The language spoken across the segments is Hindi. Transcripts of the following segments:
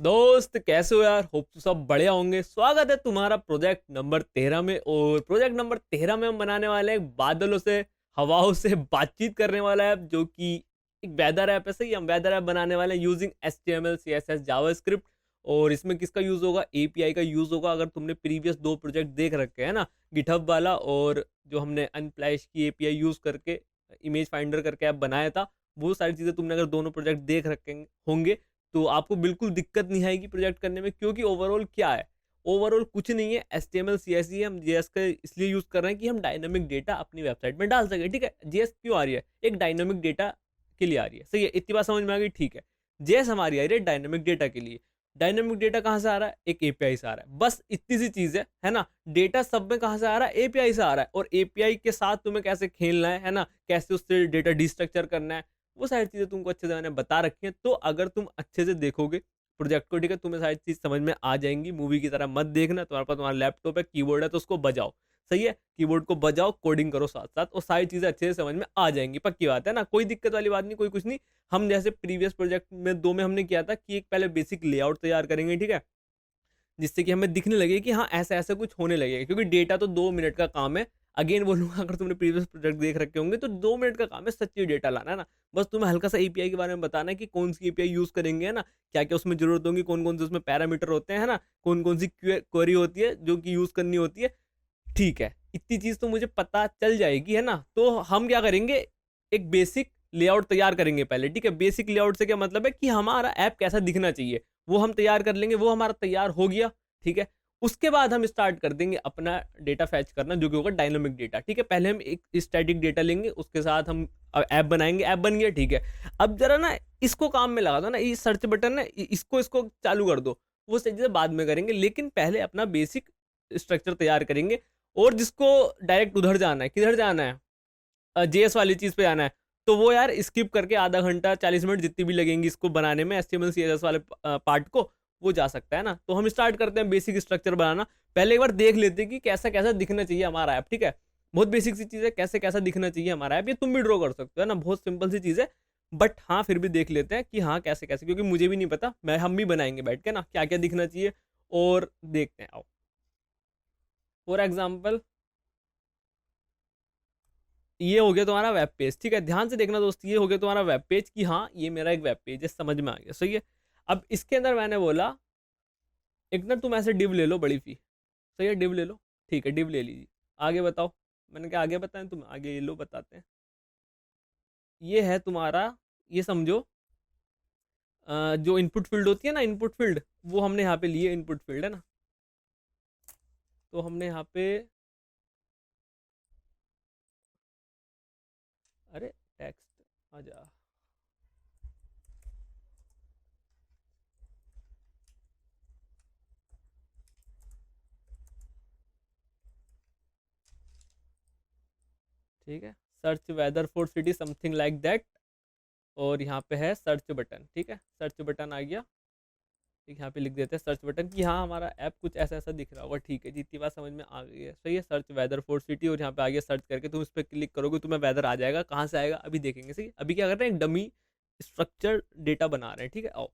दोस्त कैसे हो यार। होप तो सब बढ़िया होंगे। स्वागत है तुम्हारा प्रोजेक्ट नंबर 13 में। और प्रोजेक्ट नंबर 13 में हम बनाने वाले हैं बादलों से हवाओं से बातचीत करने वाला ऐप, जो कि एक वेदर ऐप है। सही, हम वेदर ऐप बनाने वाले हैं यूजिंग HTML CSS जावास्क्रिप्ट। और इसमें किसका यूज होगा? API का यूज होगा। अगर तुमने प्रीवियस दो प्रोजेक्ट देख रखे हैं ना, गिटहब वाला और जो हमने अनफ्लैश की API यूज करके इमेज फाइंडर करके ऐप बनाया था, वो सारी चीजें तुमने अगर दोनों प्रोजेक्ट देख रखे होंगे तो आपको बिल्कुल दिक्कत नहीं आएगी प्रोजेक्ट करने में। क्योंकि ओवरऑल क्या है? ओवरऑल कुछ नहीं है, HTML CSS हम JS का इसलिए यूज कर रहे हैं कि हम डायनामिक डेटा अपनी वेबसाइट में डाल सके। ठीक है, JS क्यों आ रही है? एक डायनामिक डेटा के लिए आ रही है। सही है, इतनी बात समझ में आ गई। ठीक है, JS हमारी आ रही है डायनामिक डेटा के लिए। डायनामिक डेटा कहाँ से आ रहा है? एक API से आ रहा है। बस इतनी सी चीज है ना। डेटा सब में कहाँ से आ रहा है? API से आ रहा है। और API के साथ तुम्हें कैसे खेलना है ना, कैसे उससे डेटा डिस्ट्रक्चर करना है, वो सारी चीजें तुमको अच्छे से मैंने बता रखी हैं। तो अगर तुम अच्छे से देखोगे प्रोजेक्ट को, ठीक है, तुम्हें सारी चीज समझ में आ जाएंगी। मूवी की तरह मत देखना। तुम्हारे पास तुम्हारा लैपटॉप है, कीबोर्ड है, तो उसको बजाओ। सही है, कीबोर्ड को बजाओ, कोडिंग करो साथ साथ, और सारी चीजें अच्छे से समझ में आ जाएंगी। पक्की बात है ना, कोई दिक्कत वाली बात नहीं, कोई कुछ नहीं। हम जैसे प्रीवियस प्रोजेक्ट में दो में हमने किया था कि एक पहले बेसिक लेआउट तैयार करेंगे, ठीक है, जिससे कि हमें दिखने लगे कि हाँ ऐसा ऐसा कुछ होने लगेगा। क्योंकि डेटा तो 2 मिनट का काम है। अगेन बोलूंगा, अगर तुमने प्रीवियस प्रोजेक्ट देख रखे होंगे तो 2 मिनट का काम है सच्ची डेटा लाना, है ना। बस तुम्हें हल्का सा API के बारे में बताना है कि कौन सी API यूज करेंगे, है ना, क्या क्या उसमें जरूरत होगी, कौन कौन से उसमें पैरामीटर होते हैं, है ना, कौन कौन सी क्वेरी होती है जो कि यूज करनी होती है। ठीक है, इतनी चीज तो मुझे पता चल जाएगी, है ना। तो हम क्या करेंगे, एक बेसिक लेआउट तैयार करेंगे पहले। ठीक है, बेसिक लेआउट से क्या मतलब है कि हमारा ऐप कैसा दिखना चाहिए वो हम तैयार कर लेंगे। वो हमारा तैयार हो गया, ठीक है। उसके बाद हम स्टार्ट कर देंगे अपना डेटा फैच करना, जो कि होगा डायनामिक डेटा। ठीक है, पहले हम एक स्टैटिक डेटा लेंगे, उसके साथ हम ऐप बनाएंगे। ऐप बन गया, ठीक है। अब जरा ना इसको काम में लगा दो ना, ये सर्च बटन है, इसको इसको चालू कर दो। वो सही चीजें बाद में करेंगे, लेकिन पहले अपना बेसिक स्ट्रक्चर तैयार करेंगे। और जिसको डायरेक्ट उधर जाना है, किधर जाना है, JS वाली चीज पे जाना है, तो वो यार स्किप करके आधा घंटा 40 मिनट जितनी भी लगेंगी इसको बनाने में, HTML CSS वाले पार्ट को, वो जा सकता है ना। तो हम स्टार्ट करते हैं बेसिक स्ट्रक्चर बनाना। पहले एक बार देख लेते हैं कि कैसा कैसा दिखना चाहिए हमारा ऐप। ठीक है, बहुत बेसिक सी चीज है, कैसे कैसा दिखना चाहिए हमारा ऐप, ये तुम भी ड्रॉ कर सकते हो, है ना। बहुत सिंपल सी चीज है, बट हाँ फिर भी देख लेते हैं कि हाँ कैसे कैसे, क्योंकि मुझे भी नहीं पता। हम भी बनाएंगे बैठ के ना क्या क्या दिखना चाहिए, और देखते हैं। आओ, फॉर एग्जाम्पल ये हो गया तुम्हारा वेब पेज। ठीक है, ध्यान से देखना दोस्त, ये हो गया तुम्हारा वेब पेज कि हाँ ये मेरा एक वेब पेज है, समझ में आ गया। सही है, अब इसके अंदर मैंने बोला एक ना तुम ऐसे डिव ले लो बड़ी सी। सही है, डिव ले लो। ठीक है, डिव ले लीजिए। आगे बताओ। मैंने क्या आगे बताएं? तुम आगे ये लो, बताते हैं। ये है तुम्हारा, ये समझो, जो इनपुट फील्ड होती है ना, इनपुट फील्ड, वो हमने यहाँ पे लिए इनपुट फील्ड, है ना। तो हमने यहाँ पे, अरे टेक्स्ट आ जा। ठीक है, search weather for city something like that. और यहाँ पे है सर्च बटन। ठीक है, सर्च बटन आ गया। ठीक, यहाँ पे लिख देते हैं सर्च बटन कि हाँ हमारा ऐप कुछ ऐसा ऐसा दिख रहा होगा। ठीक है, जितनी बात समझ में आ गई है। सही है, सर्च वेदर फॉर सिटी, और यहाँ पे आ गया। सर्च करके तुम इस पर क्लिक करोगे, तुम्हें वेदर आ जाएगा। कहाँ से आएगा अभी देखेंगे। सही, अभी क्या कर रहे हैं, एक डमी स्ट्रक्चर डेटा बना रहे हैं। ठीक है, आओ।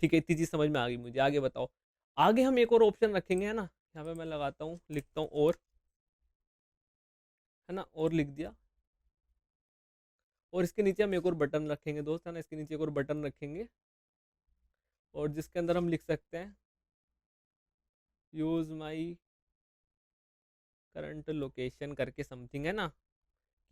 ठीक है, इतनी चीज समझ में आ गई मुझे। आगे बताओ। आगे हम एक और ऑप्शन रखेंगे, है ना। यहाँ पे मैं लगाता हूँ, लिखता हूँ और, है ना, और लिख दिया। और इसके नीचे हम एक और बटन रखेंगे दोस्त, है ना। इसके नीचे एक और बटन रखेंगे, और जिसके अंदर हम लिख सकते हैं यूज माई करंट लोकेशन करके समथिंग, है ना।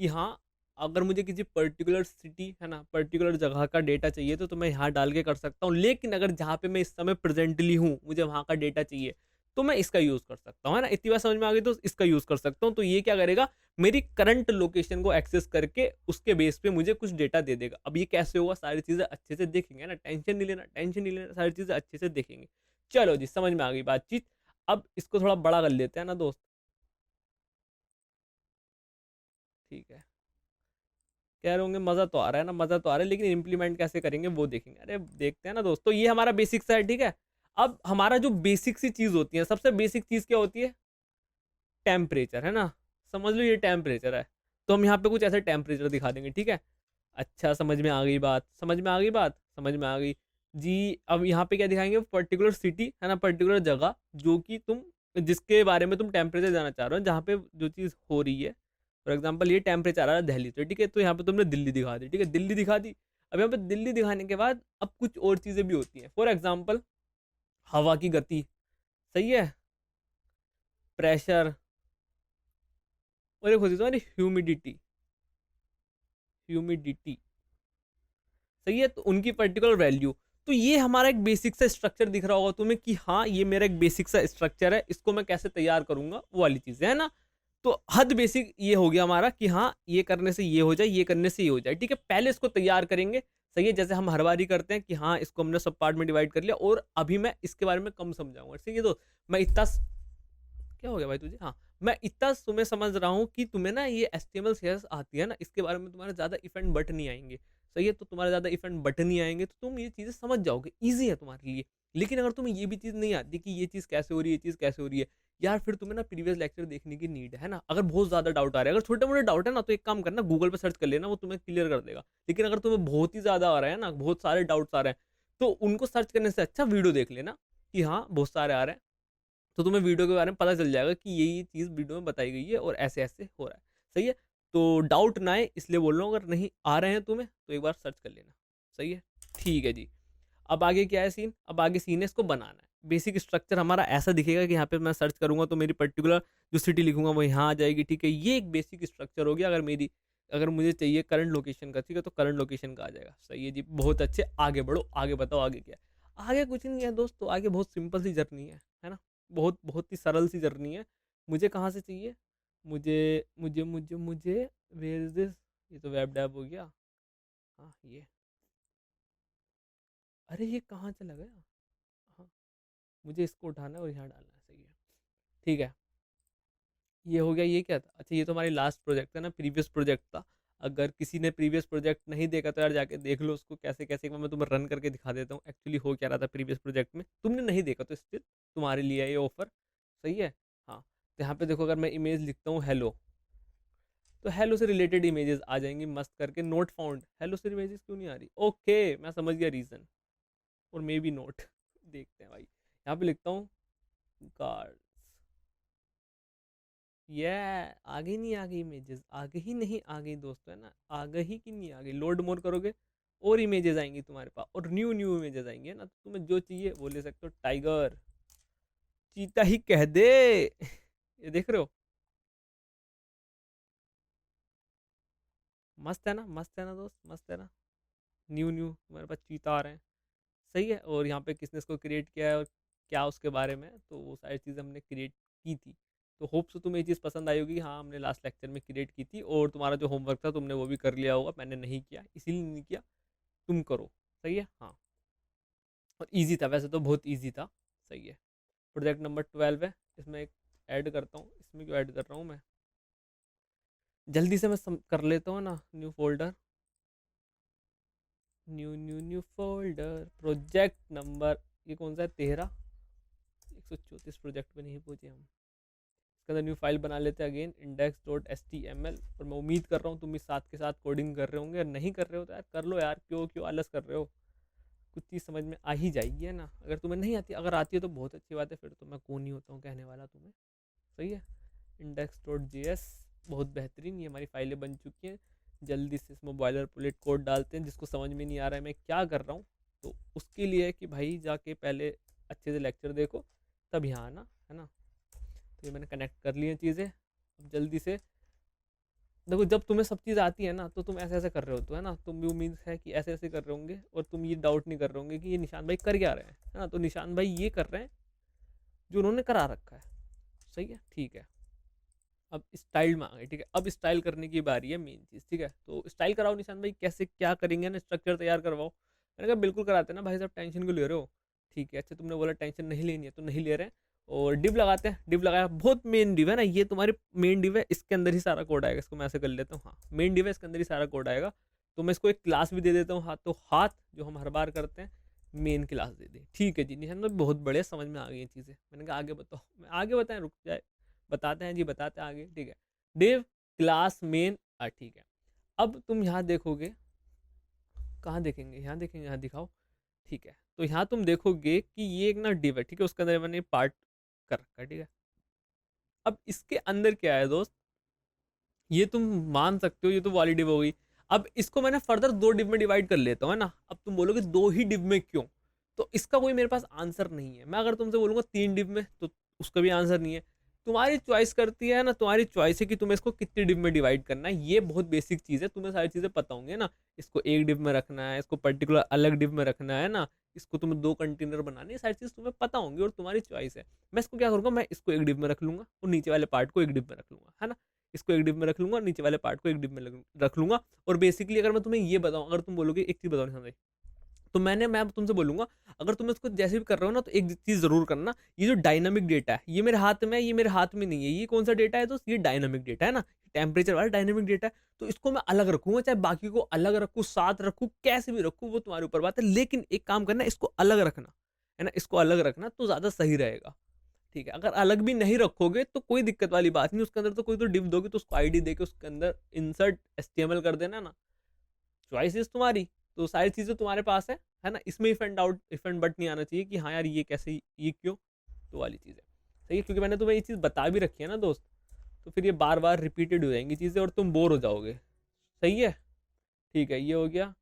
कि हाँ अगर मुझे किसी पर्टिकुलर सिटी, है ना, पर्टिकुलर जगह का डेटा चाहिए तो मैं यहाँ डाल के कर सकता हूँ। लेकिन अगर जहाँ पे मैं इस समय प्रेजेंटली हूँ, मुझे वहाँ का डेटा चाहिए, तो मैं इसका यूज कर सकता हूँ, है ना। इतनी बात समझ में आ गई, तो इसका यूज कर सकता हूँ। तो ये क्या करेगा, मेरी करंट लोकेशन को एक्सेस करके उसके बेस पे मुझे कुछ डेटा दे देगा। अब ये कैसे होगा, सारी चीजें अच्छे से देखेंगे, है ना। टेंशन नहीं लेना, टेंशन नहीं लेना, सारी चीजें अच्छे से देखेंगे। चलो जी, समझ में आ गई बातचीत। अब इसको थोड़ा बड़ा कर लेते हैं ना दोस्त। ठीक है, कह रहे होंगे मजा तो आ रहा है ना, मजा तो आ रहा है, लेकिन इम्प्लीमेंट कैसे करेंगे वो देखेंगे। अरे देखते हैं ना दोस्त। तो ये हमारा बेसिक सा है, ठीक है। अब हमारा जो बेसिक सी चीज होती है, सबसे बेसिक चीज क्या होती है? टेम्परेचर, है ना। समझ लो ये टेम्परेचर है। तो हम यहाँ पे कुछ ऐसे टेम्परेचर दिखा देंगे, ठीक है। अच्छा, समझ में आ गई बात, समझ में आ गई बात, समझ में आ गई। जी। अब यहाँ पे क्या दिखाएंगे, पर्टिकुलर सिटी है ना, पर्टिकुलर जगह जो कि तुम, जिसके बारे में तुम टेम्परेचर जाना चाह रहे हो, जहाँ पे जो चीज़ हो रही है। फॉर एग्जाम्पल ये टेम्परेचर आ रहा है दिल्ली से, ठीक है, तो यहाँ पे तुमने दिल्ली दिखा दी, ठीक है, दिल्ली दिखा दी। अब यहाँ पे दिल्ली दिखाने के बाद अब कुछ और चीज़ें भी होती हैं। फॉर एग्जाम्पल हवा की गति, सही है, प्रेशर, और एक होती है तुम्हारी ह्यूमिडिटी, ह्यूमिडिटी, सही है, तो उनकी पर्टिकुलर वैल्यू। तो ये हमारा एक बेसिक सा स्ट्रक्चर दिख रहा होगा तुम्हें कि हाँ ये मेरा एक बेसिक सा स्ट्रक्चर है, इसको मैं कैसे तैयार करूंगा वो वाली चीज़ है ना। तो हद बेसिक ये हो गया हमारा कि हाँ ये करने से ये हो जाए, ये करने से ये हो जाए, ठीक है, पहले इसको तैयार करेंगे। सही है, जैसे हम हर बार ही करते हैं कि हाँ इसको हमने सब पार्ट में डिवाइड कर लिया और अभी मैं इसके बारे में कम समझाऊंगा, ठीक है। तो मैं इतना, क्या हो गया भाई तुझे, हाँ, मैं इतना तुम्हें समझ रहा हूँ कि तुम्हें ना ये एचटीएमएल सीएसएस आती है ना, इसके बारे में तुम्हारे ज़्यादा इफ एंड बट नहीं आएंगे। सही है, तो तुम्हारे ज़्यादा इफ एंड बट नहीं आएंगे तो तुम ये चीज़ें समझ जाओगे, ईजी है तुम्हारे लिए। लेकिन अगर तुम्हें ये भी चीज़ नहीं आती कि ये चीज़ कैसे हो रही है, ये चीज़ कैसे हो रही है, यार फिर तुम्हें ना प्रीवियस लेक्चर देखने की नीड है ना। अगर बहुत ज़्यादा डाउट आ रहा है, अगर छोटे मोटे डाउट है ना, तो एक काम करना, गूगल पर सर्च कर लेना, वो तुम्हें क्लियर कर देगा। लेकिन अगर तुम्हें बहुत ही ज़्यादा आ रहा है ना, बहुत सारे डाउट्स आ रहे हैं, तो उनको सर्च करने से अच्छा वीडियो देख लेना कि हाँ बहुत सारे आ रहे हैं, तो तुम्हें वीडियो के बारे में पता चल जाएगा कि ये चीज़ वीडियो में बताई गई है और ऐसे ऐसे हो रहा है। सही है, तो डाउट ना आए इसलिए बोल रहा हूँ, अगर नहीं आ रहे हैं तुम्हें तो एक बार सर्च कर लेना। सही है, ठीक है जी। अब आगे क्या है सीन, अब आगे सीन है इसको बनाना है। बेसिक स्ट्रक्चर हमारा ऐसा दिखेगा कि यहाँ पे मैं सर्च करूंगा तो मेरी पर्टिकुलर जो सिटी लिखूंगा वो यहाँ आ जाएगी, ठीक है, ये एक बेसिक स्ट्रक्चर हो गया। अगर मुझे चाहिए करंट लोकेशन का, ठीक है, तो करंट लोकेशन का आ जाएगा। सही है जी, बहुत अच्छे, आगे बढ़ो, आगे बताओ आगे क्या है। आगे कुछ नहीं है दोस्तों, आगे बहुत सिंपल सी जर्नी है ना, बहुत बहुत ही सरल सी जर्नी है। मुझे कहाँ से चाहिए, मुझे मुझे मुझे मुझे वेयर इज दिस, ये तो वेब डेव हो गया। हाँ ये, अरे ये कहाँ चला गया, हाँ, मुझे इसको उठाना है और यहाँ डालना है। सही है, ठीक है, ये हो गया। ये क्या था, अच्छा ये तो हमारी लास्ट प्रोजेक्ट था ना, प्रीवियस प्रोजेक्ट था। अगर किसी ने प्रीवियस प्रोजेक्ट नहीं देखा तो यार जाके देख लो उसको, कैसे कैसे, एक बार मैं तुम्हें रन करके दिखा देता हूँ एक्चुअली हो क्या रहा था प्रीवियस प्रोजेक्ट में। तुमने नहीं देखा तो स्टिल तुम्हारे लिए है ये ऑफर। सही है, हाँ, तो यहाँ पे देखो, अगर मैं इमेज लिखता हूँ हेलो, तो हेलो से रिलेटेड इमेजेस आ जाएंगी मस्त करके। नोट फाउंड, हेलो से इमेजेस क्यों नहीं आ रही, ओके मैं समझ गया रीजन, और मे बी नोट देखते हैं भाई, यहाँ पे लिखता हूँ गार्ड, ये आगे नहीं आ गई इमेजेस, आगे ही नहीं आ गई दोस्तों, है ना, आगे ही की नहीं आ गई। लोड मोर करोगे और इमेजेस आएंगी तुम्हारे पास, और न्यू न्यू इमेजेस आएंगी, है ना, तो तुम्हें जो चाहिए वो ले सकते हो। टाइगर, चीता ही कह दे ये देख रहे हो, मस्त है ना, मस्त है ना दोस्त, मस्त है ना, न्यू न्यू तुम्हारे पास चीता आ रहे हैं। सही है, और यहाँ पे किसने इसको क्रिएट किया है और क्या उसके बारे में, तो वो सारी चीज़ें हमने क्रिएट की थी। तो होप सो तुम्हें ये चीज़ पसंद आई होगी। हाँ हमने लास्ट लेक्चर में क्रिएट की थी, और तुम्हारा जो होमवर्क था तुमने वो भी कर लिया होगा, मैंने नहीं किया इसीलिए नहीं किया, तुम करो। सही है, हाँ, और ईजी था वैसे तो, बहुत ईजी था। सही है, प्रोजेक्ट नंबर 12 है, इसमें एक ऐड करता हूँ, इसमें क्यों ऐड कर रहा हूँ मैं, जल्दी से मैं कर लेता हूँ ना, new folder, new new new folder, project number, ये कौन सा है, 13, 134 प्रोजेक्ट पे नहीं पहुंचे हम। इसके अंदर न्यू फाइल बना लेते हैं अगेन, index.html। और मैं उम्मीद कर रहा हूँ तुम भी साथ के साथ कोडिंग कर रहे होंगे, नहीं कर रहे हो तो यार कर लो यार, क्यों क्यों आलस कर रहे हो, कुछ चीज़ समझ में आ ही जाएगी, है ना। अगर तुम्हें नहीं आती, अगर आती है तो बहुत अच्छी बात है, फिर तो मैं कौन ही होता हूँ कहने वाला तुम्हें। सही है, index.js, बहुत बेहतरीन, ये हमारी फाइलें बन चुकी हैं। जल्दी से इसमें बॉयलर पुलेट कोड डालते हैं, जिसको समझ में नहीं आ रहा है मैं क्या कर रहा हूँ, तो उसके लिए है कि भाई जाके पहले अच्छे से लेक्चर देखो तब यहाँ आना, है ना। तो ये मैंने कनेक्ट कर ली हैं चीज़ें। अब जल्दी से देखो, जब तुम्हें सब चीज़ आती है ना तो तुम ऐसे ऐसे कर रहे हो, तो है ना, तुम भी उम्मीद है कि ऐसे ऐसे कर रहे होंगे, और तुम ये डाउट नहीं कर रहे होंगे कि ये निशान भाई कर क्या रहे हैं, है ना। तो निशान भाई ये कर रहे हैं जो उन्होंने करा रखा है। सही है, ठीक है, अब स्टाइल में आ गए, ठीक है, अब स्टाइल करने की बारी है, मेन चीज़, ठीक है। तो स्टाइल कराओ निशान भाई, कैसे क्या करेंगे ना, स्ट्रक्चर तैयार करवाओ। मैंने कहा बिल्कुल कराते हैं ना भाई साहब, टेंशन क्यों ले रहे हो। ठीक है, अच्छा तुमने बोला टेंशन नहीं लेनी है तो नहीं ले रहे हैं। और डिव लगाते हैं, डिव लगाया, बहुत मेन डिव है ना, ये तुम्हारी मेन डिव है, इसके अंदर ही सारा कोड आएगा। इसको मैं ऐसे कर लेता हूँ, हाँ मेन डिव है, इसके अंदर ही सारा कोड आएगा। तो मैं इसको एक क्लास भी दे देता हूँ, हाथ तो हाथ जो हम हर बार करते हैं, मेन क्लास दे दी। ठीक है जी, निशान भाई बहुत बड़े समझ में आ गई चीज़ें। मैंने कहा आगे बताओ, मैं आगे बताएं, रुक जाए, बताते हैं जी, बताते हैं आगे, ठीक है। डिव क्लास मेन, ठीक है। अब तुम यहाँ देखोगे, कहाँ देखेंगे, यहाँ देखेंगे, यहाँ दिखाओ, ठीक है। तो यहाँ तुम देखोगे कि ये एक ना डिव है, ठीक है, उसके अंदर मैंने पार्ट कर रखा है, ठीक है। अब इसके अंदर क्या है दोस्त, ये तुम मान सकते हो ये तो वाली डिव हो गई। अब इसको मैंने फर्दर दो डिव में डिवाइड कर लेता हूँ, है ना। अब तुम बोलोगे दो ही डिव में क्यों, तो इसका कोई मेरे पास आंसर नहीं है। मैं अगर तुमसे बोलूंगा तीन डिव में, तो उसका भी आंसर नहीं है। तुम्हारी चॉइस करती है ना, तुम्हारी चॉइस है कि तुम्हें इसको कितनी डिव में डिवाइड करना है। ये बहुत बेसिक चीज़ है, तुम्हें सारी चीज़ें पता होंगी ना। इसको एक डिव में रखना है, इसको पर्टिकुलर अलग डिव में रखना है ना, इसको तुम्हें दो कंटेनर बनाने, ये सारी चीज़ तुम्हें पता होंगी और तुम्हारी चॉइस है। मैं इसको क्या करूँगा, मैं इसको एक डिव में रख लूंगा और नीचे वाले पार्ट को एक डिव में रख लूंगा, है ना। इसको एक डिप में रख लूंगा, नीचे वाले पार्ट को एक डिप में रख लूंगा। और बेसिकली अगर मैं तुम्हें ये बताऊं, अगर तुम बोलोगे एक चीज बताओ नहीं समझे, तो मैं तुमसे बोलूंगा, अगर तुम इसको जैसे भी कर रहे हो ना, तो एक चीज जरूर करना। ये जो डायनामिक डेटा है, ये मेरे हाथ में है, ये मेरे हाथ में नहीं है। ये कौन सा डेटा है दोस्त, ये डायनामिक डेटा है ना, टेम्परेचर वाला डायनामिक डेटा है। तो इसको मैं अलग रखूंगा, चाहे बाकी को अलग रखूँ, साथ रखूँ, कैसे भी रखूँ, वो तुम्हारे ऊपर बात है। लेकिन एक काम करना, इसको अलग रखना, है ना, इसको अलग रखना तो ज्यादा सही रहेगा, ठीक है। अगर अलग भी नहीं रखोगे तो कोई दिक्कत वाली बात नहीं, उसके अंदर तो कोई तो डिव दोगे, तो उसको आईडी देके उसके अंदर इंसर्ट एचटीएमएल कर देना ना। चॉइस तुम्हारी, तो सारी चीजें तुम्हारे पास है ना। इसमें if and out, if and but नहीं आना चाहिए कि हाँ यार ये कैसे, ये क्यों, तो वाली चीज़ है। सही है, क्योंकि मैंने तुम्हें ये चीज़ बता भी रखी है ना दोस्त, तो फिर ये बार बार रिपीटेड हो जाएंगी चीज़ें और तुम बोर हो जाओगे। सही है, ठीक है, ये हो गया।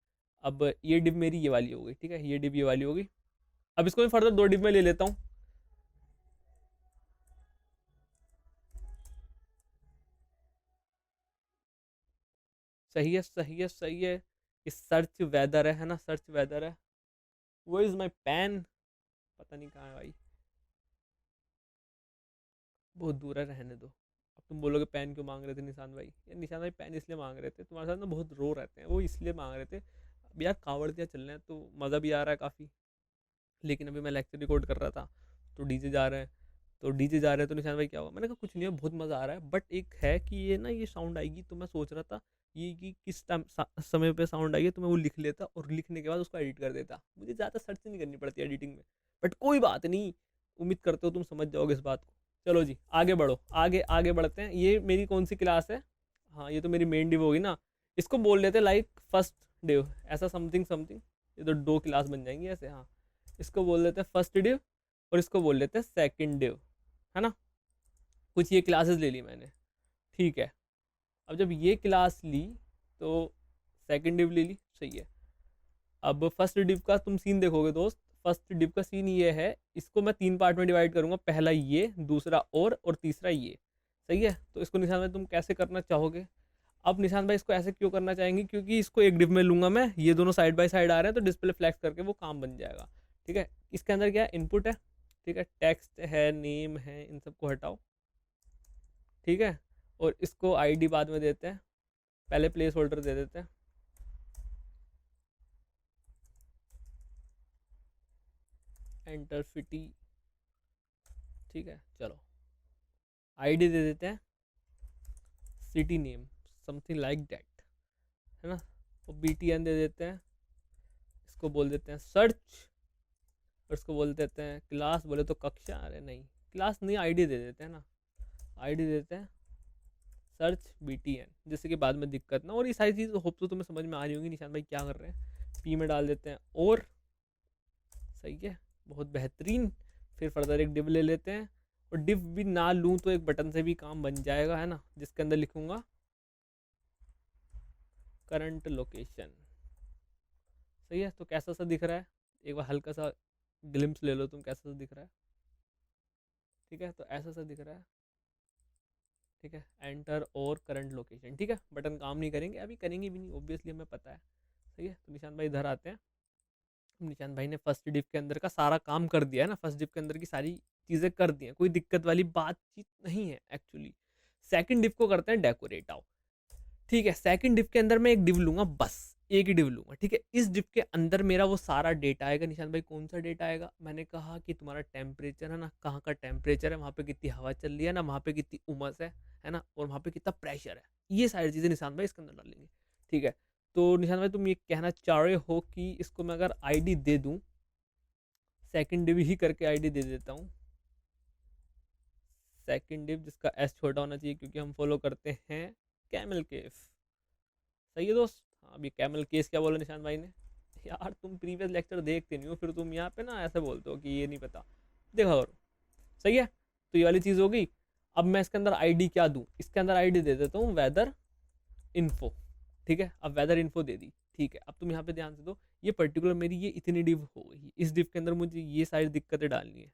अब ये डिव मेरी ये वाली हो गई, ठीक है, ये डिव ये वाली हो गई। अब इसको मैं फर्दर दो डिव में ले लेता हूँ। सही है, सही है, सही है। ये सर्च वेदर है ना, सर्च वेदर है। वो इज माई पेन, पता नहीं कहाँ है भाई, बहुत दूर है, रहने दो। अब तुम बोलोगे पेन क्यों मांग रहे थे निशान भाई, यार निशान भाई पेन इसलिए मांग रहे थे, तुम्हारे साथ ना बहुत रो रहते हैं, वो इसलिए मांग रहे थे। अब यार कावड़िया चल रहे हैं तो मज़ा भी आ रहा है काफ़ी। लेकिन अभी मैं लेक्चर रिकॉर्ड कर रहा था, तो डीजे जा रहे हैं, तो डीजे जा रहे हैं, तो निशान भाई क्या हुआ, मैंने कहा कुछ नहीं है, बहुत मज़ा आ रहा है, बट एक है कि ये ना ये साउंड आएगी, तो मैं सोच रहा था ये कि किस टाइम समय पे साउंड आएगी, तो मैं वो लिख लेता और लिखने के बाद उसको एडिट कर देता, मुझे ज़्यादा सर्च नहीं करनी पड़ती एडिटिंग में। बट कोई बात नहीं, उम्मीद करते हो तुम समझ जाओगे इस बात को। चलो जी आगे बढ़ो, आगे आगे बढ़ते हैं। ये मेरी कौन सी क्लास है, हाँ ये तो मेरी मेन डिव होगी ना। इसको बोल लेते हैं लाइक फर्स्ट डिव, ऐसा समथिंग समथिंग। ये तो दो क्लास बन जाएंगी ऐसे, हाँ। इसको बोल देते हैं फर्स्ट डिव और इसको बोल देते हैं सेकंड डिव, है ना। कुछ ये क्लासेस ले ली मैंने, ठीक है। अब जब ये क्लास ली तो सेकंड डिव ले ली, सही है। अब फर्स्ट डिव का तुम सीन देखोगे दोस्त, फर्स्ट डिव का सीन ये है, इसको मैं तीन पार्ट में डिवाइड करूंगा, पहला ये, दूसरा और तीसरा ये। सही है, तो इसको निशान भाई तुम कैसे करना चाहोगे। अब निशान भाई इसको ऐसे क्यों करना चाहेंगे, क्योंकि इसको एक डिव में लूंगा मैं, ये दोनों साइड बाय साइड आ रहे हैं, तो डिस्प्ले फ्लैक्स करके वो काम बन जाएगा, ठीक है। इसके अंदर क्या है, इनपुट है, ठीक है, टेक्स्ट है, नेम है, इन सबको हटाओ, ठीक है। और इसको आईडी बाद में देते हैं, पहले प्लेस होल्डर दे देते हैं, एंटर सिटी, ठीक है। चलो आईडी दे देते हैं city name, something like that, है ना। और BTN दे देते हैं, इसको बोल देते हैं सर्च, और इसको बोल देते हैं क्लास, बोले तो कक्षा, अरे नहीं क्लास नहीं, आईडी दे देते हैं ना, आईडी देते हैं सर्च BTN, जिससे कि बाद में दिक्कत ना। और ये सारी चीज़ होप तो तुम्हें समझ में आ रही होंगी निशान भाई क्या कर रहे हैं। पी में डाल देते हैं और, सही है, बहुत बेहतरीन। फिर फर्दर एक डिव ले लेते हैं, और डिव भी ना लूँ तो एक बटन से भी काम बन जाएगा, है ना, जिसके अंदर लिखूंगा करंट लोकेशन। सही है, तो कैसा सा दिख रहा है, एक बार हल्का सा ग्लिम्स ले लो तुम, कैसा सा दिख रहा है, ठीक है, तो ऐसा सा दिख रहा है, ठीक है। एंटर और करंट लोकेशन, ठीक है, बटन काम नहीं करेंगे, अभी करेंगे भी नहीं ऑब्वियसली, हमें पता है। सही है, तो निशान भाई इधर आते हैं। निशान भाई ने फर्स्ट डिव के अंदर का सारा काम कर दिया है ना, फर्स्ट डिव के अंदर की सारी चीज़ें कर दी हैं, कोई दिक्कत वाली बातचीत नहीं है एक्चुअली। सेकंड डिव को करते हैं डेकोरेट आओ, ठीक है। सेकंड डिव के अंदर मैं एक डिव लूंगा, बस एक ही डिव लूंगा, ठीक है। इस डिव के अंदर मेरा वो सारा डेटा आएगा। निशान भाई कौन सा डेटा आएगा, मैंने कहा कि तुम्हारा टेम्परेचर है ना, कहाँ का टेम्परेचर है, वहाँ पे कितनी हवा चल रही है ना, वहाँ पे कितनी उमस है ना, और वहाँ पे कितना प्रेशर है, ये सारी चीज़ें निशान भाई इसके अंदर डालेंगे, ठीक है। तो निशान भाई तुम ये कहना चाह रहे हो कि इसको मैं अगर आईडी दे दूँ, सेकंड डिव ही करके आईडी दे देता हूँ, सेकंड डिव जिसका एस छोटा होना चाहिए, क्योंकि हम फॉलो करते हैं कैमल केफ। सही है दोस्त, हाँ। अभी कैमल केस क्या बोला निशान भाई ने, यार तुम प्रीवियस लेक्चर देखते नहीं हो, फिर तुम यहाँ पे ना ऐसे बोलते हो कि ये नहीं पता। देखा करो। सही है, तो ये वाली चीज़ हो गई। अब मैं इसके अंदर आईडी क्या दूँ, इसके अंदर आईडी दे देता हूँ वेदर इन्फो। ठीक है, अब वेदर इन्फो दे दी। ठीक है, अब तुम यहाँ पे ध्यान से दो, ये पर्टिकुलर मेरी ये इतनी डिव हो गई, इस डिव के अंदर मुझे ये सारी दिक्कतें डालनी है,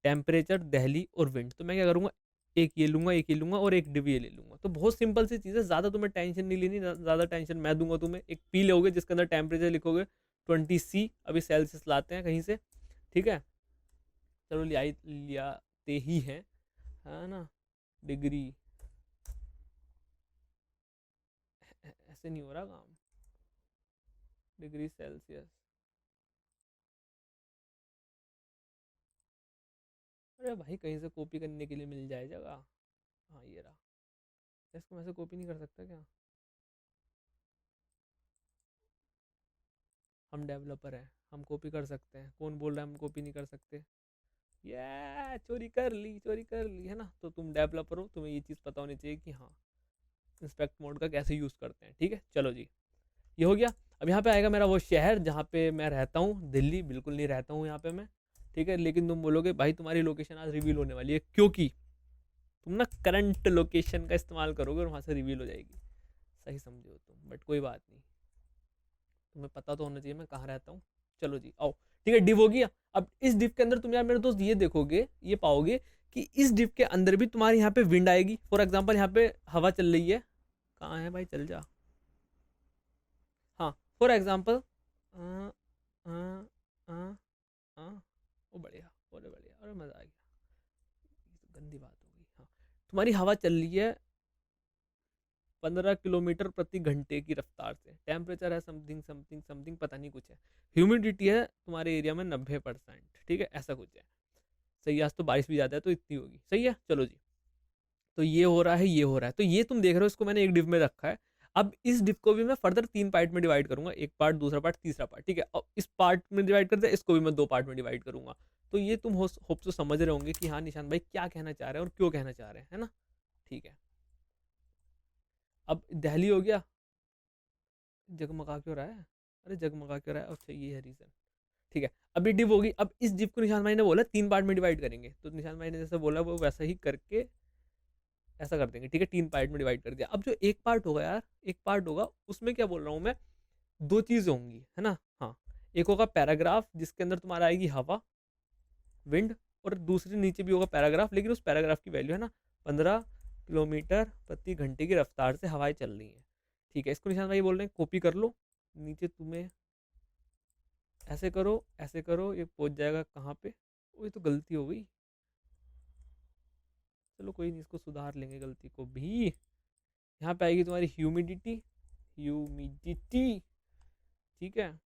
टेम्परेचर, दिल्ली और विंड। तो मैं क्या करूँगा, एक ये लूंगा, एक ये लूंगा और एक डिव ये ले लूंगा। तो बहुत सिंपल सी चीज़ है, ज़्यादा तुम्हें टेंशन नहीं लेनी, ज़्यादा टेंशन मैं दूंगा तुम्हें। एक पी लोगे जिसके अंदर टेम्परेचर लिखोगे 20 C, अभी सेल्सियस लाते हैं कहीं से। ठीक है, चलो लियाते ही हैं, है ना। डिग्री ऐसे नहीं हो रहा काम, डिग्री सेल्सियस। अरे भाई कहीं से कॉपी करने के लिए मिल जाए जगह। हाँ ये रहा, इसको मैं से कॉपी नहीं कर सकता क्या? हम डेवलपर हैं, हम कॉपी कर सकते हैं, कौन बोल रहा है हम कॉपी नहीं कर सकते? ये चोरी कर ली, चोरी कर ली, है ना। तो तुम डेवलपर हो, तुम्हें ये चीज़ पता होनी चाहिए कि हाँ इंस्पेक्ट मोड का कैसे यूज़ करते हैं। ठीक है, चलो जी, ये हो गया। अब यहाँ पे आएगा मेरा वो शहर जहाँ पे मैं रहता हूँ, दिल्ली। बिल्कुल नहीं रहता हूँ यहाँ पे मैं। ठीक है, लेकिन तुम बोलोगे भाई तुम्हारी लोकेशन आज रिवील होने वाली है, क्योंकि तुम ना करंट लोकेशन का इस्तेमाल करोगे और वहाँ से रिवील हो जाएगी। सही समझे हो तुम, बट कोई बात नहीं, तुम्हें पता तो होना चाहिए मैं कहाँ रहता हूँ। चलो जी आओ। ठीक है, डिव हो गया। अब इस डिव के अंदर तुम यार मेरे दोस्त ये देखोगे, ये पाओगे कि इस डिव के अंदर भी तुम्हारे यहाँ पे विंड आएगी। फॉर एग्जाम्पल यहाँ पे हवा चल रही है, कहाँ है भाई, चल जा। हाँ, फॉर एग्जाम्पल ओ बढ़िया, अरे बढ़िया, अरे मजा आ गया। ये तो गंदी बात हो गई। हाँ, तुम्हारी हवा चल रही है 15 किलोमीटर प्रति घंटे की रफ्तार से। टेम्परेचर है समथिंग समथिंग समथिंग, पता नहीं कुछ है। ह्यूमिडिटी है तुम्हारे एरिया में 90%। ठीक है, ऐसा कुछ है। सही है, आज तो बारिश भी ज़्यादा है तो इतनी होगी। सही है, चलो जी। तो ये हो रहा है, ये हो रहा है, तो ये तुम देख रहे हो, इसको मैंने एक डिव में रखा है। अब इस डिव को भी मैं फर्दर 3 पार्ट में डिवाइड करूंगा, एक पार्ट, दूसरा पार्ट, तीसरा पार्ट। ठीक है, और इस पार्ट में डिवाइड करते हैं, इसको भी मैं 2 पार्ट में डिवाइड करूंगा। तो ये तुम होप तो समझ रहे होंगे कि हाँ निशान भाई क्या कहना चाह रहे हैं और क्यों कहना चाह रहे हैं, है ना। ठीक है, अब दिल्ली हो गया। जगमगा क्यों रहा है, अरे जगमगा क्यों रहा है, अच्छा ये है रीजन। ठीक है, अभी डिव होगी। अब इस डिव को निशान भाई ने बोला 3 पार्ट में डिवाइड करेंगे, तो निशान भाई ने जैसे बोला वो वैसा ही करके ऐसा कर देंगे। ठीक है, 3 पार्ट में डिवाइड कर दिया। अब जो एक पार्ट होगा यार, एक पार्ट होगा, उसमें क्या बोल रहा हूँ मैं, 2 चीज़ें होंगी, है ना। हाँ, एक होगा पैराग्राफ जिसके अंदर तुम्हारा आएगी हवा, विंड, और दूसरे नीचे भी होगा पैराग्राफ, लेकिन उस पैराग्राफ की वैल्यू है ना 15 किलोमीटर प्रति घंटे की रफ्तार से हवाएं चल रही हैं। ठीक है, इसको निशान भाई बोल रहे हैं कॉपी कर लो, नीचे तुम्हें ऐसे करो, ये पहुंच जाएगा कहाँ पे। वो ये तो गलती हो गई, चलो कोई नहीं, इसको सुधार लेंगे गलती को भी। यहाँ पे आएगी तुम्हारी ह्यूमिडिटी, ह्यूमिडिटी। ठीक है,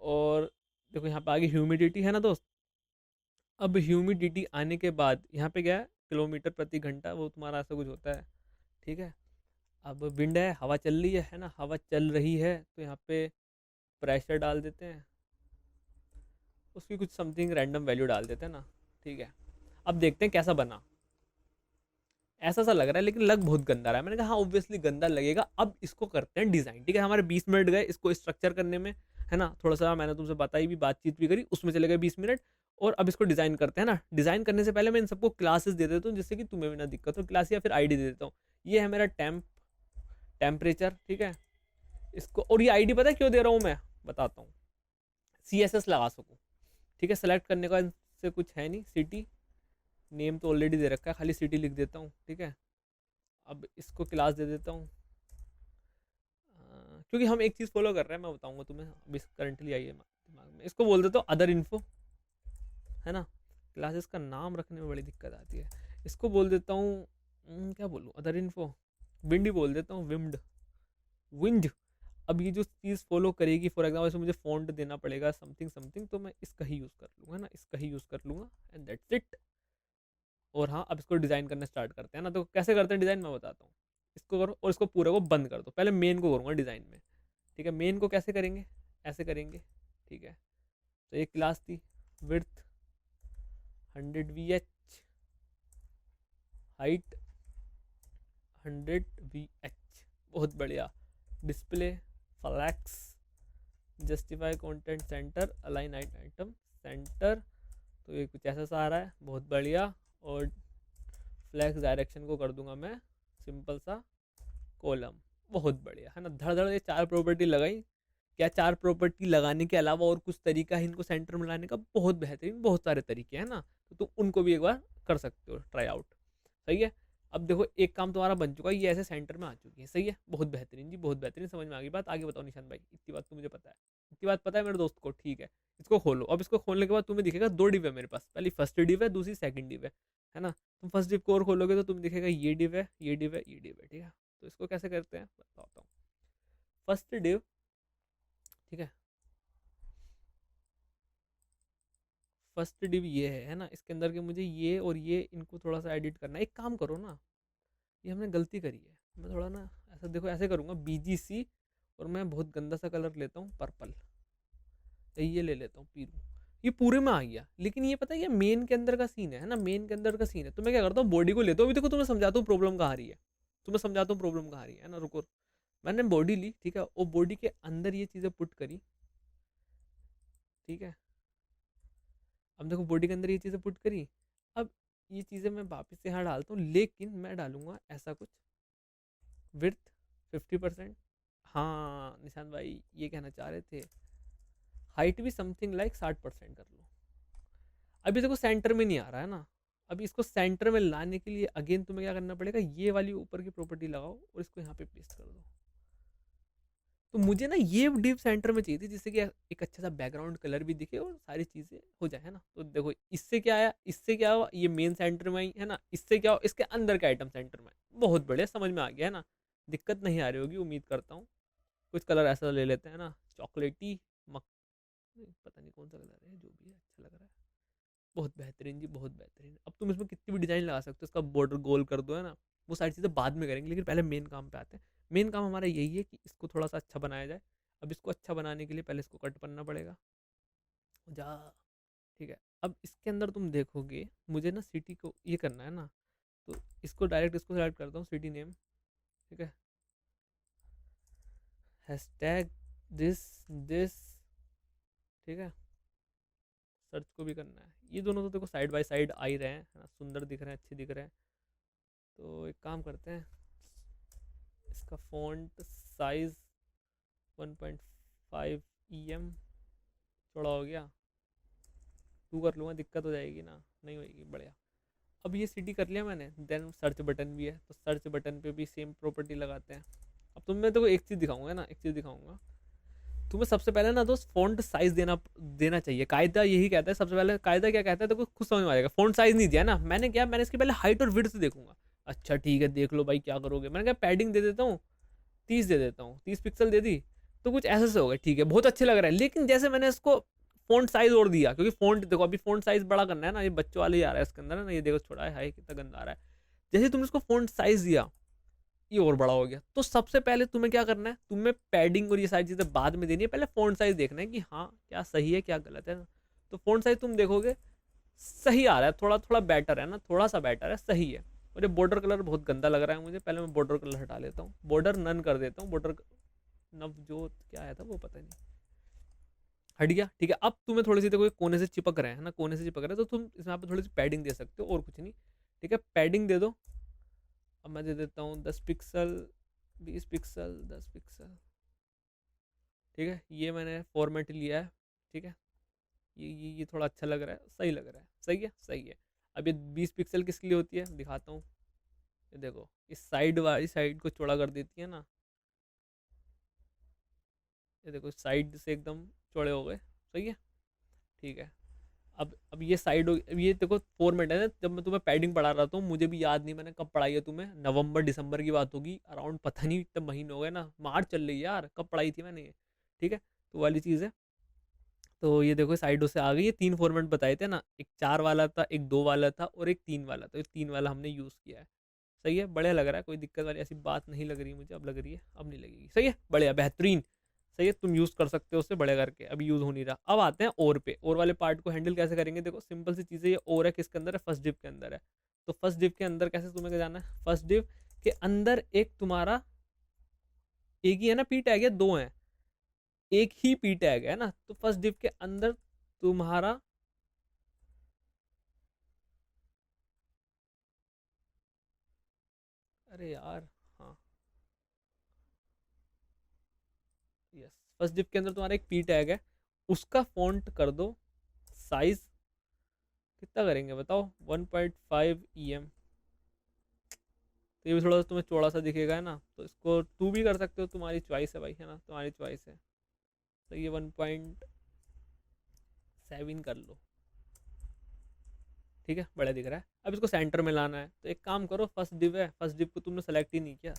और देखो यहाँ पे आगे ह्यूमिडिटी है ना दोस्त। अब ह्यूमिडिटी आने के बाद यहाँ पे क्या है, किलोमीटर प्रति घंटा, वो तुम्हारा ऐसा कुछ होता है। ठीक है, अब विंड है, हवा चल रही है ना, हवा चल रही है, तो यहाँ पे प्रेशर डाल देते हैं, उसकी कुछ समथिंग रैंडम वैल्यू डाल देते हैं ना। ठीक है, अब देखते हैं कैसा बना। ऐसा सा लग रहा है, लेकिन लग बहुत गंदा रहा है। मैंने कहा हाँ ऑब्वियसली गंदा लगेगा। अब इसको करते हैं डिज़ाइन। ठीक है, हमारे 20 मिनट गए इसको स्ट्रक्चर करने में, है ना। थोड़ा सा मैंने तुमसे बताई भी, बातचीत भी करी, उसमें चले गए 20 मिनट। और अब इसको डिज़ाइन करते हैं ना। डिज़ाइन करने से पहले मैं इन सबको क्लासेस दे देता हूँ, जिससे कि तुम्हें भी ना दिक्कत हो। क्लास या फिर आईडी दे देता हूँ। ये है मेरा टेम्परेचर। ठीक है, इसको, और ये आईडी पता है क्यों दे रहा हूँ मैं, बताता हूँ। CSS लगा सकूँ। ठीक है, सेलेक्ट करने का इससे कुछ है नहीं। सिटी नेम तो ऑलरेडी दे रखा है, खाली सिटी लिख देता हूँ। ठीक है, अब इसको क्लास दे देता हूँ, क्योंकि हम एक चीज़ फॉलो कर रहे हैं, मैं बताऊंगा तुम्हें, अभी करंटली आई है दिमाग में। इसको बोल देता हूँ अदर इन्फो, है ना। क्लासेस का नाम रखने में बड़ी दिक्कत आती है। इसको बोल देता हूँ क्या बोलूँ, अदर इन्फो, विंड ही बोल देता हूँ, विंड, विंड। अब ये जो चीज़ फॉलो करेगी, फॉर एग्जाम्पल इसमें मुझे फॉन्ट देना पड़ेगा समथिंग समथिंग, तो मैं इसका ही यूज़ कर लूँगा ना, इसका ही यूज़ कर लूँगा, एंड दैट्स इट। और हाँ, अब इसको डिज़ाइन करना स्टार्ट करते हैं ना। तो कैसे करते हैं डिज़ाइन, मैं बताता हूँ। इसको करो और इसको पूरे को बंद कर दो। पहले मेन को करूँगा डिज़ाइन में। ठीक है, मेन को कैसे करेंगे, ऐसे करेंगे। ठीक है, तो एक क्लास थी विड्थ 100 VH, हाइट 100 VH, बहुत बढ़िया। Display flex justify content center, align item center, तो ये कुछ ऐसा सा आ रहा है, बहुत बढ़िया। और फ्लैक्स डायरेक्शन को कर दूंगा मैं सिंपल सा कॉलम, बहुत बढ़िया है ना। धड़ धड़ ये 4 प्रॉपर्टी लगाई। क्या 4 प्रॉपर्टी लगाने के अलावा और कुछ तरीका है इनको सेंटर में लाने का? बहुत बेहतरीन, बहुत सारे तरीके हैं ना, तो तुम उनको भी एक बार कर सकते हो ट्राई आउट। सही है। अब देखो एक काम तुम्हारा बन चुका है, ये ऐसे सेंटर में आ चुकी है। सही है, बहुत बेहतरीन जी, बहुत बेहतरीन, समझ में आ गई बात। आगे बताओ निशान भाई, इतनी बात तो मुझे पता है, इतनी बात पता है मेरे दोस्त को। ठीक है, इसको खोलो। अब इसको खोलने के बाद तुम्हें दिखेगा 2 डिव है मेरे पास, पहली फर्स्ट डिव है, दूसरी सेकंड डिव है ना। तुम फर्स्ट डिव को और खोलोगे तो तुम्हें दिखेगा ये डिव है, ये डिव है, ये डिव है। ठीक है, तो इसको कैसे करते हैं बताता हूँ। फर्स्ट डिव, ठीक है, फर्स्ट डिव ये है ना, इसके अंदर के मुझे ये और ये इनको थोड़ा सा एडिट करना है। एक काम करो ना, ये हमने गलती करी है। मैं थोड़ा ना ऐसा देखो ऐसे करूँगा, BGC, और मैं बहुत गंदा सा कलर लेता हूँ पर्पल, ये ले लेता हूँ पीरू। ये पूरे में आ गया, लेकिन ये पता है ये मेन के अंदर का सीन है ना, मेन के अंदर का सीन है। तो मैं क्या करता हूँ, बॉडी को लेता हूँ। अभी देखो तुम्हें समझाता हूँ प्रॉब्लम कहाँ आ रही है, तुम्हें समझाता हूँ प्रॉब्लम कहाँ आ रही है ना। रुको, मैंने बॉडी ली, ठीक है, और बॉडी के अंदर ये चीज़ें पुट करी। ठीक है, अब देखो बॉडी के अंदर ये चीज़ें पुट करी। अब ये चीज़ें मैं वापस से यहाँ डालता हूँ, लेकिन मैं डालूंगा ऐसा कुछ, विड्थ 50%। हाँ निशान भाई ये कहना चाह रहे थे, हाइट भी समथिंग लाइक 60% कर लो। अभी देखो सेंटर में नहीं आ रहा है ना, अभी इसको सेंटर में लाने के लिए अगेन तुम्हें क्या करना पड़ेगा, ये वाली ऊपर की प्रॉपर्टी लगाओ और इसको यहाँ पे पेस्ट कर दो। तो मुझे ना ये डिव सेंटर में चाहिए थी, जिससे कि एक अच्छा सा बैकग्राउंड कलर भी दिखे और सारी चीजें हो जाए, है ना। तो देखो इससे क्या आया, इससे क्या हुआ, ये मेन सेंटर में आई है ना, इससे क्या हुआ, इसके अंदर का आइटम सेंटर में। बहुत बढ़िया, समझ में आ गया है ना, दिक्कत नहीं आ रही होगी उम्मीद करता हूँ। कुछ कलर ऐसा ले लेते हैं ना, चॉकलेटी मक, पता नहीं कौन सा कलर है, जो भी है अच्छा लग रहा है। बहुत बेहतरीन जी, बहुत बेहतरीन। अब तुम इसमें कितनी भी डिजाइन लगा सकते हो, इसका बॉर्डर गोल कर दो, है ना। वो सारी चीज़ें बाद में करेंगे, लेकिन पहले मेन काम पे आते हैं। मेन काम हमारा यही है कि इसको थोड़ा सा अच्छा बनाया जाए। अब इसको अच्छा बनाने के लिए पहले इसको कट करना पड़ेगा जा। ठीक है, अब इसके अंदर तुम देखोगे मुझे ना सिटी को ये करना है ना, तो इसको डायरेक्ट इसको सेलेक्ट करता हूँ, सिटी नेम। ठीक है, हैशटैग दिस दिस, ठीक है, सर्च को भी करना है। ये दोनों तो देखो साइड बाय साइड आ ही रहे हैं, है ना, सुंदर दिख रहे हैं, अच्छे दिख रहे हैं। तो एक काम करते हैं, इसका फॉन्ट साइज 1.5 EM थोड़ा हो गया, 2 कर लूँगा, दिक्कत हो जाएगी ना, नहीं होगी, बढ़िया। अब ये सिटी कर लिया मैंने, देन सर्च बटन भी है, तो सर्च बटन पे भी सेम प्रॉपर्टी लगाते हैं। अब तुम मैं तो एक चीज़ दिखाऊंगा ना, एक चीज़ दिखाऊंगा तुम्हें। सबसे पहले ना दोस्त फ़ॉन्ट साइज देना देना चाहिए, कायदा यही कहता है। सबसे पहले कायदा क्या कहता है, तो खुद समझ में आ जाएगा। फ़ॉन्ट साइज नहीं दिया ना मैंने, क्या मैंने इसके पहले हाइट और विड्थ देखूंगा। अच्छा ठीक है, देख लो भाई क्या करोगे। मैंने कहा पैडिंग दे देता हूँ, 30 दे देता हूँ, 30 पिक्सल दे दी, तो कुछ ऐसे से हो गया। ठीक है, बहुत अच्छे लग रहा है, लेकिन जैसे मैंने इसको फ़ॉन्ट साइज और दिया, क्योंकि फ़ॉन्ट देखो अभी फ़ॉन्ट साइज बड़ा करना है ना, ये बच्चों वाले ही आ रहा है इसके अंदर, है ना। ये देखो छोड़ा है, हाय कितना गंदा आ रहा है। जैसे तुमने इसको फ़ॉन्ट साइज दिया, ये और बड़ा हो गया। तो सबसे पहले तुम्हें क्या करना है, तुम्हें पैडिंग और ये सारी चीज़ें बाद में देनी है, पहले फ़ॉन्ट साइज देखना है कि हाँ क्या सही है क्या गलत है। तो फ़ॉन्ट साइज तुम देखोगे सही आ रहा है, थोड़ा थोड़ा बेटर है ना, थोड़ा सा बेटर है, सही है। और ये बॉर्डर कलर बहुत गंदा लग रहा है मुझे, पहले मैं बॉर्डर कलर हटा लेता हूँ, बॉर्डर नन कर देता हूँ। बॉर्डर नवजोत क्या आया था वो पता नहीं, हट गया। ठीक है, अब तुम्हें थोड़ी सी देखो कोने से चिपक रहे हैं ना, कोने से चिपक रहे हैं, तो तुम इसमें यहाँ पे थोड़ी सी पैडिंग दे सकते हो और कुछ नहीं। ठीक है, पैडिंग दे दो। अब मैं दे देता हूँ 10 पिक्सल, 20 पिक्सल, 10 पिक्सल। ठीक है, ये मैंने फॉर्मेट लिया है। ठीक है, ये थोड़ा अच्छा लग रहा है, सही लग रहा है, सही है, सही है। अब ये 20 पिक्सल किसके लिए होती है दिखाता हूँ। ये देखो इस साइड वाली साइड को चौड़ा कर देती है ना, ये देखो साइड से एकदम चौड़े हो गए, सही है। ठीक है, अब ये साइड, अब ये देखो फॉर्मेट है ना। जब मैं तुम्हें पैडिंग पढ़ा रहा था, मुझे भी याद नहीं मैंने कब पढ़ाई है तुम्हें, नवंबर दिसंबर की बात होगी अराउंड, पता नहीं इतने महीने हो गए ना, मार्च चल रही है यार, कब पढ़ाई थी मैंने ये। ठीक है, तो वाली चीज़ है। तो ये देखो साइडों से आ गई, ये 3 फॉर्मेट बताए थे ना, एक 4 वाला था, एक 2 वाला था और एक 3 वाला, तो ये 3 वाला हमने यूज़ किया है। सही है, बढ़िया लग रहा है, कोई दिक्कत वाली ऐसी बात नहीं लग रही मुझे। अब लग रही है, अब नहीं लगेगी। सही है, बढ़िया, बेहतरीन। सही है, तुम यूज़ कर सकते हो उससे बढ़िया करके। अब यूज़ हो नहीं रहा। अब आते हैं और पे, और वाले पार्ट को हैंडल कैसे करेंगे। देखो सिंपल सी चीज़ें, ये और है किसके अंदर है, फर्स्ट डिव के अंदर है। तो फर्स्ट डिव के अंदर कैसे तुम्हें क्या जाना है, फर्स्ट डिव के अंदर एक तुम्हारा एक ही है ना पी टैग, है 2 हैं। एक ही पी टैग है ना, तो फर्स्ट डिव के अंदर तुम्हारा अरे यार, हाँ यस, फर्स्ट डिव के अंदर तुम्हारा एक पी टैग है, उसका फॉन्ट कर दो साइज, कितना करेंगे बताओ, 1.5 EM। तो ये भी थोड़ा सा तुम्हें चौड़ा सा दिखेगा है ना, तो इसको टू भी कर सकते हो, तुम्हारी चॉइस है भाई, है ना, तुम्हारी चॉइस है। तो ये 1.7 कर लो, ठीक है, बड़ा दिख रहा है। अब इसको सेंटर में लाना है, तो एक काम करो, फर्स्ट डिव है, फर्स्ट डिव को तुमने सेलेक्ट ही नहीं किया,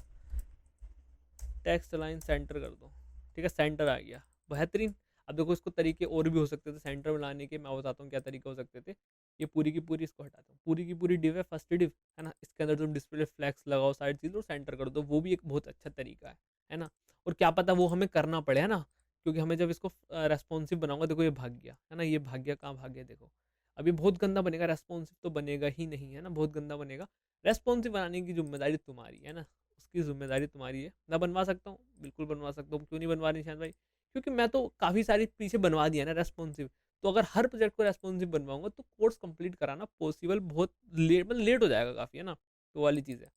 टेक्स्ट लाइन सेंटर कर दो, ठीक है, सेंटर आ गया, बेहतरीन। अब देखो इसको तरीके और भी हो सकते थे सेंटर में लाने के, मैं बताता हूँ क्या तरीके हो सकते थे। ये पूरी की पूरी इसको हटाता हूँ, पूरी की पूरी डिव है, फर्स्ट डिव है ना, इसके अंदर तुम डिस्प्ले फ्लैक्स लगाओ, साइड चीज और सेंटर कर दो, वो भी एक बहुत अच्छा तरीका है ना। और क्या पता वो हमें करना पड़े, है ना, क्योंकि हमें जब इसको रेस्पॉन्सिव बनाऊंगा, देखो ये भाग गया है ना, ये भाग गया, कहाँ भाग गया देखो। अभी बहुत गंदा बनेगा, रेस्पॉन्सिव तो बनेगा ही नहीं, है ना, बहुत गंदा बनेगा। रेस्पॉन्सिव बनाने की जिम्मेदारी तुम्हारी है ना, उसकी जिम्मेदारी तुम्हारी है। मैं बनवा सकता हूँ, बिल्कुल बनवा सकता हूँ, क्यों नहीं बनवा रही शायद भाई, क्योंकि मैं तो काफ़ी सारी पीछे बनवा दिया ना रेस्पॉन्सिव। तो अगर हर प्रोजेक्ट को रेस्पॉन्सिव बनवाऊंगा तो कोर्स कंप्लीट कराना पॉसिबल बहुत लेट, मतलब लेट हो जाएगा काफ़ी, है ना, तो वाली चीज़ है।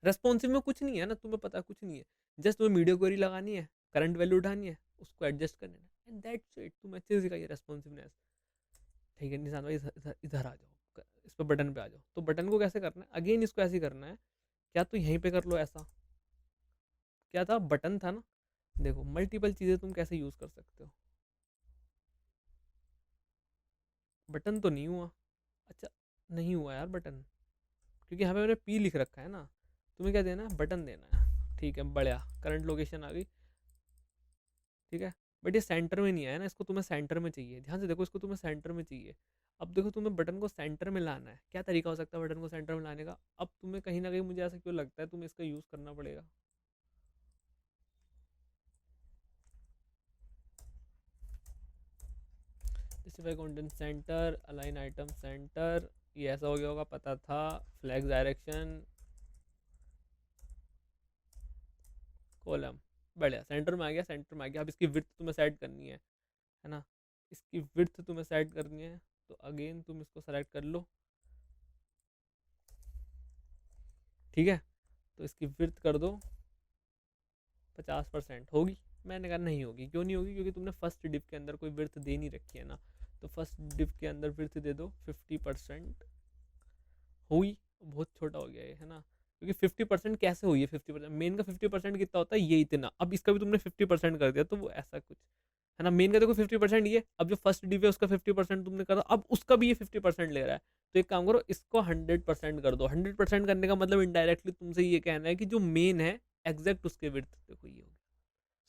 रेस्पॉन्सिव में कुछ नहीं है ना, तुम्हें पता है कुछ नहीं है, जस्ट तुम्हें मीडिया क्वेरी लगानी है, करंट वैल्यू उठानी है, उसको एडजस्ट करना है, एंड दैट्स इट, तुम अच्छे से सिखाइए रेस्पॉन्सिवनेस। ठीक है निशान भाई, इधर आ जाओ, इस पर बटन पे आ जाओ। तो बटन को कैसे करना है, अगेन इसको ऐसे करना है, क्या तो यहीं पे कर लो ऐसा, क्या था, बटन था ना, देखो मल्टीपल चीज़ें तुम कैसे यूज़ कर सकते हो। बटन तो नहीं हुआ, अच्छा नहीं हुआ यार बटन, क्योंकि यहाँ पे मैंने पी लिख रखा है ना, तुम्हें क्या देना है, बटन देना है, ठीक है, बढ़िया, करंट लोकेशन आ गई, ठीक है। बट ये सेंटर में नहीं आया ना, इसको तुम्हें सेंटर में चाहिए, ध्यान से देखो, इसको तुम्हें सेंटर में चाहिए। अब देखो तुम्हें बटन को सेंटर में लाना है, क्या तरीका हो सकता है बटन को सेंटर में लाने का। अब तुम्हें कहीं ना कहीं, मुझे ऐसा क्यों लगता है, तुम्हें इसका यूज़ करना पड़ेगा। Specify content center, align item centre, ये ऐसा हो गया होगा, पता था। फ्लैग डायरेक्शन कॉलम, बढ़िया, सेंटर में आ गया, सेंटर में आ गया। अब इसकी विड्थ तुम्हें सेट करनी है ना, इसकी विड्थ तुम्हें सेट करनी है, तो अगेन तुम इसको सेलेक्ट कर लो, ठीक है। तो इसकी विड्थ कर दो 50%, होगी। मैंने कहा नहीं होगी, क्यों नहीं होगी, क्योंकि तुमने फर्स्ट डिप के अंदर कोई विड्थ दे नहीं रखी है ना, तो फर्स्ट डिप के अंदर विड्थ दे दो 50%, हुई, बहुत छोटा हो गया है ना, क्योंकि 50% कैसे हुई है, 50% मेन का 50% कितना होता है, ये इतना, अब इसका भी तुमने 50% कर दिया, तो वो ऐसा कुछ है ना। मेन का देखो 50% ये, अब जो फर्स्ट डिव है उसका 50% तुमने करा, अब उसका भी ये 50% ले रहा है, तो एक काम करो, इसको 100% कर दो। 100% करने का मतलब इनडायरेक्टली तुमसे ये कहना है कि जो मेन है एग्जैक्ट उसके विड्थ देखो ये होगी,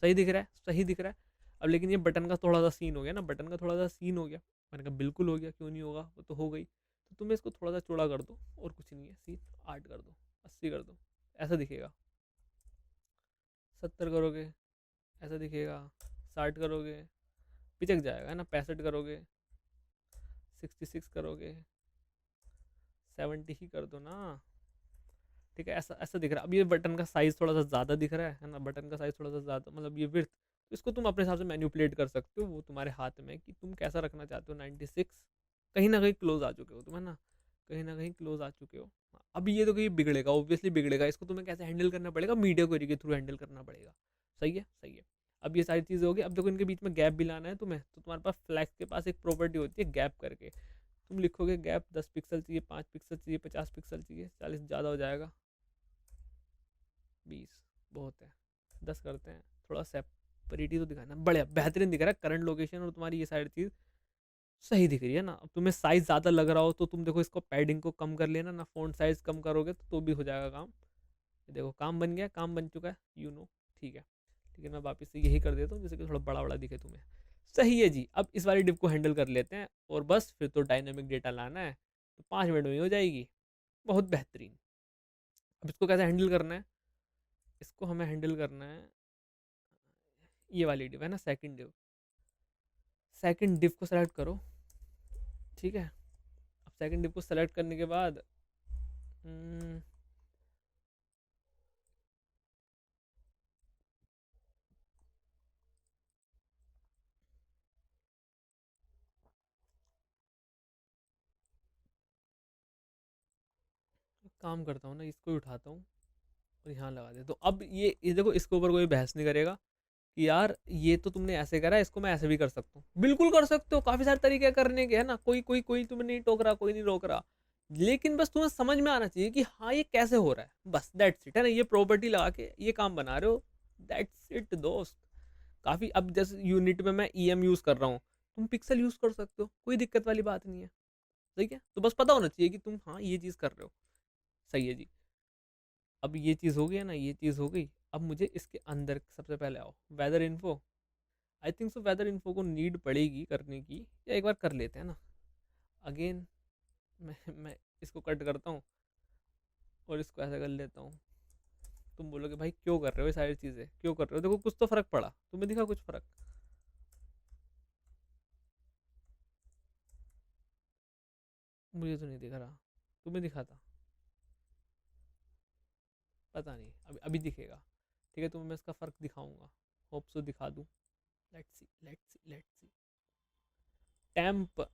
सही दिख रहा है, सही दिख रहा है। अब लेकिन ये बटन का थोड़ा सा सीन हो गया ना, बटन का थोड़ा सा सीन हो गया, मैंने कहा बिल्कुल हो गया, क्यों नहीं होगा, वो तो हो गई। तो तुम्हें इसको थोड़ा सा चौड़ा कर दो, और कुछ नहीं है, सीट 8 कर दो, 80 कर दो, ऐसा दिखेगा। 70 करोगे ऐसा दिखेगा, 60 करोगे पिचक जाएगा, है ना, 65 करोगे, 66 करोगे, 70 ही कर दो ना, ठीक है, ऐसा ऐसा दिख रहा है। अब ये बटन का साइज थोड़ा सा ज़्यादा दिख रहा है ना, बटन का साइज थोड़ा सा ज़्यादा, मतलब ये विड्थ, तो इसको तुम अपने हिसाब से मैन्युपुलेट कर सकते हो, वो तुम्हारे हाथ में है कि तुम कैसा रखना चाहते हो। 96 कहीं ना कहीं क्लोज आ चुके हो तुम, है ना, कहीं ना कहीं क्लोज आ चुके हो। अब ये तो कहीं बिगड़ेगा, ऑब्वियसली बिगड़ेगा, इसको तुम्हें कैसे हैंडल करना पड़ेगा, मीडिया क्वेरी के थ्रू हैंडल करना पड़ेगा। सही है, सही है। अब ये सारी चीज़ें होगी, अब देखो इनके बीच में गैप भी लाना है तुम्हें, तो तुम्हारे पास फ्लैक्स के पास एक प्रॉपर्टी होती है गैप करके, तुम लिखोगे गैप 10 पिक्सल चाहिए, 5 पिक्सल चाहिए, 50 पिक्सल चाहिए, 40 ज़्यादा हो जाएगा, 20 बहुत है, 10 करते हैं, थोड़ा सेपरेटी तो दिखाना, बढ़िया बेहतरीन दिख रहा है, करंट लोकेशन और तुम्हारी ये सारी चीज़ सही दिख रही है ना। अब तुम्हें साइज ज़्यादा लग रहा हो तो तुम देखो इसको पैडिंग को कम कर लेना ना, फ़ॉन्ट साइज कम करोगे तो भी हो जाएगा काम। देखो काम बन गया, काम बन चुका है, ठीक है। लेकिन मैं वापस से यही कर देता हूँ, जैसे कि थोड़ा बड़ा बड़ा दिखे तुम्हें। सही है जी, अब इस वाली डिप को हैंडल कर लेते हैं, और बस फिर तो डायनेमिक डेटा लाना है, तो 5 मिनट में हो जाएगी, बहुत बेहतरीन। अब इसको कैसे हैंडल करना है, इसको हमें हैंडल करना है, ये वाली डिव है ना, सेकंड डिव, सेकंड डिव को सेलेक्ट करो, ठीक है। अब सेकंड डिव को सेलेक्ट करने के बाद हम्म, काम करता हूँ ना, इसको ही उठाता हूँ और यहाँ लगा देता हूँ। अब ये देखो, इसके ऊपर कोई बहस नहीं करेगा कि यार ये तो तुमने ऐसे करा, इसको मैं ऐसे भी कर सकता हूँ। बिल्कुल कर सकते हो, काफी सारे तरीके करने के, है ना। कोई कोई कोई तुम्हें नहीं टोक रहा, कोई नहीं रोक रहा, लेकिन बस तुम्हें समझ में आना चाहिए कि हाँ ये कैसे हो रहा है, बस दैट्स इट, है ना। ये प्रॉपर्टी लगा के ये काम बना रहे हो, दैट्स इट दोस्त। काफी, अब जैसे यूनिट में मैं ईएम यूज कर रहा हूँ, तुम पिक्सल यूज कर सकते हो, कोई दिक्कत वाली बात नहीं है। ठीक है, तो बस पता होना चाहिए कि तुम हाँ ये चीज कर रहे हो। सही है जी। अब ये चीज हो गई ना, ये चीज हो गई। अब मुझे इसके अंदर सबसे पहले आओ, weather info. I think so weather info को नीड पड़ेगी करने की, या एक बार कर लेते हैं ना। अगेन मैं इसको कट करता हूँ और इसको ऐसा कर लेता हूँ। तुम बोलोगे भाई क्यों कर रहे हो ये सारी चीज़ें, क्यों कर रहे हो? देखो कुछ तो फर्क पड़ा, तुम्हें दिखा कुछ फर्क? मुझे तो नहीं दिख रहा, तुम्हें दिखा था? पता नहीं, अभी अभी दिखेगा। ठीक है, तुम्हें मैं इसका फर्क दिखाऊंगा, होप सो दिखा दूँ। Let's see, let's see, let's see. Temp,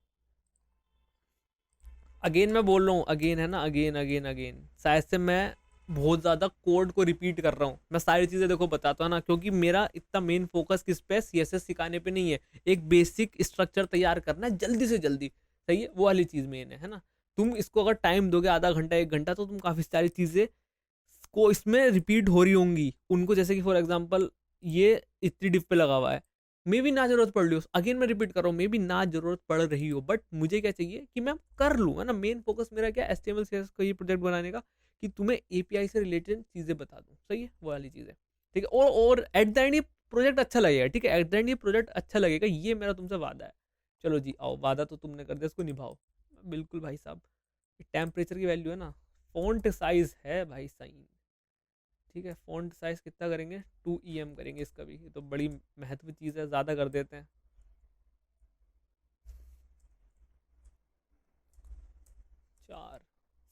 again मैं बोल रहा हूँ, अगेन है ना, अगेन अगेन अगेन, शायद से मैं बहुत ज़्यादा कोड को रिपीट कर रहा हूँ। मैं सारी चीज़ें देखो बताता हूँ ना, क्योंकि मेरा इतना मेन फोकस किस पे, सीएसएस सिखाने पे नहीं है, एक बेसिक स्ट्रक्चर तैयार करना है जल्दी से जल्दी। सही है, वो वाली चीज़ मेन है ना। तुम इसको अगर टाइम दोगे आधा घंटा एक घंटा, तो तुम काफ़ी सारी चीज़ें को इसमें रिपीट हो रही होंगी उनको, जैसे कि फॉर एग्जांपल ये इतनी डिप पे लगा हुआ है, मे भी ना जरूरत पड़ रही हो, अगेन मैं रिपीट कर रहा हूँ, मे भी ना जरूरत पड़ रही हो, बट मुझे क्या चाहिए कि मैं कर लूँ, है ना। मेन फोकस मेरा क्या, एचटीएमएल सीएसएस का ये प्रोजेक्ट बनाने का, कि तुम्हें एपीआई से रिलेटेड चीजें बता दूँ। सही है, वो वाली चीज है। ठीक है, और एट द एंड ये प्रोजेक्ट अच्छा लगेगा। ठीक है, एट द एंड ये प्रोजेक्ट अच्छा लगेगा, ये मेरा तुमसे वादा है। चलो जी आओ, वादा तो तुमने कर दिया, इसको निभाओ। बिल्कुल भाई साहब। टेम्परेचर की वैल्यू है ना, फॉन्ट साइज है भाई साइन। ठीक है, फॉन्ट साइज कितना करेंगे, 2 EM करेंगे इसका भी, ये तो बड़ी महत्व चीज़ है, ज़्यादा कर देते हैं। 4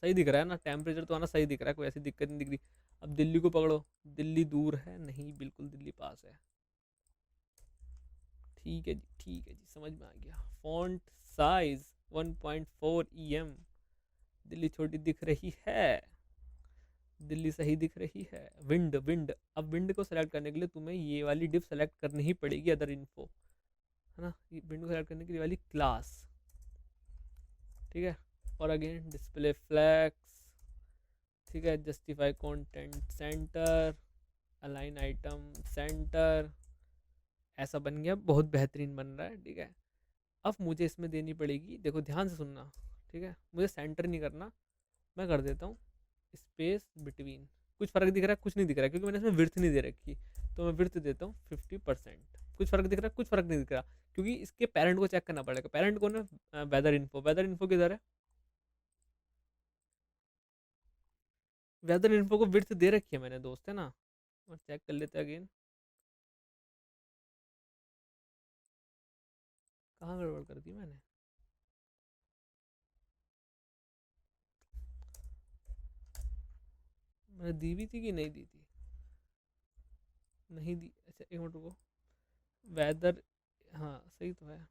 सही दिख रहा है ना, टेम्परेचर तो आना सही दिख रहा है, कोई ऐसी दिक्कत नहीं दिख रही। अब दिल्ली को पकड़ो, दिल्ली दूर है नहीं, बिल्कुल दिल्ली पास है। ठीक है जी, ठीक है जी, समझ में आ गया। फॉन्ट साइज 1.4 EM, दिल्ली छोटी दिख रही है, दिल्ली सही दिख रही है। विंड, विंड, अब विंड को सेलेक्ट करने के लिए तुम्हें ये वाली डिप सेलेक्ट करनी ही पड़ेगी, अदर इन्फो, है ना। ये विंड को सेलेक्ट करने के लिए वाली क्लास। ठीक है, और अगेन डिस्प्ले फ्लैक्स। ठीक है, justify content center, align item center, ऐसा बन गया, बहुत बेहतरीन बन रहा है। ठीक है, अब मुझे इसमें देनी पड़ेगी, देखो ध्यान से सुनना। ठीक है, मुझे सेंटर नहीं करना, मैं कर देता हूँ स्पेस बिटवीन। कुछ फर्क दिख रहा है, कुछ नहीं दिख रहा है, क्योंकि मैंने इसमें विर्थ नहीं दे रखी, तो मैं विर्थ देता हूँ 50%। कुछ फर्क दिख रहा है, कुछ फर्क नहीं दिख रहा, क्योंकि इसके पेरेंट को चेक करना पड़ेगा। पेरेंट कौन है, वेदर इन्फो। वेदर इन्फो किधर है, वेदर इन्फो को विर्थ दे रखी है मैंने दोस्त, है ना। और चेक कर लेते हैं अगेन, कहाँ गड़बड़ कर दी मैंने। मैंने दी भी थी कि नहीं दी थी, नहीं दी। अच्छा एक मिनट रुको, वेदर, हाँ सही तो है।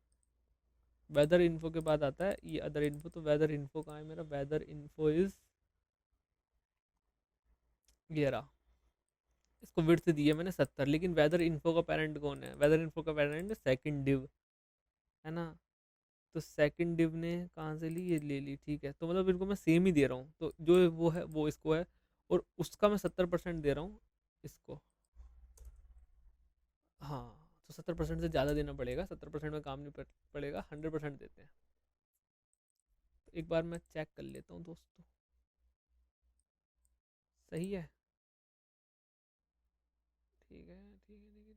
वेदर इन्फो के बाद आता है ये अदर इन्फो, तो वेदर इन्फो कहाँ है मेरा, वेदर इन्फो इज ये रहा। इसको विड्थ दी है मैंने 70, लेकिन वेदर इन्फो का पेरेंट कौन है, वेदर इन्फो का पेरेंट सेकंड डिव, है ना। तो सेकंड डिव ने कहाँ से ली, ये ले ली। ठीक है, तो मतलब इनको मैं सेम ही दे रहा हूँ, तो जो वो है वो इसको है, और उसका मैं 70% दे रहा हूँ इसको। हाँ, तो 70% से ज़्यादा देना पड़ेगा, 70% में काम नहीं पड़ेगा, 100% देते हैं। तो एक बार मैं चेक कर लेता हूँ दोस्तों, सही है। ठीक है, ठीक है, ठीक है।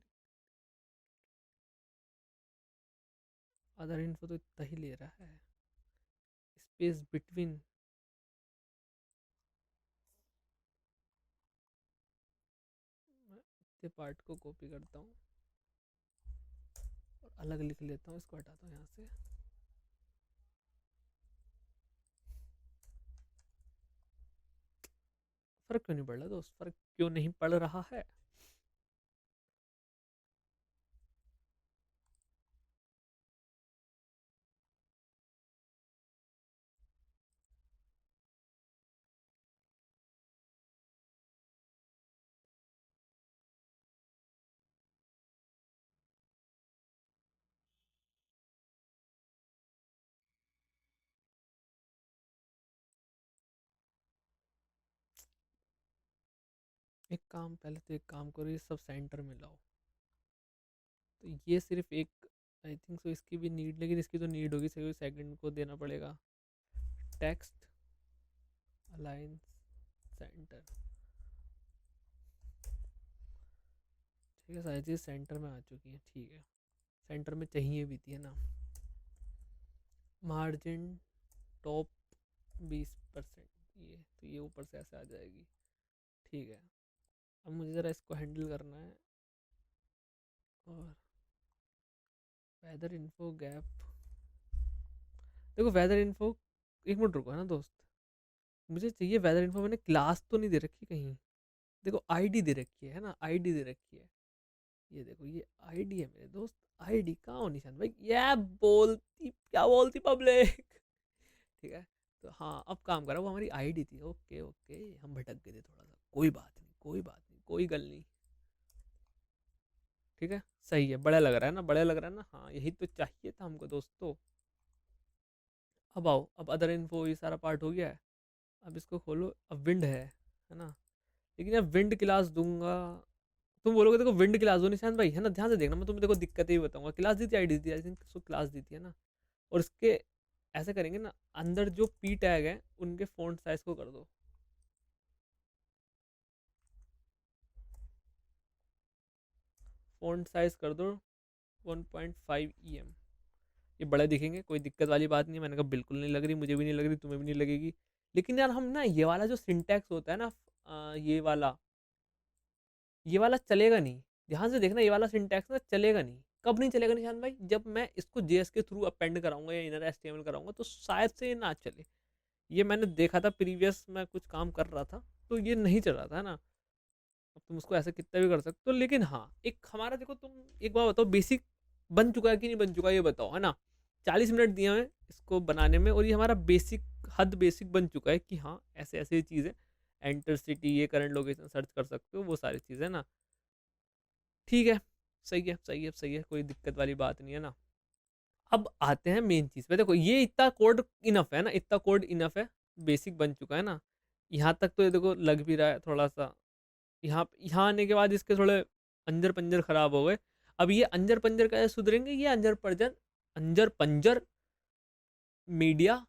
अदर इन्फो तो इतना ही ले रहा है, स्पेस बिटवीन। मैं इतने पार्ट को कॉपी करता हूँ और अलग लिख लेता हूँ, इसको हटाता हूँ यहाँ से। फर्क क्यों नहीं पड़ रहा दोस्त, फर्क क्यों नहीं पड़ रहा है? एक काम करो, ये सब सेंटर में लाओ। तो ये सिर्फ एक, आई थिंक सो इसकी भी नीड, लेकिन इसकी तो नीड होगी, सेकंड को देना पड़ेगा। टेक्स्ट अलाइन सेंटर, ठीक है, सारी चीज़ सेंटर में आ चुकी है। ठीक है, सेंटर में चाहिए भी थी, है ना। मार्जिन टॉप 20%, ये तो ये ऊपर से ऐसे आ जाएगी। ठीक है, अब मुझे ज़रा इसको हैंडल करना है। और वेदर इन्फो गैप, देखो वेदर इन्फो, एक मिनट रुको, है ना दोस्त, मुझे चाहिए वेदर इन्फो। मैंने क्लास तो नहीं दे रखी कहीं, देखो आईडी दे रखी है ना, आईडी दे रखी है। ये देखो, ये आईडी है मेरे दोस्त। आईडी कहाँ हो निशान भाई, ये बोलती क्या बोलती पब्लिक। ठीक है, तो हाँ अब काम करा, वो हमारी आईडी थी। ओके ओके, हम भटक गए थे थोड़ा सा, कोई बात नहीं, कोई बात नहीं, कोई गल नहीं। ठीक है, सही है, बड़ा लग रहा है ना, बड़ा लग रहा है ना। हाँ यही तो चाहिए था हमको दोस्तों। अब आओ, अब अदर इन्फो, ये सारा पार्ट हो गया है। अब इसको खोलो, अब विंड है ना। लेकिन यार विंड क्लास दूंगा, तुम बोलोगे देखो विंड क्लास दो निशान भाई, है ना, ध्यान से देखना, मैं तुम्हें देखो दिक्कत ही बताऊंगा। क्लास दी थी, आईडी दी थी, आई थिंक सो क्लास दी थी, है ना। और इसके ऐसे करेंगे ना, अंदर जो पी टैग है उनके फॉन्ट साइज को कर दो, फॉन्ट साइज कर दो 1.5 EM। ये बड़े दिखेंगे, कोई दिक्कत वाली बात नहीं है। मैंने कहा बिल्कुल नहीं लग रही, मुझे भी नहीं लग रही, तुम्हें भी नहीं लगेगी। लेकिन यार हम ना ये वाला जो सिंटैक्स होता है ना, ये वाला चलेगा नहीं। ध्यान से देखना, ये वाला सिंटैक्स ना चलेगा नहीं। कब नहीं चलेगा निशान भाई, जब मैं इसको जेएस के थ्रू अपेंड कराऊंगा या इनर एचटीएमएल कराऊंगा, तो शायद से ये ना चले। ये मैंने देखा था, प्रीवियस में कुछ काम कर रहा था तो ये नहीं चल रहा था ना। अब तुम उसको ऐसे कितना भी कर सकते हो, लेकिन हाँ एक हमारा देखो, तुम एक बार बताओ, बेसिक बन चुका है कि नहीं बन चुका, ये बताओ, है ना। 40 मिनट दिए हैं इसको बनाने में, और ये हमारा बेसिक हद बेसिक बन चुका है कि हाँ ऐसे ऐसे चीज़ है। एंटर सिटी, ये करंट लोकेशन सर्च कर सकते हो, वो सारी चीज़ें ना। ठीक है, सही है, सही है, सही है, कोई दिक्कत वाली बात नहीं है ना। अब आते हैं मेन चीज़ पे। देखो ये इतना कोड इनफ है ना, इतना कोड इनफ है, बेसिक बन चुका है ना। यहाँ तक तो ये देखो लग भी रहा है थोड़ा सा। यहाँ यहाँ आने के बाद इसके थोड़े अंजर पंजर खराब हो गए। अब ये अंजर पंजर कैसे सुधरेंगे, ये अंजर पंजर मीडिया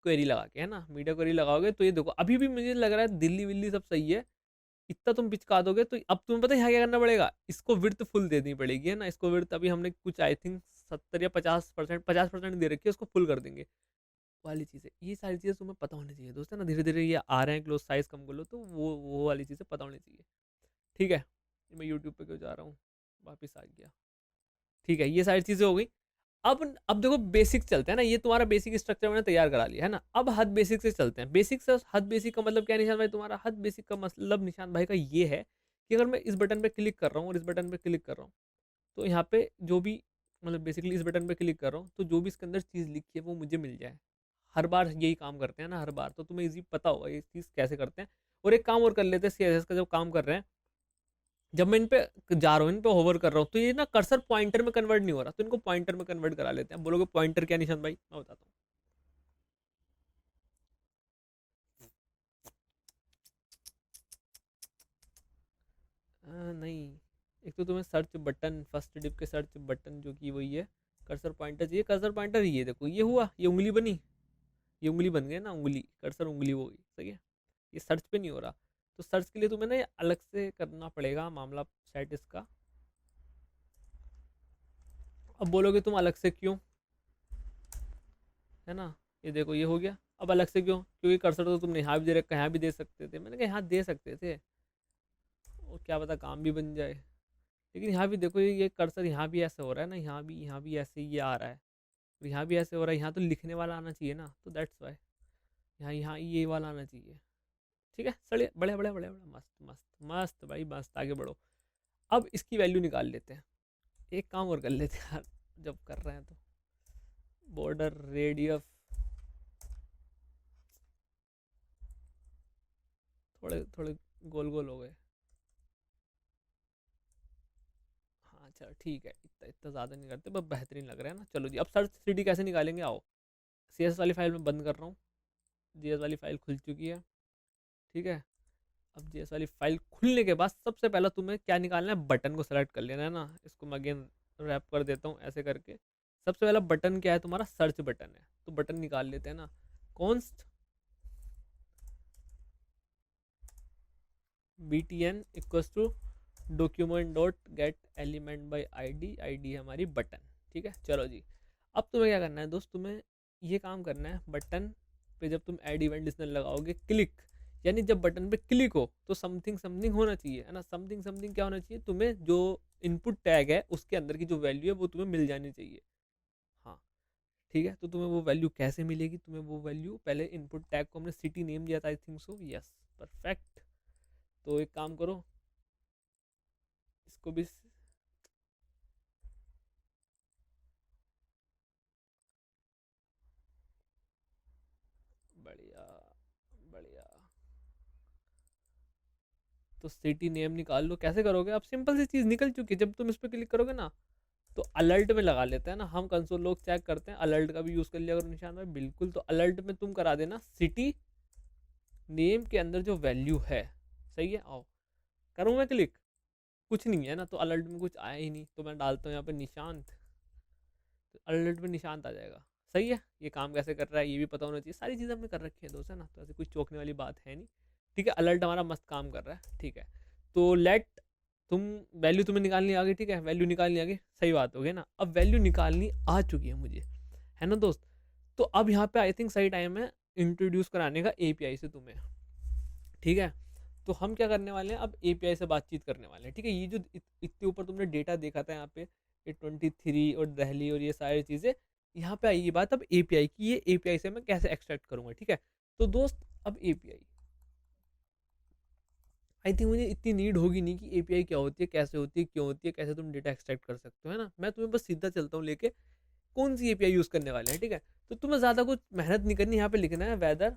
क्वेरी लगा के, है ना। मीडिया क्वेरी लगाओगे तो ये देखो, अभी भी मुझे लग रहा है दिल्ली विल्ली सब सही है। इतना तुम पिचका दोगे तो अब तुम्हें पता है यहाँ क्या करना पड़ेगा, इसको विड्थ फुल देनी पड़ेगी, है ना। इसको विड्थ अभी हमने कुछ आई थिंक 70 या 50%, 50% दे रखी है, उसको फुल कर देंगे। वाली चीज़ें, ये सारी चीज़ें तुम्हें पता होनी चाहिए दोस्त, है ना। धीरे धीरे ये आ रहे हैं, क्लोज साइज कम कर लो, तो वो वाली चीज़ें पता होनी चाहिए। ठीक है, मैं यूट्यूब पे क्यों जा रहा हूँ, वापस आ गया। ठीक है, ये सारी चीज़ें हो गई। अब देखो बेसिक चलते हैं ना, ये तुम्हारा बेसिक स्ट्रक्चर मैंने तैयार करा लिया है ना। अब हद बेसिक से चलते हैं। बेसिक से हद बेसिक का मतलब क्या निशान भाई, तुम्हारा हद बेसिक का मतलब निशान भाई का ये है कि अगर मैं इस बटन पे क्लिक कर रहा हूँ और इस बटन पे क्लिक कर रहा हूँ, तो यहाँ पे जो भी, मतलब बेसिकली इस बटन पे क्लिक कर रहा हूँ तो जो भी इसके अंदर चीज़ लिखी है वो मुझे मिल जाए। हर बार यही काम करते हैं ना, हर बार, तो तुम्हें इजी पता होगा ये चीज़ कैसे करते हैं। और एक काम और कर लेते हैं, सीएसएस का जब काम कर रहे हैं, जब मैं इन पे जा रहा हूँ, इन पे होवर कर रहा हूँ, तो ये ना कर्सर पॉइंटर में कन्वर्ट नहीं हो रहा, तो इनको पॉइंटर में कन्वर्ट करा लेते हैं। बोलोगे पॉइंटर क्या निशान भाई, मैं बताता हूँ। नहीं, एक तो तुम्हें सर्च बटन, फर्स्ट डिप के सर्च बटन जो कि वही है, कर्सर पॉइंटर चाहिए। कर्सर पॉइंटर ये देखो, ये हुआ, ये उंगली बनी, ये उंगली बन गई ना, उंगली, कर्सर उंगली हो गई, सही है। ये सर्च पे नहीं हो रहा, तो सर्च के लिए तुम्हें ना ये अलग से करना पड़ेगा मामला सेट इसका। अब बोलोगे तुम अलग से क्यों, है ना। ये देखो, ये हो गया। अब अलग से क्यों, क्योंकि कर्सर तो तुमने यहाँ भी दे रखा है, यहाँ भी दे सकते थे। मैंने कहा यहाँ दे सकते थे, और क्या पता काम भी बन जाए। लेकिन यहाँ भी देखो, ये कर्सर यहाँ भी ऐसे हो रहा है ना, यहाँ भी ऐसे ये आ रहा है, और यहाँ भी ऐसे हो रहा है। यहाँ तो लिखने वाला आना चाहिए ना, तो दैट्स वाई यहाँ यहाँ ये वाला आना चाहिए। ठीक है, सड़े बड़े बड़े बड़े बड़े, मस्त मस्त मस्त भाई, मस्त, आगे बढ़ो। अब इसकी वैल्यू निकाल लेते हैं। एक काम और कर लेते हैं यार, जब कर रहे हैं तो, बॉर्डर रेडियस थोड़े थोड़े गोल गोल हो गए। हाँ चलो ठीक है, इतना इतना ज़्यादा नहीं करते, बस बेहतरीन लग रहा है ना। चलो जी, अब सर्च सिटी कैसे निकालेंगे, आओ। सी एस वाली फाइल में बंद कर रहा हूँ, जी एस वाली फाइल खुल चुकी है। ठीक है, अब जेएस वाली फाइल खुलने के बाद सबसे पहला तुम्हें क्या निकालना है, बटन को सेलेक्ट कर लेना है ना। इसको मैं अगेन रैप कर देता हूँ ऐसे करके। सबसे पहला बटन क्या है तुम्हारा, सर्च बटन है, तो बटन निकाल लेते हैं ना। Const btn equals to document dot get element by ID, ID है हमारी बटन। ठीक है, चलो जी। अब तुम्हें क्या करना है दोस्त, तुम्हें ये काम करना है, बटन पे जब तुम ऐड इवेंट लिस्टनर लगाओगे, क्लिक, यानी जब बटन पे क्लिक हो तो समथिंग समथिंग होना चाहिए, है ना। समथिंग समथिंग क्या होना चाहिए, तुम्हें जो इनपुट टैग है उसके अंदर की जो वैल्यू है वो तुम्हें मिल जानी चाहिए। हाँ ठीक है, तो तुम्हें वो वैल्यू कैसे मिलेगी, तुम्हें वो वैल्यू पहले इनपुट टैग को हमने सिटी नेम दिया था, आई थिंक सो, यस परफेक्ट। तो एक काम करो, इसको भी बढ़िया बढ़िया। तो सिटी नेम निकाल लो, कैसे करोगे आप, सिंपल सी चीज़ निकल चुकी है। जब तुम इस पर क्लिक करोगे ना तो अलर्ट में लगा लेते हैं ना हम, कंसोल लोग चेक करते हैं, अलर्ट का भी यूज़ कर लिया करो निशान भाई, बिल्कुल। तो अलर्ट में तुम करा देना सिटी नेम के अंदर जो वैल्यू है, सही है। आओ करूँ मैं क्लिक, कुछ नहीं है ना, तो अलर्ट में कुछ आया ही नहीं, तो मैं डालता हूँ यहाँ पे निशांत, तो अलर्ट में निशांत आ जाएगा। सही है, ये काम कैसे कर रहा है ये भी पता होना चाहिए, सारी चीज़ें हमने कर रखी है दोस्त, है ना, तो ऐसे कुछ चौंकने वाली बात है नहीं। ठीक है, अलर्ट हमारा मस्त काम कर रहा है, ठीक है। तो लेट तुम वैल्यू तुम्हें निकालनी आ गई, ठीक है, वैल्यू निकालनी आ गई, सही बात हो गई ना। अब वैल्यू निकालनी आ चुकी है मुझे, है ना दोस्त। तो अब यहाँ पे आई थिंक सही टाइम है इंट्रोड्यूस कराने का एपीआई से तुम्हें, ठीक है। तो हम क्या करने वाले हैं, अब एपीआई से बातचीत करने वाले हैं, ठीक है। ये जो इतने ऊपर तुमने डेटा देखा था यहाँ पे, ये 23 और दिल्ली और ये सारी चीज़ें, यहाँ पे आई ये बात अब एपीआई की, ये एपीआई से मैं कैसे एक्सट्रैक्ट करूँगा, ठीक है। तो दोस्त अब एपीआई, आई थिंक मुझे इतनी नीड होगी नहीं कि एपीआई क्या होती है, कैसे होती है, क्यों होती है, कैसे तुम डेटा एक्सट्रैक्ट कर सकते हो, है ना। मैं तुम्हें बस सीधा चलता हूँ लेके, कौन सी एपीआई यूज़ करने वाले हैं, ठीक है। तो तुम्हें ज़्यादा कुछ मेहनत नहीं करनी, यहाँ पे लिखना है वेदर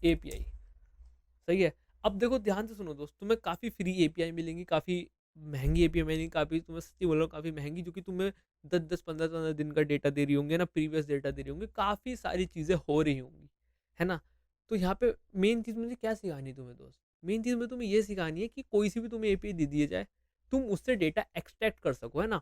एपीआई, सही है। अब देखो ध्यान से सुनो दोस्त, तुम्हें काफ़ी फ्री एपीआई मिलेंगी, काफ़ी महंगी एपीआई मिलेंगी, काफ़ी, तुम्हें सच्ची बोल रहा हूँ, काफ़ी महंगी, जो कि तुम्हें 10-10 15-15 दिन का डेटा दे रही होंगी ना, प्रीवियस डेटा दे रही होंगी, काफ़ी सारी चीज़ें हो रही होंगी, है ना। तो यहाँ पे मेन चीज़ मुझे क्या सिखानी है तुम्हें दोस्त, मेन चीज़ में तुम्हें ये सिखानी है कि कोई सी भी तुम्हें एपीआई दे दिए जाए, तुम उससे डेटा एक्सट्रैक्ट कर सको, है ना।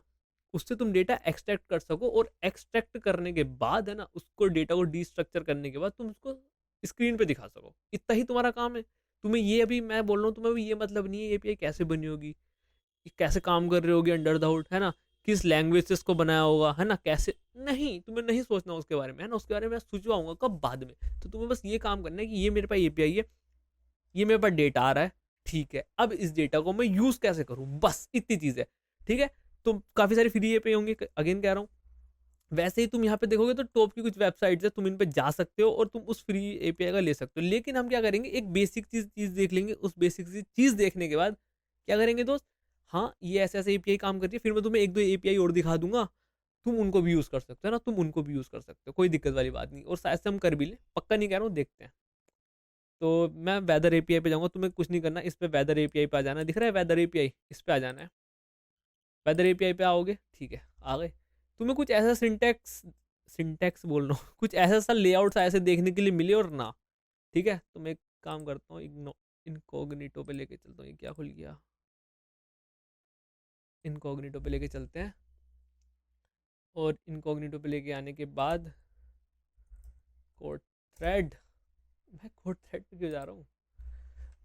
उससे तुम डेटा एक्सट्रैक्ट कर सको, और एक्सट्रैक्ट करने के बाद, है ना, उसको डेटा को डीस्ट्रक्चर करने के बाद तुम उसको स्क्रीन पे दिखा सको, इतना ही तुम्हारा काम है। तुम्हें ये, अभी मैं बोल रहा हूँ, तुम्हें भी ये मतलब नहीं है एपीआई कैसे बनी होगी, कैसे काम कर रही होगी अंडर द हुड, है ना, किस लैंग्वेज से इसको बनाया होगा, है ना, कैसे, नहीं, तुम्हें नहीं सोचना उसके बारे में, है ना। उसके बारे में मैं सोचवाऊंगा कब, बाद में। तो तुम्हें बस ये काम करना है कि ये मेरे पास एपीआई है, ये मेरे पास डेटा आ रहा है, ठीक है, अब इस डेटा को मैं यूज कैसे करूँ, बस इतनी चीज है, ठीक है। तो काफी सारी फ्री एपीआई होंगी, अगेन कह रहा हूँ। वैसे ही तुम यहाँ पे देखोगे तो टॉप की कुछ वेबसाइट्स है, तुम इन पे जा सकते हो और तुम उस फ्री एपीआई का ले सकते हो। लेकिन हम क्या करेंगे, एक बेसिक चीज देख लेंगे, उस बेसिक चीज देखने के बाद क्या करेंगे दोस्त, हाँ ये ऐसे ऐसे एपीआई काम करती है, फिर मैं तुम्हें एक दो एपीआई और दिखा दूंगा, तुम उनको भी यूज कर सकते हो ना, तुम उनको भी यूज कर सकते हो, कोई दिक्कत वाली बात नहीं, और शायद से हम कर भी लें, पक्का नहीं कह रहा हूँ, देखते हैं। तो मैं वेदर एपीआई पे जाऊंगा, तुम्हें कुछ नहीं करना, इस पे वेदर एपीआई पे आ जाना है, दिख रहा है वेदर एपीआई, इस पे आ जाना है। वेदर एपीआई पे आओगे, ठीक है, आ गए। तुम्हें कुछ ऐसा सिंटेक्स, सिंटेक्स बोल रहा हूँ, कुछ ऐसा सा लेआउट ऐसे देखने के लिए मिले और ना, ठीक है। तो मैं एक काम करता हूँ, इनकॉग्निटो पे लेके चलता हूँ, ये क्या खुल गया, इनकॉग्निटो पे लेके चलते हैं, और इनकॉग्निटो पे लेके आने के बाद कोड थ्रेड, मैं कोड थ्रेड पे क्यों जा रहा हूँ,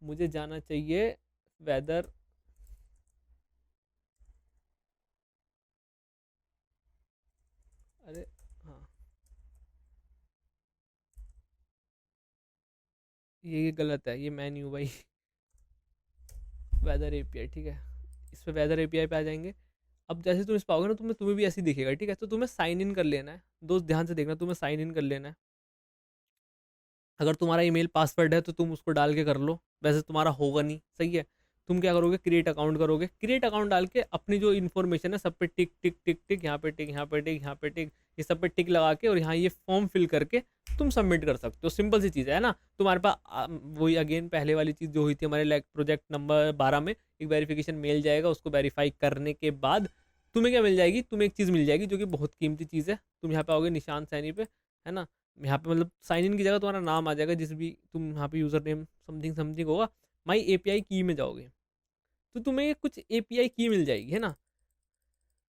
मुझे जाना चाहिए वेदर, अरे हाँ, ये गलत है, ये मैं नहीं हूँ भाई, वेदर एपीआई, ठीक है। इस पे वेदर एपीआई पे आ जाएंगे। अब जैसे तुम इस पाओगे ना, तुम्हें भी ऐसे ही दिखेगा, ठीक है। तो तुम्हें साइन इन कर लेना है दोस्त, ध्यान से देखना, तुम्हें साइन इन कर लेना है। अगर तुम्हारा ईमेल पासवर्ड है तो तुम उसको डाल के कर लो, वैसे तुम्हारा होगा नहीं, सही है। तुम क्या करोगे, क्रिएट अकाउंट करोगे, क्रिएट अकाउंट डाल के अपनी जो इन्फॉर्मेशन है सब पे टिक टिक टिक टिक, यहाँ पे टिक, यहाँ पे टिक, यहाँ पे टिक, ये सब पे टिक लगा के, और यहाँ ये फॉर्म फिल करके तुम सबमिट कर सकते हो, सिंपल सी चीज़ है ना। तुम्हारे पास वही अगेन पहले वाली चीज़ जो हुई थी हमारे लाइक प्रोजेक्ट नंबर 12 में, एक वेरिफिकेशन मेल जाएगा, उसको वेरीफाई करने के बाद तुम्हें क्या मिल जाएगी, तुम्हें एक चीज़ मिल जाएगी जो कि बहुत कीमती चीज़ है। तुम यहाँ पे आओगे निशान सैनी पे, है ना, यहाँ पे मतलब साइन इन की जगह तुम्हारा नाम आ जाएगा, जिस भी तुम यहाँ पे यूज़र नेम समथिंग समथिंग होगा, माई एपीआई की में जाओगे तो तुम्हें कुछ एपीआई की मिल जाएगी, है ना।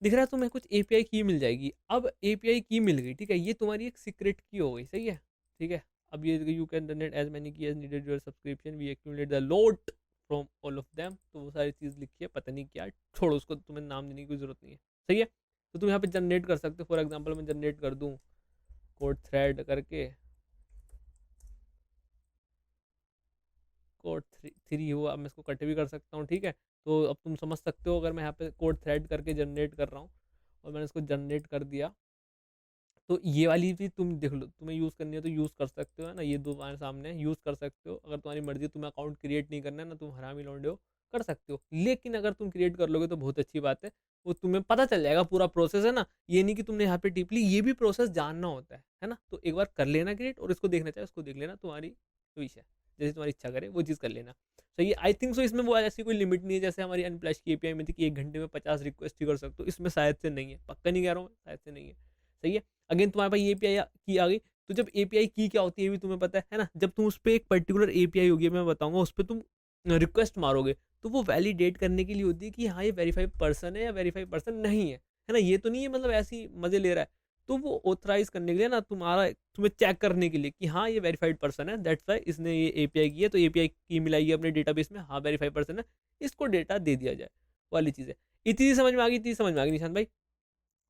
दिख रहा है तुम्हें कुछ एपीआई की मिल जाएगी। अब एपीआई की मिल गई, ठीक है, ये तुम्हारी एक सीक्रेट की हो गई, सही है, ठीक है। अब ये you can generate as many key as needed your subscription we accumulate the load from all of them. तो वो सारी चीज़ लिखी है, पता नहीं क्या, छोड़ो उसको, तुम्हें नाम देने की कोई जरूरत नहीं है, सही है। तो तुम यहाँ पे जनरेट कर सकते हो। फॉर एग्जाम्पल मैं जनरेट कर दूँ कोड थ्रेड करके, कोड थ्री हुआ, अब मैं इसको कट भी कर सकता हूँ, ठीक है। तो अब तुम समझ सकते हो, अगर मैं यहाँ पे कोड थ्रेड करके जनरेट कर रहा हूँ और मैंने इसको जनरेट कर दिया, तो ये वाली भी तुम देख लो, तुम्हें यूज़ करनी है तो यूज़ कर सकते हो, है ना। ये दो तुम्हारे सामने यूज़ कर सकते हो। अगर तुम्हारी मर्जी, तुम्हें अकाउंट क्रिएट नहीं करना है ना, तुम हरामी लौंडे हो, कर सकते हो। लेकिन अगर तुम क्रिएट कर लोगे तो बहुत अच्छी बात है, वो तुम्हें पता चल जाएगा पूरा प्रोसेस, है ना। ये नहीं कि तुमने यहाँ पे टिप ली, ये भी प्रोसेस जानना होता है ना। तो एक बार कर लेना क्रिएट, और इसको देखना चाहे उसको देख लेना, तुम्हारी विश है, जैसे तुम्हारी इच्छा करे वो चीज़ कर लेना। सही है, आई थिंक सो। इसमें वो ऐसी कोई लिमिट नहीं है जैसे हमारी अनप्लैश की एपीआई में थी कि 1 घंटे में 50 रिक्वेस्ट ही कर सकते हो। इसमें शायद से नहीं है, पक्का नहीं कह रहा हूँ, शायद से नहीं है, सही है। अगेन तुम्हारे पास एपीआई की आ गई, तो जब एपीआई की क्या होती है ये भी तुम्हें पता है ना। जब तुम उस पर एक पर्टिकुलर एपीआई होगी, मैं बताऊंगा, उस पर तुम रिक्वेस्ट मारोगे तो वो वैलिडेट करने के लिए होती है कि हाँ ये वेरीफाइड पर्सन है या वेरीफाइड पर्सन नहीं है ना। ये तो नहीं है मतलब ऐसे ही मजे ले रहा है। तो वो ऑथराइज करने के लिए ना, तुम्हें चेक करने के लिए कि हाँ ये वेरीफाइड पर्सन है, दैट्स वाई इसने ये एपीआई की है, तो एपीआई की मिलाई है अपने डेटाबेस में, हाँ वेरीफाइड पर्सन है, इसको डेटा दे दिया जाए, वाली चीज़ है। इतनी समझ में आ गई, इतनी समझ में आ गई निशान भाई।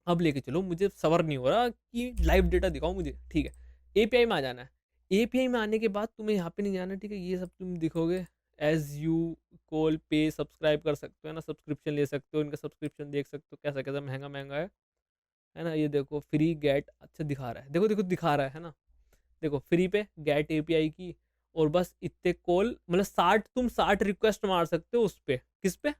अब लेके चलो, मुझे सबर नहीं हो रहा कि लाइव डेटा दिखाओ मुझे, ठीक है। एपीआई में आ जाना है। एपीआई में आने के बाद तुम्हें यहाँ पे नहीं जाना, ठीक है। ये सब तुम दिखोगे, एज यू कॉल पे सब्सक्राइब कर सकते हो, है ना, सब्सक्रिप्शन ले सकते हो, इनका सब्सक्रिप्शन देख सकते हो कैसा कैसा महंगा महंगा है ना। ये देखो फ्री गेट, अच्छा दिखा रहा है, देखो देखो दिखा रहा है ना। देखो फ्री पे गेट एपीआई की, और बस इतने कॉल, मतलब 60, तुम 60 रिक्वेस्ट मार सकते हो उस पे, किस पे,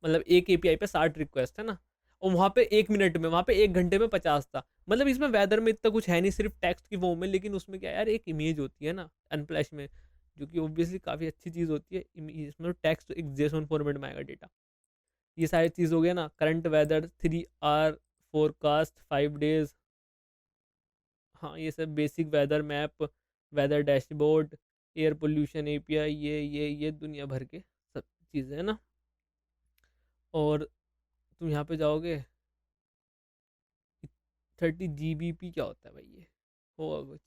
मतलब एक एपीआई पे 60 रिक्वेस्ट, है ना। और वहाँ पे 1 मिनट में, वहाँ पे 1 घंटे में 50 था। मतलब इसमें वेदर में इतना कुछ है नहीं, सिर्फ टेक्स्ट की फॉर्म में, लेकिन उसमें क्या यार, एक इमेज होती है ना अनफ्लैश में, जो कि ऑब्वियसली काफ़ी अच्छी चीज़ होती है। इसमें टेक्स्ट एक जेसन फॉर्मेट में आएगा डेटा। ये सारी चीज़ हो गया ना। Current weather, 3 hour forecast, 5 days, हाँ ये सब basic weather map, weather dashboard, air pollution API, ये दुनिया भर के सब चीज़ें है ना। और तुम यहाँ पे जाओगे, 30 GBP क्या होता है भाई, ये होगा कुछ,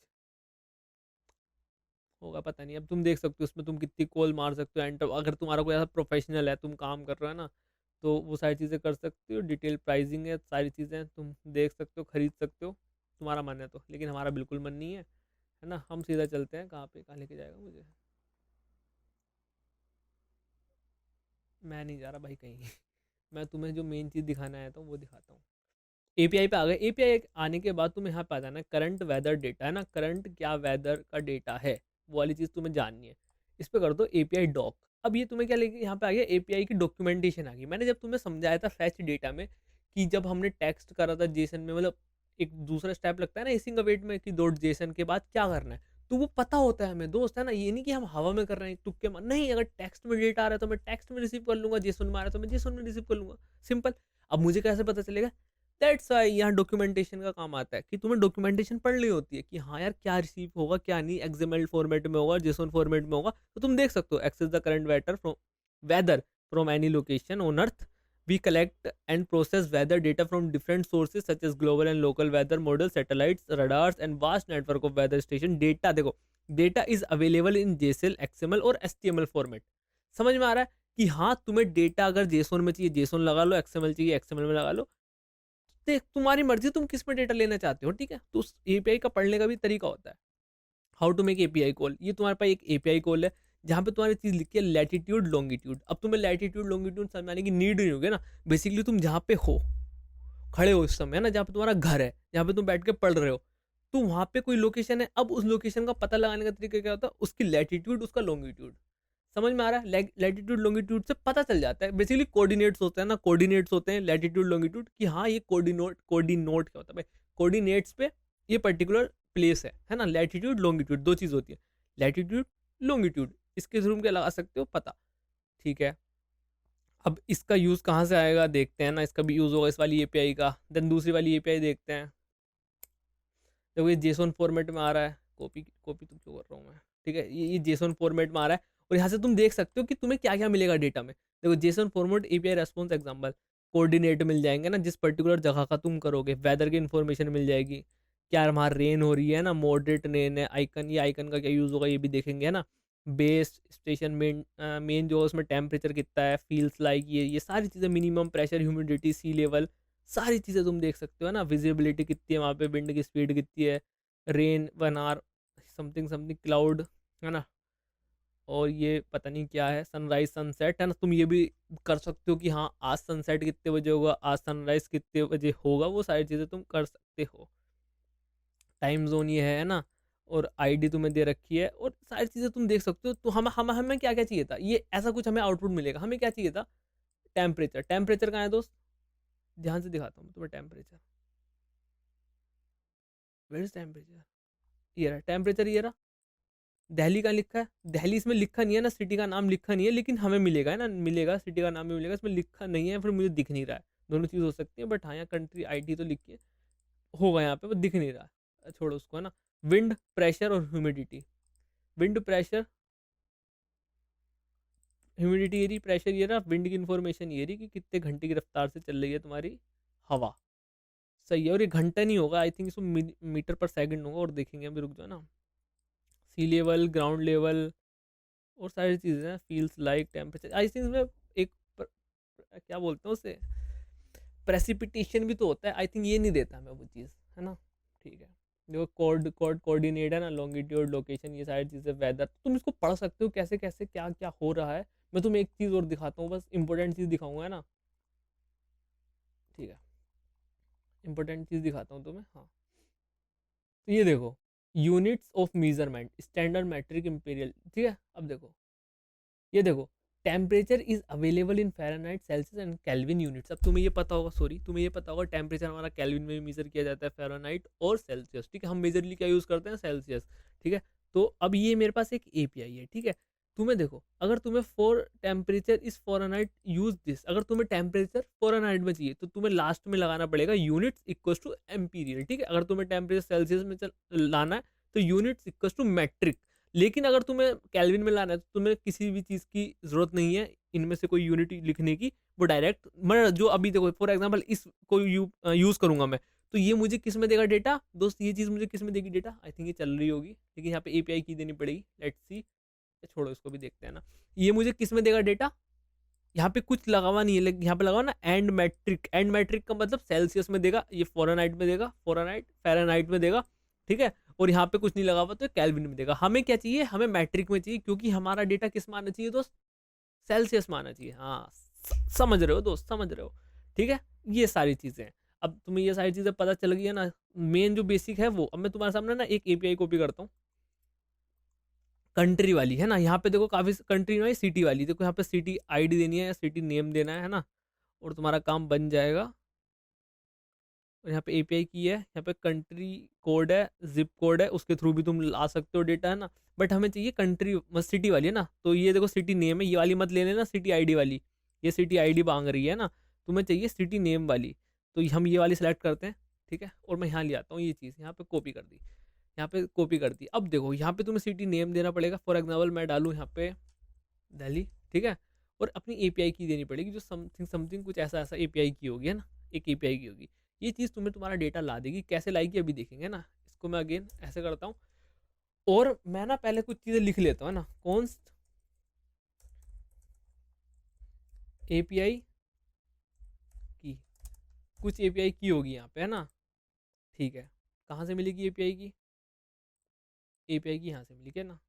होगा पता नहीं। अब तुम देख सकते हो उसमें तुम कितनी कॉल मार सकते हो, एंटर, अगर तुम्हारा कोई ऐसा प्रोफेशनल है, तुम काम कर रहे हो ना, तो वो सारी चीज़ें कर सकते हो। डिटेल प्राइसिंग है, सारी चीज़ें तुम देख सकते हो, खरीद सकते हो, तुम्हारा मन है तो। लेकिन हमारा बिल्कुल मन नहीं है ना। हम सीधा चलते हैं, कहाँ पे, कहाँ लेके जाएगा मुझे, मैं नहीं जा रहा भाई कहीं मैं तुम्हें जो मेन चीज़ दिखाना आया था वो दिखाता हूँ। एपीआई पे आ गए। एपीआई आने के बाद तुम्हें यहाँ पे आ जाना है करंट वेदर डेटा, है ना। करंट क्या वेदर का डेटा है, वो वाली चीज़ तुम्हें जाननी है। इस पे कर दो एपीआई डॉक। अब ये तुम्हें क्या लेके यहाँ पे आ गया, एपीआई की डॉक्यूमेंटेशन आ गई। मैंने जब तुम्हें समझाया था फैच डेटा में, कि जब हमने टेक्स्ट करा था जेसन में, मतलब एक दूसरा स्टेप लगता है ना एसिंग अवेट में, कि डॉट जेसन के बाद क्या करना है, तो वो पता होता है हमें दोस्त, है ना। ये नहीं कि हम हवा में कर रहे हैं तुक्के मार, नहीं। अगर टेक्स्ट में डेटा आ रहा है तो मैं टेक्स्ट में रिसीव कर लूंगा, जेसन में आ रहा है तो मैं जेसन में रिसीव कर लूंगा, सिंपल। अब मुझे कैसे पता चलेगा, दैट्स वाई यहाँ डॉक्यूमेंटेशन का काम आता है, कि तुम्हें डॉक्यूमेंटेशन पढ़नी होती है, कि हाँ यार क्या रिसीव होगा क्या नहीं, एक्सएमएल फॉर्मेट में होगा, जेसोन फॉर्मेट में होगा, तो तुम देख सकते हो। Access the current weather from any location on earth, we collect and process weather data from different sources such as global and local weather model, satellites, radars and vast network of weather station data. देखो data is available in JSON, XML और एचटीएमएल फॉर्मेट। समझ में आ रहा है कि हाँ तुम्हें डेटा अगर जेसोन में चाहिए जेसोन लगा लो, एक्सएमएल चाहिए एक्सएमएल में लगा लो। देख तुम्हारी मर्जी, तुम किस में डेटा लेना चाहते हो, ठीक है। तो उस एपीआई का पढ़ने का भी तरीका होता है। How to make API call, ये तुम्हारे पास एक एपीआई कॉल है, जहाँ पे तुम्हारी चीज लिखी है लैटिट्यूड लॉन्गिट्यूड। अब तुम्हें लैटिट्यूड लॉन्गिट्यूड समझाने की नीड नहीं होगी ना। बेसिकली तुम जहाँ पे हो, खड़े हो इस समय, है ना, जहाँ पे तुम्हारा घर है, जहाँ पे तुम बैठ के पढ़ रहे हो, तो वहाँ पे कोई लोकेशन है। अब उस लोकेशन का पता लगाने का तरीका क्या होता है, उसकी लैटिट्यूड, उसका लॉन्गिट्यूड। समझ में आ रहा है, लैटिट्यूड लॉन्गिट्यूड से पता चल जाता है। बेसिकली कोऑर्डिनेट्स होते हैं ना, कोऑर्डिनेट्स होते हैं लैटिट्यूड लॉन्गिट्यूड, कि हाँ ये कोऑर्डिनोट क्या होता है भाई, कोऑर्डिनेट्स पे ये पर्टिकुलर प्लेस है ना। लैटिट्यूड लॉन्गिट्यूड दो चीज़ होती है, लैटिट्यूड लॉन्गिट्यूड, इसके थ्रू क्या लगा सकते हो पता, ठीक है। अब इसका यूज़ कहाँ से आएगा देखते हैं ना, इसका भी यूज़ होगा इस वाली एपीआई का। देन दूसरी वाली एपीआई देखते हैं। देखो ये जेसोन फॉर्मेट में आ रहा है, कॉपी कॉपी तो क्यों कर रहा हूँ मैं, ठीक है। ये जेसोन फॉर्मेट में आ रहा है, और यहाँ से तुम देख सकते हो कि तुम्हें क्या क्या मिलेगा डेटा में। देखो JSON format API response example, coordinate मिल जाएंगे ना, जिस पर्टिकुलर जगह का तुम करोगे, वेदर की इन्फॉर्मेशन मिल जाएगी, क्या वहाँ रेन हो रही है ना, मॉडरेट रेन है, आइकन, ये आइकन का क्या यूज़ होगा ये भी देखेंगे, है ना। बेस स्टेशन मेन जो है उसमें टेम्परेचर कितना है, फील्स लाइक, ये सारी चीज़ें, मिनिमम प्रेशर, ह्यूमिडिटी, सी लेवल, सारी चीज़ें तुम देख सकते हो ना। विजिबिलिटी कितनी है वहाँ पे, विंड की स्पीड कितनी है, rain 1 hour something something, cloud, है ना। और ये पता नहीं क्या है, सनराइज सनसेट, है ना। तुम ये भी कर सकते हो कि हाँ आज सनसेट कितने बजे होगा, आज सनराइज कितने बजे होगा, वो सारी चीज़ें तुम कर सकते हो। टाइम जोन ये है ना, और आईडी तुम्हें दे रखी है, और सारी चीज़ें तुम देख सकते हो। तो हमें क्या क्या चाहिए था, ये ऐसा कुछ हमें आउटपुट मिलेगा। हमें क्या चाहिए था, टेम्परेचर। टेम्परेचर कहाँ है दोस्त, ध्यान से दिखाता हूँ तुम्हें टेम्परेचर। वेयर इज टेम्परेचर, ये रहा टेम्परेचर, ये रहा। दिल्ली का लिखा है, दिल्ली इसमें लिखा नहीं है ना, सिटी का नाम लिखा नहीं है, लेकिन हमें मिलेगा, है ना, मिलेगा, सिटी का नाम भी मिलेगा, इसमें लिखा नहीं है, फिर मुझे दिख नहीं रहा है। दोनों चीज़ हो सकती है, बट हाँ यहाँ कंट्री आईडी तो लिखी है, होगा यहाँ पे, वो दिख नहीं रहा है, छोड़ो उसको, है ना। विंड प्रेशर और ह्यूमिडिटी, विंड प्रेशर ह्यूमिडिटी ये रही, प्रेशर ये रहा, विंड की इन्फॉर्मेशन ये रही कि कितने घंटे की रफ्तार से चल रही है तुम्हारी हवा। सही है, और ये घंटा नहीं होगा, आई थिंक इसको मीटर पर सेकंड होगा, और देखेंगे अभी, रुक जाओ ना। सी लेवल, ग्राउंड लेवल, और सारी चीज़ें हैं, feels like, temperature, I think इसमें एक क्या बोलते हैं उसे, प्रेसिपिटेशन भी तो होता है, आई थिंक ये नहीं देता हमें वो चीज़, है ना। ठीक है, देखो कोऑर्डिनेट है ना, लॉन्गिट्यूड, लोकेशन, ये सारी चीज़ें, वेदर, तुम इसको पढ़ सकते हो कैसे कैसे क्या क्या हो रहा है। मैं तुम्हें एक चीज़ और दिखाता हूँ, बस इंपॉर्टेंट चीज़ दिखाऊंगा, है ना। ठीक है, इंपॉर्टेंट चीज़ दिखाता हूँ तुम्हें, हाँ। तो ये देखो, units of measurement, standard metric imperial, ठीक है। अब देखो, ये देखो, temperature is available in Fahrenheit, Celsius and Kelvin units. अब तुम्हें ये पता होगा, सॉरी, तुम्हें ये पता होगा टेम्परेचर हमारा केल्विन में मेजर किया जाता है, फ़ारेनहाइट और सेल्सियस, ठीक है। हम मेजरली क्या यूज़ करते हैं, सेल्सियस, ठीक है। तो अब ये मेरे पास एक एपीआई है, ठीक है। तुम्हें देखो, अगर तुम्हें for temperature is Fahrenheit use this, अगर तुम्हें टेम्परेचर फ़ारेनहाइट में चाहिए तो तुम्हें लास्ट में लगाना पड़ेगा यूनिट्स इक्वल टू एम्पीरियल, ठीक है। अगर तुम्हें टेम्परेचर सेल्सियस में लाना है तो यूनिट्स इक्वल टू मैट्रिक। लेकिन अगर तुम्हें केल्विन में लाना है तो तुम्हें किसी भी चीज़ की ज़रूरत नहीं है इनमें से कोई यूनिट लिखने की, वो डायरेक्ट, मैं जो अभी देखो फॉर एग्जांपल इस को यूज़ करूंगा मैं, तो ये मुझे किस में देगा डेटा दोस्त, ये चीज़ मुझे किस में देगी डेटा, आई थिंक ये चल रही होगी, लेकिन यहाँ पे एपीआई की देनी पड़ेगी, लेट्स सी, छोड़ो इसको भी देखते हैं ना। ये मुझे किस में देगा डेटा, यहाँ पे कुछ लगा हुआ नहीं है, लेकिन यहाँ पे लगा हुआ ना एंड मैट्रिक, एंड मैट्रिक का मतलब सेल्सियस में देगा, ये फ़ारेनहाइट में देगा, फ़ारेनहाइट फ़ारेनहाइट में देगा, ठीक है। और यहाँ पे कुछ नहीं लगा हुआ तो केल्विन में देगा। हमें क्या चाहिए, हमें मैट्रिक में चाहिए, क्योंकि हमारा डेटा किस में आना चाहिए दोस्त, सेल्सियस में आना चाहिए, हाँ। समझ रहे हो दोस्त, समझ रहे हो, ठीक है। ये सारी चीज़ें हैं। अब तुम्हें ये सारी चीज़ें पता चल गई है ना, मेन जो बेसिक है वो। अब मैं तुम्हारे सामने ना एक एपीआई कॉपी करता हूँ, कंट्री वाली, है ना। यहाँ पे देखो काफ़ी कंट्री में सिटी वाली, देखो यहाँ पे सिटी आईडी देनी है या सिटी नेम देना है ना, और तुम्हारा काम बन जाएगा। और यहाँ पे एपीआई की है, यहाँ पे कंट्री कोड है, जिप कोड है, उसके थ्रू भी तुम ला सकते हो डेटा, है ना। बट हमें चाहिए कंट्री, सिटी वाली, है ना। तो ये देखो सिटी नेम है, ये वाली मत ले लेना, सिटी आईडी वाली, ये सिटी आईडी मांग रही है ना, तुम्हें चाहिए सिटी नेम वाली। तो हम ये वाली सेलेक्ट करते हैं, ठीक है। और मैं यहाँ ले आता हूँ, ये चीज़ यहाँ पे कॉपी कर दी, यहाँ पे कॉपी कर दी। अब देखो यहाँ पे तुम्हें सिटी नेम देना पड़ेगा, फॉर एग्जाम्पल मैं डालूँ यहाँ पे दिल्ली, ठीक है। और अपनी एपीआई की देनी पड़ेगी, जो समथिंग समथिंग कुछ ऐसा ऐसा एपीआई की होगी, है ना, एक एपीआई की होगी। ये चीज़ तुम्हें तुम्हारा डेटा ला देगी, कैसे लाएगी अभी देखेंगे ना। इसको मैं अगेन ऐसे करता हूँ, और मैं ना पहले कुछ चीज़ें लिख लेता हूँ, है ना। कॉन्स्ट एपीआई की, कुछ एपीआई की होगी यहाँ पे, है ना। ठीक है, कहाँ से मिलेगी एपीआई की, एपीआई की यहाँ से मिली, क्या ना।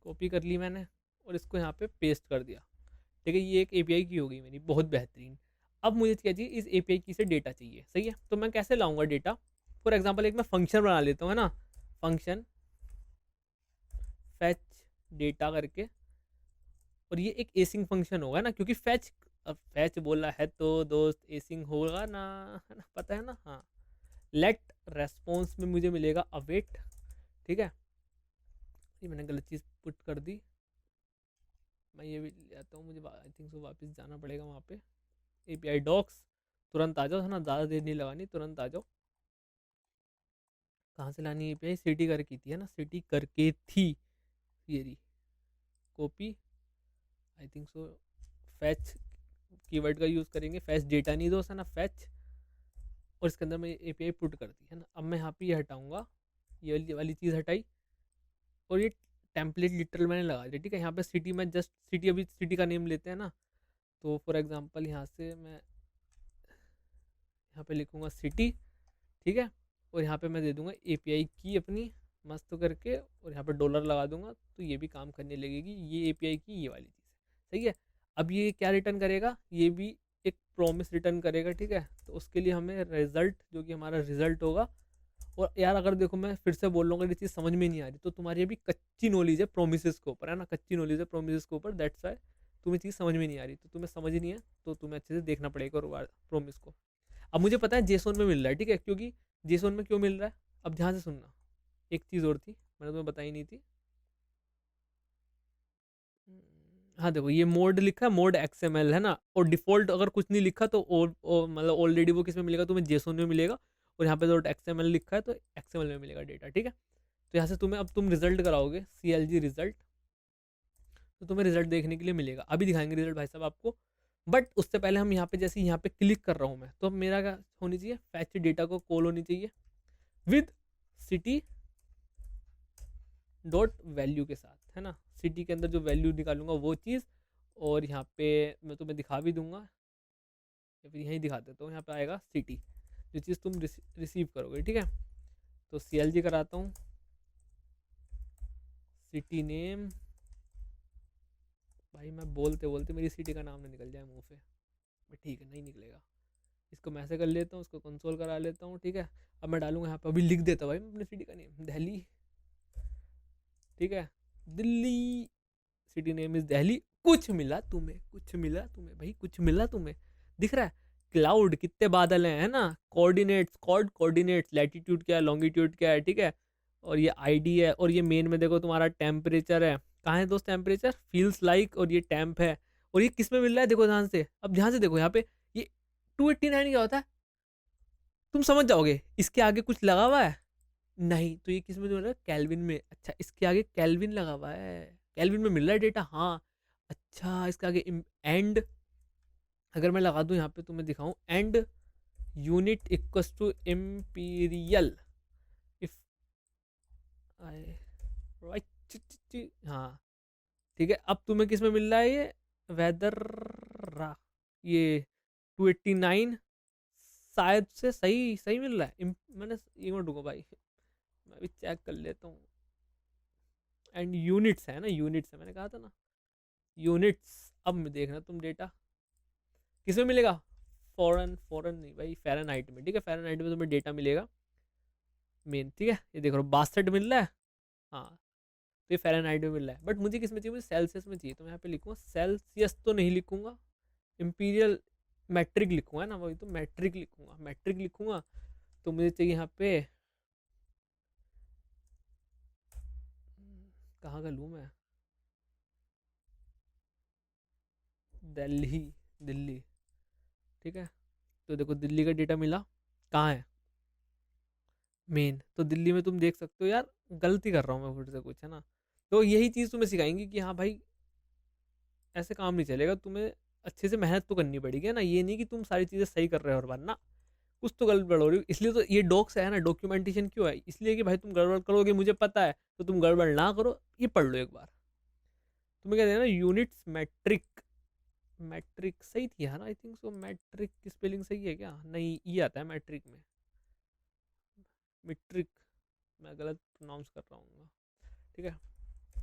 कॉपी कर ली मैंने, और इसको यहाँ पे पेस्ट कर दिया, ठीक है। ये एक एपीआई की होगी मेरी, बहुत बेहतरीन। अब मुझे क्या चाहिए, इस एपीआई की से डेटा चाहिए, सही है। तो मैं कैसे लाऊंगा डेटा, फॉर एग्जांपल एक मैं फंक्शन बना लेता हूँ, है ना। फंक्शन फैच डेटा करके, और ये एक एसिंग फंक्शन होगा ना, क्योंकि फैच, अब फैच बोला है तो दोस्त एसिंग होगा ना, है ना, पता है ना, हाँ। लेट रेस्पॉन्स में मुझे मिलेगा अवेट, ठीक है। ये मैंने गलत चीज़ पुट कर दी, मैं ये भी ले आता हूँ, मुझे आई थिंक सो वापस जाना पड़ेगा वहाँ पे। एपीआई डॉक्स, तुरंत आ जाओ, है ना, ज़्यादा देर नहीं लगानी, तुरंत आ जाओ। कहाँ से लानी है एपीआई, सिटी करके थी है ना, सिटी करके थी, ये रही कॉपी, आई थिंक सो। फैच कीवर्ड का यूज़ करेंगे, फैच डेटा नहीं दो ना, फैच, और इसके अंदर मैं एपीआई पुट कर दी है ना। अब मैं यहाँ पे ये हटाऊंगा, ये वाली चीज़ हटाई, और ये टेम्पलेट लिटरल मैंने लगा दिया, ठीक है। यहाँ पे सिटी में जस्ट सिटी, अभी सिटी का नेम लेते हैं ना, तो फॉर एग्जांपल यहाँ से मैं यहाँ पे लिखूँगा सिटी, ठीक है। और यहाँ पे मैं दे दूँगा एपीआई की अपनी मस्त करके, और यहाँ पे डॉलर लगा दूंगा, तो ये भी काम करने लगेगी, ये एपीआई की ये वाली चीज़ है, सही है। अब ये क्या रिटर्न करेगा, ये भी एक प्रॉमिस रिटर्न करेगा, ठीक है। तो उसके लिए हमें रिजल्ट, जो कि हमारा रिजल्ट होगा, और यार अगर देखो मैं फिर से बोल रहा हूँ, अगर ये चीज़ समझ में नहीं आ रही तो तुम्हारी अभी कच्ची नॉलेज है प्रोमिसेस के ऊपर, है ना, कच्ची नॉलेज है प्रोमिसेस के ऊपर, दैट्स वाई तुम्हें चीज़ समझ में नहीं आ रही, तो तुम्हें समझ ही नहीं है, तो तुम्हें अच्छे से देखना पड़ेगा प्रोमिस को। अब मुझे पता है जेसोन में मिल रहा है, ठीक है, क्योंकि जेसोन में क्यों मिल रहा है, अब ध्यान से सुनना। एक चीज़ और थी, मैंने तुम्हें बताई नहीं थी। हाँ देखो, ये मोड लिखा है, मोड एक्सएमएल है ना, और डिफॉल्ट अगर कुछ नहीं लिखा तो मतलब ऑलरेडी वो किस में मिलेगा, तुम्हें जेसोन में मिलेगा, और यहाँ पे डॉट एक्सएमएल लिखा है तो एक्सएमएल में मिलेगा डेटा, ठीक है। तो यहाँ से तुम्हें, अब तुम रिजल्ट कराओगे CLG रिजल्ट, तो तुम्हें रिजल्ट देखने के लिए मिलेगा, अभी दिखाएंगे रिजल्ट भाई साहब आपको। बट उससे पहले हम यहाँ पे, जैसे यहाँ पे क्लिक कर रहा हूँ मैं, तो अब मेरा क्या होनी चाहिए, फैच डेटा को कॉल होनी चाहिए विद सिटी डॉट वैल्यू के साथ, है ना, सिटी के अंदर जो वैल्यू निकालूंगा वो चीज़, और यहाँ पे मैं तुम्हें दिखा भी दूंगा, या फिर यहीं दिखा देता हूँ, यहाँ पे आएगा सिटी, जो चीज़ तुम रिसीव करोगे, ठीक है। तो CLG कराता हूँ, सिटी नेम, भाई मैं बोलते बोलते मेरी सिटी का नाम ना निकल जाए मुंह से, ठीक है नहीं निकलेगा, इसको मैं ऐसे कर लेता हूँ, इसको कंसोल करा लेता हूँ, ठीक है। अब मैं डालूंगा यहाँ पे, अभी लिख देता भाई मैं अपनी सिटी का नेम, दिल्ली, ठीक है, Delhi, city name is Delhi. कुछ मिला तुम्हें, कुछ मिला तुम्हें भाई, कुछ मिला तुम्हें, दिख रहा है क्लाउड, कितने बादल हैं, है ना, कोऑर्डिनेट्स, कोऑर्डिनेट्स, लैटिट्यूड क्या है, लॉन्गिट्यूड क्या है, ठीक है, और ये आईडी है, और ये मेन में देखो तुम्हारा टेम्परेचर है, कहाँ है दोस्त टेम्परेचर, फील्स लाइक, और ये टेम्प है, और ये किस में मिल रहा है, देखो ध्यान से, अब ध्यान से देखो यहाँ पे, ये 289 क्या होता है, तुम समझ जाओगे, इसके आगे कुछ लगा हुआ है, नहीं, तो ये किस में मिल रहा है, कैलविन में, अच्छा इसके आगे कैलविन लगा हुआ है, कैलविन में मिल रहा है डेटा, हाँ। अच्छा इसके आगे एंड, अगर मैं लगा दूं यहाँ पे तुम्हें दिखाऊं, and unit equals to imperial, if I write, हाँ ठीक है। अब तुम्हें किस में मिल रहा है ये, वेदर, ये 289 शायद से सही सही मिल रहा है, मैंने एक मिनट रुको भाई, मैं भी चेक कर लेता हूँ, एंड यूनिट्स है ना, यूनिट्स है, मैंने कहा था ना यूनिट्स। अब मैं देखना तुम डेटा किस में मिलेगा, फॉरन फॉरन नहीं भाई, फ़ारेनहाइट में, ठीक है, फ़ारेनहाइट में तुम्हें डेटा मिलेगा मेन, ठीक है। ये देख रहा 62 मिल रहा है, हाँ, तो ये फ़ारेनहाइट में मिल रहा है, बट मुझे किस में चाहिए, मुझे सेल्सियस में चाहिए, तो मैं यहाँ पे लिखूँगा सेल्सियस, तो नहीं लिखूँगा, इम्पीरियल मैट्रिक लिखूँगा ना, वही तो मैट्रिक लिखूँगा, मैट्रिक लिखूँगा, तो मुझे चाहिए यहाँ पे, कहाँ का लूँ मैं, दिल्ली, दिल्ली, ठीक है। तो देखो दिल्ली का डेटा मिला, कहाँ है, मेन, तो दिल्ली में तुम देख सकते हो, यार गलती कर रहा हूँ मैं फिर से कुछ, है ना। तो यही चीज़ तुम्हें सिखाएंगी कि हाँ भाई ऐसे काम नहीं चलेगा, तुम्हें अच्छे से मेहनत तो करनी पड़ेगी, है ना, ये नहीं कि तुम सारी चीज़ें सही कर रहे हो हर बार ना, कुछ तो गड़बड़ हो रही है, इसलिए तो ये डॉक्स है ना, डॉक्यूमेंटेशन क्यों है, इसलिए कि भाई तुम गड़बड़ करोगे मुझे पता है, तो तुम गड़बड़ ना करो, ये पढ़ लो एक बार। तुम्हें क्या देना, यूनिट्स मैट्रिक, मैट्रिक सही थी यार, आई थिंक सो, मैट्रिक की स्पेलिंग सही है क्या, नहीं ये आता है मैट्रिक में, मैट्रिक, मैं गलत प्रोनाउंस कर रहा हूँ, ठीक है।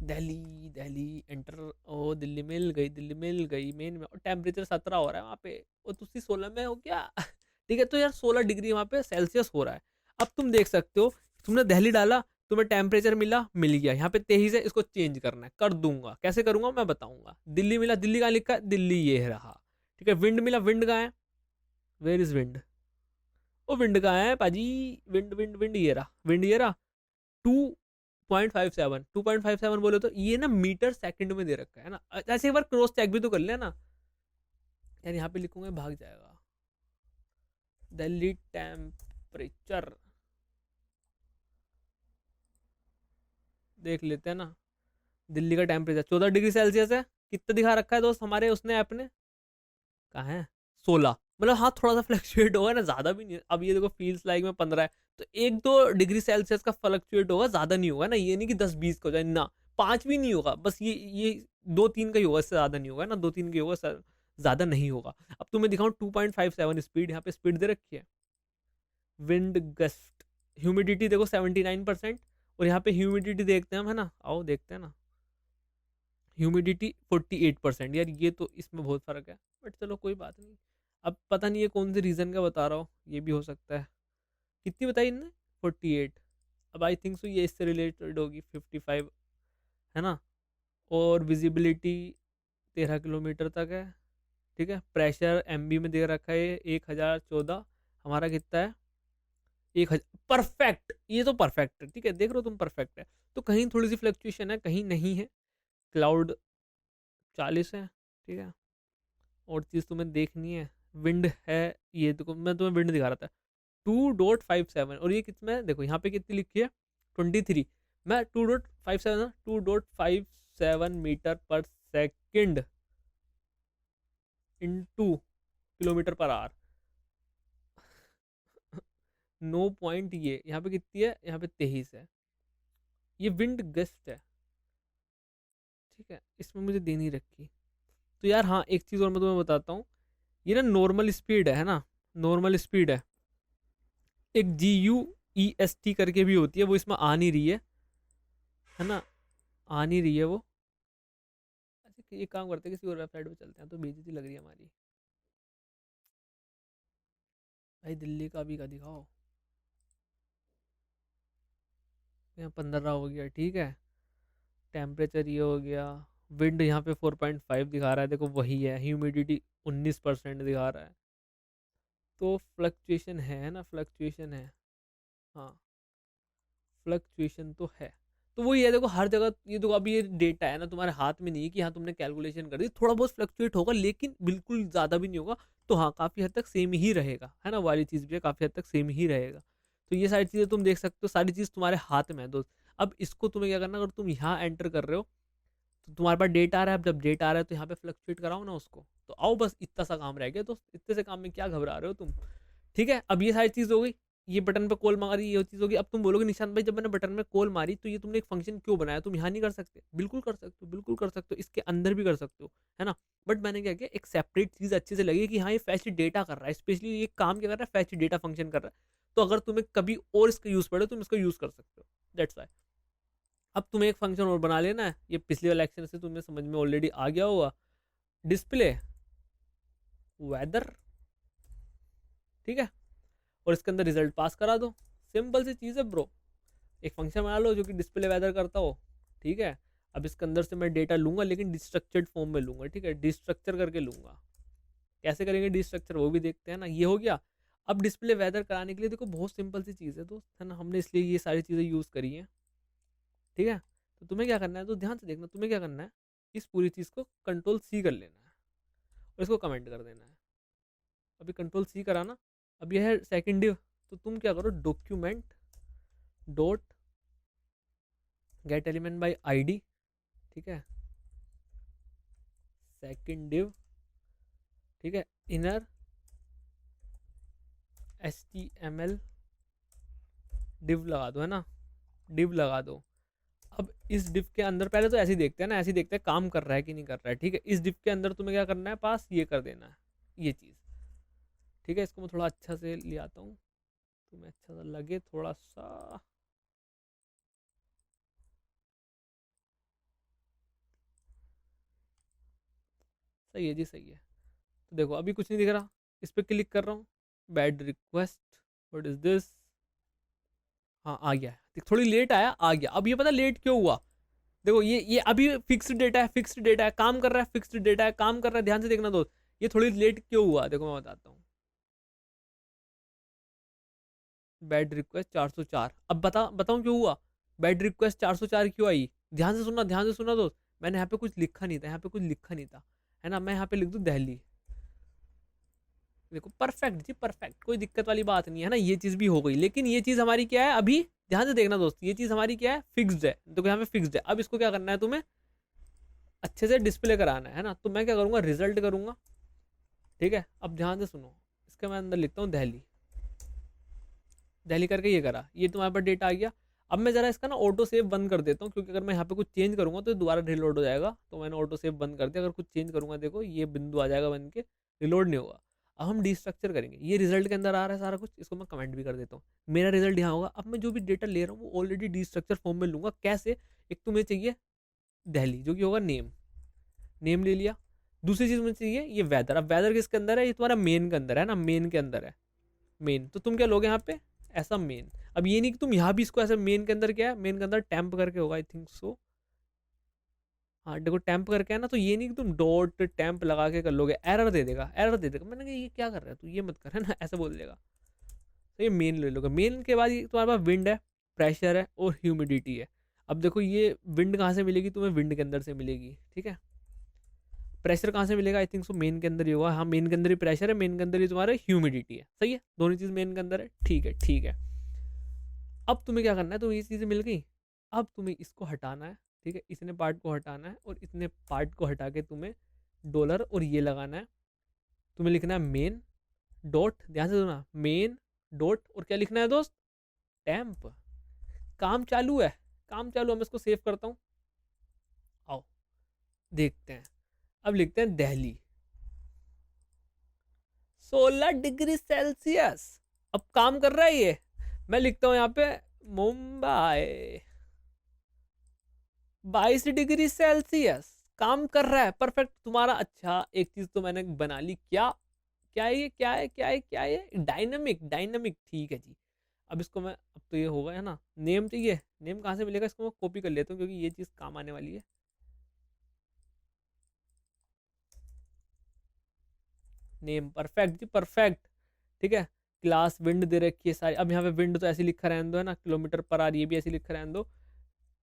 दिल्ली, दिल्ली एंटर, ओ दिल्ली मिल गई, दिल्ली मिल गई मेन में, और टेम्परेचर 17 हो रहा है वहाँ पे, और तुसी 16 में हो क्या ठीक है, तो यार 16 डिग्री वहाँ पे सेल्सियस हो रहा है। अब तुम देख सकते हो, तुमने दिल्ली डाला, तुम्हें टेम्परेचर मिला, मिल गया, यहाँ पे 23 है, इसको चेंज करना है, कर दूंगा, कैसे करूंगा मैं बताऊंगा। दिल्ली मिला, दिल्ली कहाँ लिखा है, दिल्ली ये रहा, ठीक है। विंड मिला, विंड कहाँ है, वेयर इज विंड, ओ विंड कहाँ है पाजी, विंड विंड विंड ये रहा, विंड ये रहा, 2.57, 2.57 बोले तो ये ना मीटर सेकंड में दे रखा है ना, ऐसे एक बार क्रॉस चेक भी तो कर लेना यार, यहाँ पे लिखूंगा भाग जाएगा, दिल्ली टेम्परेचर, देख लेते हैं ना। दिल्ली का टेम्परेचर 14 डिग्री सेल्सियस है। कितना दिखा रखा है दोस्त हमारे उसने ऐप ने? कहाँ है? 16। मतलब हाँ थोड़ा सा फ्लक्चुएट होगा ना, ज्यादा भी नहीं है। अब ये देखो फील्स लाइक में 15 है, तो 1-2 डिग्री सेल्सियस का फ्लक्चुएट होगा, ज्यादा नहीं होगा ना। ये नहीं कि 10-20 का हो जाए ना, 5 भी नहीं होगा, बस ये 2-3 का ही होगा, इससे ज्यादा नहीं होगा ना, 2-3 का ही होगा सर, ज्यादा नहीं होगा। अब तुम्हें दिखाऊं 2.57 स्पीड, यहाँ पे स्पीड दे रखी है। विंड गस्ट, ह्यूमिडिटी देखो 79%, और यहाँ पे ह्यूमिडिटी देखते हैं हम, है ना, आओ देखते हैं ना। ह्यूमिडिटी 48%। यार ये तो इसमें बहुत फर्क है, बट चलो कोई बात नहीं। अब पता नहीं है कौन से रीज़न का बता रहा हो, ये भी हो सकता है। कितनी बताई इनने? 48। अब आई थिंक सो ये इससे रिलेटेड होगी, 55, है ना। और विजिबिलिटी 13 किलोमीटर तक है। ठीक है, प्रेशर एमबी में दे रखा है 1014। हमारा कितना है? 1000। परफेक्ट, ये तो परफेक्ट है। ठीक है, देख रहे हो तुम, परफेक्ट है। तो कहीं थोड़ी सी फ्लक्चुएशन है, कहीं नहीं है। क्लाउड 40 है। ठीक है, और चीज़ तुम्हें देखनी है, विंड है। ये देखो मैं तुम्हें विंड दिखा रहा था, 2.57। और ये कितना है देखो, यहाँ पे कितनी लिखी है? 23। मैं 2.57, 2.57 metre per second into kilometre per hour. No point, ये यहाँ पे कितनी है? यहाँ पे 23 है। ये विंड गस्ट है। ठीक है, इसमें मुझे देनी रखी। तो यार हाँ, एक चीज़ और मैं तुम्हें बताता हूँ। ये ना नॉर्मल स्पीड है ना, नॉर्मल स्पीड है। एक GUEST करके भी होती है, वो इसमें आ नहीं रही है ना, आ नहीं रही है वो। अच्छा ये काम करते हैं, किसी और वेबसाइट पे चलते हैं, तो बेइज्जती लग रही है हमारी। भाई दिल्ली का भी का दिखाओ। यहाँ 15 हो गया, ठीक है। टेम्परेचर ये हो गया। विंड यहाँ पे 4.5 दिखा रहा है, देखो वही है। ह्यूमिडिटी 19% दिखा रहा है। तो फ्लक्चुएशन है ना, फ्लक्चुएशन है। हाँ, फ्लक्चुएशन तो है। तो वही है, देखो हर जगह ये देखो, अभी ये डेटा है ना, तुम्हारे हाथ में नहीं है कि हाँ तुमने कैलकुलेशन कर दी। थोड़ा बहुत फ्लक्चुएट होगा, लेकिन बिल्कुल ज़्यादा भी नहीं होगा। तो हाँ, काफ़ी हद तक सेम ही रहेगा, है ना। वाली चीज़ भी है, काफ़ी हद तक सेम ही रहेगा। तो ये सारी चीज़ें तुम देख सकते हो, सारी चीज़ तुम्हारे हाथ में है दोस्त। अब इसको तुम्हें क्या करना, अगर तुम यहाँ एंटर कर रहे हो तो तुम्हारे पास डेटा आ रहा है। अब जब डेटा आ रहा है तो यहाँ पे फ्लक्चुएट कराओ ना उसको। तो आओ, बस इतना सा काम रह गया दोस्त, इतने से काम में क्या घबरा रहे हो तुम। ठीक है, अब ये सारी चीज़ हो गई। ये बटन पे कॉल मारी, ये चीज़ होगी। अब तुम बोलोगे निशांत भाई, जब मैंने बटन में कॉल मारी तो ये तुमने एक फंक्शन क्यों बनाया, तुम यहाँ नहीं कर सकते? बिल्कुल कर सकते हो, बिल्कुल कर सकते हो, इसके अंदर भी कर सकते हो, है ना। बट मैंने क्या किया, एक सेपरेट चीज़ अच्छे से लगी कि हाँ ये फैच डेटा कर रहा है, स्पेशली ये काम क्या कर रहा है, फैच डेटा फंक्शन कर रहा है। तो अगर तुम्हें कभी और इसका यूज़ पड़े, तुम इसका यूज़ कर सकते हो, दैट्स वाई। अब तुम्हें एक फंक्शन और बना लेना है, ये पिछले वाले एक्शन से तुम्हें समझ में ऑलरेडी आ गया होगा। डिस्प्ले वेदर, ठीक है, और इसके अंदर रिजल्ट पास करा दो। सिंपल सी चीज़ है ब्रो। एक फंक्शन बना लो जो कि डिस्प्ले वेदर करता हो। ठीक है, अब इसके अंदर से मैं डेटा लूंगा, लेकिन डिस्ट्रक्चर्ड फॉर्म में लूंगा। ठीक है, डिस्ट्रक्चर करके लूंगा। कैसे करेंगे डिस्ट्रक्चर, वो भी देखते हैं ना। ये हो गया। अब डिस्प्ले वेदर कराने के लिए देखो बहुत सिंपल सी चीज़ है दोस्त, है ना। हमने इसलिए ये सारी चीज़ें यूज़ करी हैं। ठीक है, तो तुम्हें क्या करना है, तो ध्यान से देखना, तुम्हें क्या करना है, इस पूरी चीज़ को Ctrl+C कर लेना है, और इसको कमेंट कर देना है। अभी Ctrl+C करा ना, अब यह है सेकेंड डिव। तो तुम क्या करो, document dot get element by ID। ठीक है, सेकेंड डिव, ठीक है, इनर HTML डिव लगा दो, है ना, डिव लगा दो। अब इस डिव के अंदर पहले तो ऐसे ही देखते हैं ना, ऐसे ही देखते हैं काम कर रहा है कि नहीं कर रहा है। ठीक है, इस डिव के अंदर तुम्हें क्या करना है, पास ये कर देना है, ये चीज़। ठीक है, इसको मैं थोड़ा अच्छा से ले आता हूँ, तुम्हें अच्छा सा लगे थोड़ा सा। सही है जी, सही है। तो देखो अभी कुछ नहीं दिख रहा, इस पर क्लिक कर रहा हूँ, bad request, what is this. हाँ आ गया है, थोड़ी लेट आया, आ गया। अब ये पता लेट क्यों हुआ, देखो ये अभी फिक्स्ड डेटा है, फिक्स्ड डेटा है, काम कर रहा है, फिक्स्ड डेटा है, काम कर रहा है। ध्यान से देखना दोस्त, ये थोड़ी लेट क्यों हुआ, देखो मैं बताता हूँ। बैड रिक्वेस्ट 404, अब बताऊँ क्यों हुआ। बैड रिक्वेस्ट 404 क्यों आई, ध्यान से सुनना, ध्यान से सुनना दोस्त। मैंने यहाँ पे कुछ लिखा नहीं था, यहाँ पे कुछ लिखा नहीं था, है ना। मैं यहाँ पे लिख दूँ दिल्ली, देखो परफेक्ट जी, परफेक्ट, कोई दिक्कत वाली बात नहीं है ना। ये चीज़ भी हो गई, लेकिन ये चीज़ हमारी क्या है, अभी ध्यान से देखना दोस्त, ये चीज़ हमारी क्या है, फिक्स्ड है, तो यहाँ पे फिक्स्ड है। अब इसको क्या करना है तुम्हें, अच्छे से डिस्प्ले कराना है ना। तो मैं क्या करूँगा, रिजल्ट करूँगा, ठीक है। अब ध्यान से सुनो, इसके मैं अंदर लिखता हूँ दिल्ली, दिल्ली करके ये करा, ये तुम्हारे पास डेटा आ गया। अब मैं ज़रा इसका ना ऑटो सेव बंद कर देता हूँ, क्योंकि अगर मैं यहाँ पे कुछ चेंज करूँगा तो दोबारा रिलोड हो जाएगा। तो मैंने ऑटो सेव बंद कर दिया। अगर कुछ चेंज करूँगा, देखो ये बिंदु आ जाएगा बन के, रिलोड नहीं होगा। अब हम डिस्ट्रक्चर करेंगे, ये रिजल्ट के अंदर आ रहा है सारा कुछ, इसको मैं कमेंट भी कर देता हूँ, मेरा रिजल्ट यहाँ होगा। अब मैं जो भी डेटा ले रहा हूँ वो ऑलरेडी डिस्ट्रक्चर फॉर्म में लूँगा। कैसे, एक तो मुझे चाहिए दिल्ली, जो कि होगा नेम, नेम ले लिया। दूसरी चीज़ मुझे चाहिए ये वेदर। अब वेदर किसके अंदर है, ये तुम्हारा मेन के अंदर है ना, मेन के अंदर है मेन। तो तुम क्या लोगे यहाँ पे, ऐसा मेन। अब ये नहीं कि तुम यहाँ भी इसको ऐसे, मेन के अंदर क्या है, मेन के अंदर टेम्प करके होगा, आई थिंक सो। हाँ देखो टेम्प करके है ना, तो ये नहीं कि तुम डॉट टेम्प लगा के कर लोगे, एरर दे देगा, एरर दे देगा। मैंने कहा ये क्या कर रहा है तू, ये मत कर, है ना, ऐसा बोल देगा। तो ये मेन ले लोगे। मेन के बाद ये तुम्हारे पास विंड है, प्रेशर है और ह्यूमिडिटी है। अब देखो ये विंड कहाँ से मिलेगी तुम्हें, विंड के अंदर से मिलेगी, ठीक है। प्रेशर कहाँ से मिलेगा, आई थिंक सो मेन के अंदर ही होगा। हाँ मेन के अंदर ही प्रेशर है, मेन के अंदर ही तुम्हारा ह्यूमिडिटी है, सही है। दोनों चीज़ मेन के अंदर है, ठीक है ठीक है। अब तुम्हें क्या करना है, तुम्हें ये चीज़ें मिल गई। अब तुम्हें इसको हटाना है, ठीक है, इतने पार्ट को हटाना है और इतने पार्ट को हटा के तुम्हें डॉलर और ये लगाना है। तुम्हें लिखना है मेन डॉट, ध्यान से सुना, मेन डॉट और क्या लिखना है दोस्त, टेम्प। काम चालू है, काम चालू है। मैं इसको सेव करता हूँ, आओ देखते हैं। अब लिखते हैं दिल्ली 16 डिग्री सेल्सियस। अब काम कर रहा है ये। मैं लिखता हूँ यहाँ पे मुंबई 22 डिग्री सेल्सियस। काम कर रहा है, परफेक्ट तुम्हारा। अच्छा एक चीज तो मैंने बना ली, क्या क्या है ये, क्या है क्या है क्या है, डायनामिक, डायनामिक, ठीक है जी। अब इसको मैं, अब तो ये होगा है ना, नेम चाहिए, नेम कहाँ से मिलेगा, इसको मैं कॉपी कर लेता हूँ क्योंकि ये चीज़ काम आने वाली है। नेम, परफेक्ट जी परफेक्ट, ठीक है। क्लास विंड दे रखी है सारी। अब यहाँ पे विंड तो ऐसे लिखा रहने दो, है ना, किलोमीटर पर आवर, ये भी ऐसे लिखा रहने दो।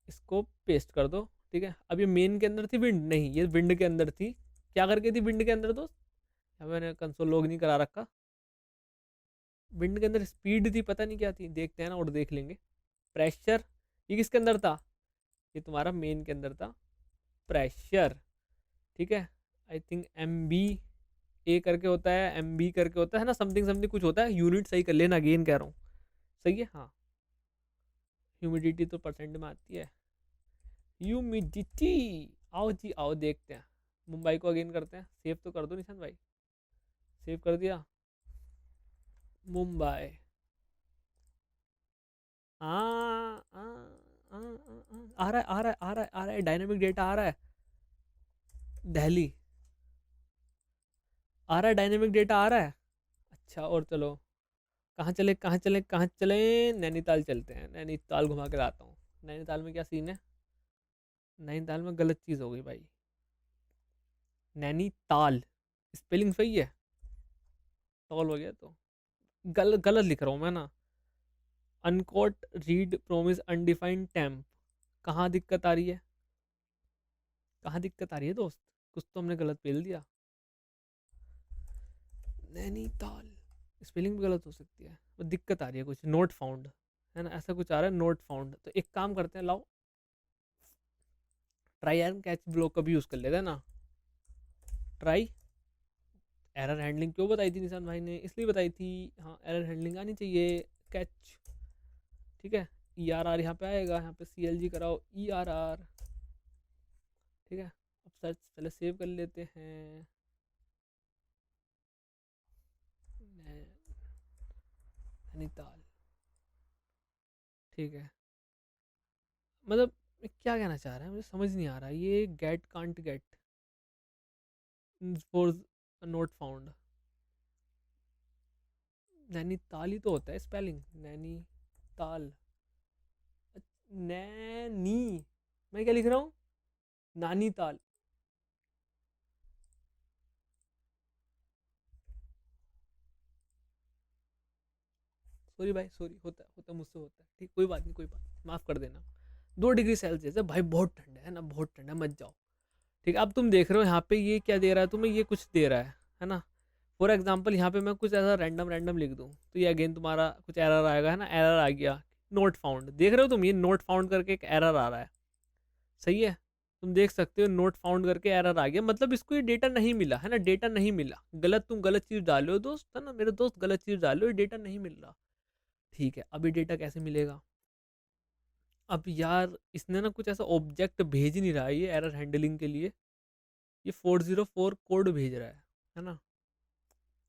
इसको पेस्ट कर दो, ठीक है। अब ये मेन के अंदर थी विंड, नहीं ये विंड के अंदर थी। क्या करके थी विंड के अंदर दोस्त, यहाँ मैंने कंसोल लॉग नहीं करा रखा। विंड के अंदर स्पीड थी, पता नहीं क्या थी, देखते हैं ना और देख लेंगे। प्रेशर, ये किसके अंदर था, ये तुम्हारा मेन के अंदर था, प्रेशर, ठीक है। आई थिंक एम बी ए करके होता है, एम बी करके होता है ना, समथिंग समथिंग कुछ होता है। यूनिट सही कर लेना, अगेन कह रहा हूँ, सही है। हाँ ह्यूमिडिटी तो परसेंट में आती है, ह्यूमिडिटी। आओ जी आओ देखते हैं, मुंबई को अगेन करते हैं। सेव तो कर दो निशान भाई, सेव कर दिया, मुंबई। आ रहा है आ रहा है आ रहा है आ रहा है, डायनामिक डेटा आ रहा है, दिल्ली आ रहा है, डायनेमिक डेटा आ रहा है। अच्छा और चलो, कहाँ चले कहाँ चले कहाँ चले, नैनीताल चलते हैं, नैनीताल घुमा के लाता हूँ। नैनीताल में क्या सीन है, नैनीताल में गलत चीज़ हो गई भाई। नैनीताल स्पेलिंग सही है, टॉल हो गया तो गलत गलत लिख रहा हूँ मैं ना। Unquote read promise undefined temp, कहाँ दिक्कत आ रही है, कहाँ दिक्कत आ रही है दोस्त, कुछ तो हमने गलत पेल दिया। नैनीताल स्पेलिंग भी गलत हो सकती है, तो दिक्कत आ रही है कुछ, नोट फाउंड है ना, ऐसा कुछ आ रहा है, नोट फाउंड। तो एक काम करते हैं, लाओ ट्राई एंड कैच ब्लॉक का भी यूज़ कर लेते हैं ना। ट्राई एरर हैंडलिंग क्यों बताई थी निशान भाई ने, इसलिए बताई थी, हाँ एरर हैंडलिंग आनी चाहिए। कैच, ठीक है, ई आर आर यहाँ पे आएगा, यहाँ पे सी एल जी कराओ ई आर आर, ठीक है। अब सर्च पहले सेव कर लेते हैं, नैनीताल, ठीक है। मतलब क्या कहना चाह रहा है, मुझे समझ नहीं आ रहा, ये get can't get for not found, Nainital ही तो होता है स्पेलिंग, नैनीताल, नैनी, मैं क्या लिख रहा हूँ, नानीताल। सॉरी भाई सॉरी, होता है होता है, मुझसे होता है, ठीक, कोई बात नहीं कोई बात नहीं, माफ़ कर देना। 2 डिग्री सेल्सियस है भाई, बहुत ठंडा है ना, बहुत ठंडा, मत जाओ, ठीक है। अब तुम देख रहे हो यहाँ पे ये क्या दे रहा है तुम्हें, ये कुछ दे रहा है ना। फॉर एग्जाम्पल यहाँ पे मैं कुछ ऐसा रैंडम रैंडम लिख दूँ तो ये अगेन तुम्हारा कुछ एरर आएगा, है ना, एरर आ गया, नोट फाउंड, देख रहे हो तुम, ये नोट फाउंड करके एक एरर आ रहा है, सही है, तुम देख सकते हो नोट फाउंड करके एरर आ गया, मतलब इसको ये डेटा नहीं मिला है ना, डेटा नहीं मिला, गलत, तुम गलत चीज़ डालो हो दोस्त, है ना मेरे दोस्त, गलत चीज़ डालो, ये डेटा नहीं मिल रहा। ठीक है, अभी डेटा कैसे मिलेगा? अब यार इसने ना कुछ ऐसा ऑब्जेक्ट भेज नहीं रहा है ये एरर हैंडलिंग के लिए, ये 404 कोड भेज रहा है ना।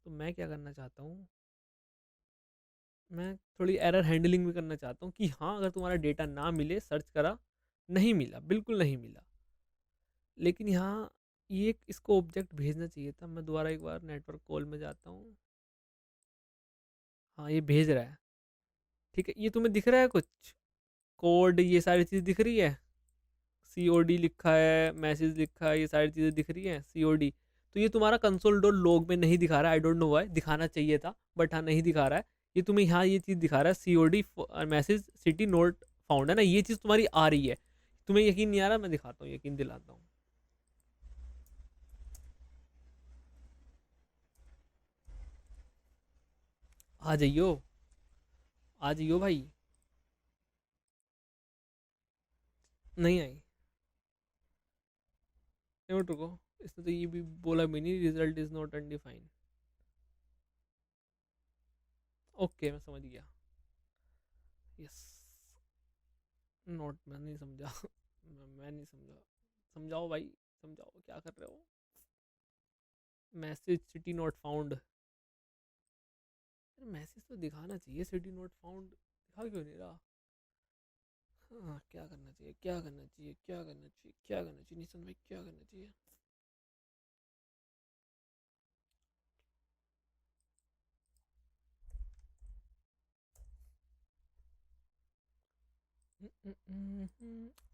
तो मैं क्या करना चाहता हूँ, मैं थोड़ी एरर हैंडलिंग भी करना चाहता हूँ कि हाँ अगर तुम्हारा डेटा ना मिले, सर्च करा, नहीं मिला, बिल्कुल नहीं मिला, लेकिन यहाँ ये इसको ऑब्जेक्ट भेजना चाहिए था। मैं दोबारा एक बार नेटवर्क कॉल में जाता हूँ, हाँ ये भेज रहा है, ठीक है, ये तुम्हें दिख रहा है कुछ कोड, ये सारी चीज़ दिख रही है, COD लिखा है, मैसेज लिखा है, ये सारी चीज़ें दिख रही हैं, COD। तो ये तुम्हारा कंसोल डॉट लॉग में नहीं दिखा रहा है, आई डोंट नो व्हाई, दिखाना चाहिए था बट हाँ नहीं दिखा रहा है। ये तुम्हें यहाँ ये चीज़ दिखा रहा है, COD message city not found, है ना, ये चीज़ तुम्हारी आ रही है, तुम्हें यकीन नहीं आ रहा, मैं दिखाता हूँ, यकीन दिलाता हूँ। आ जाइयो, आ जाइयो भाई। नहीं आई, नहीं रुको, इसने तो ये भी बोला भी नहीं, result is not undefined. Okay मैं समझ गया, यस, नोट, मैं नहीं समझा मैं नहीं समझा, समझाओ भाई, समझाओ क्या कर रहे हो। Message city not found, message तो दिखाना चाहिए, सिटी नॉट फाउंड दिखा क्यों नहीं रहा? हाँ क्या करना चाहिए, क्या करना चाहिए, क्या करना चाहिए, क्या करना चाहिए निशन भाई, क्या करना चाहिए?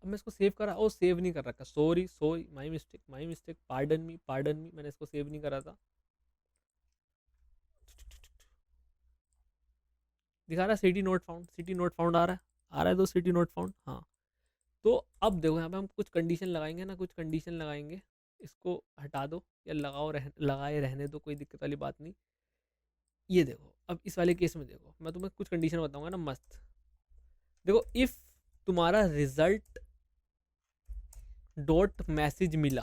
अब मैं इसको सेव करा, ओ सेव नहीं कर रखा, sorry sorry, my mistake, pardon me, pardon me, मैंने इसको सेव नहीं करा था। दिखा रहा है city not found, city not found आ रहा है, आ रहा है तो सिटी नोट फाउंड, हाँ। तो अब देखो यहाँ पे हम कुछ कंडीशन लगाएंगे ना, कुछ कंडीशन लगाएंगे, इसको हटा दो या लगाए रहने दो, कोई दिक्कत वाली बात नहीं। ये देखो अब इस वाले केस में देखो, मैं तुम्हें कुछ कंडीशन बताऊंगा ना मस्त। देखो इफ तुम्हारा रिजल्ट डॉट मैसेज मिला,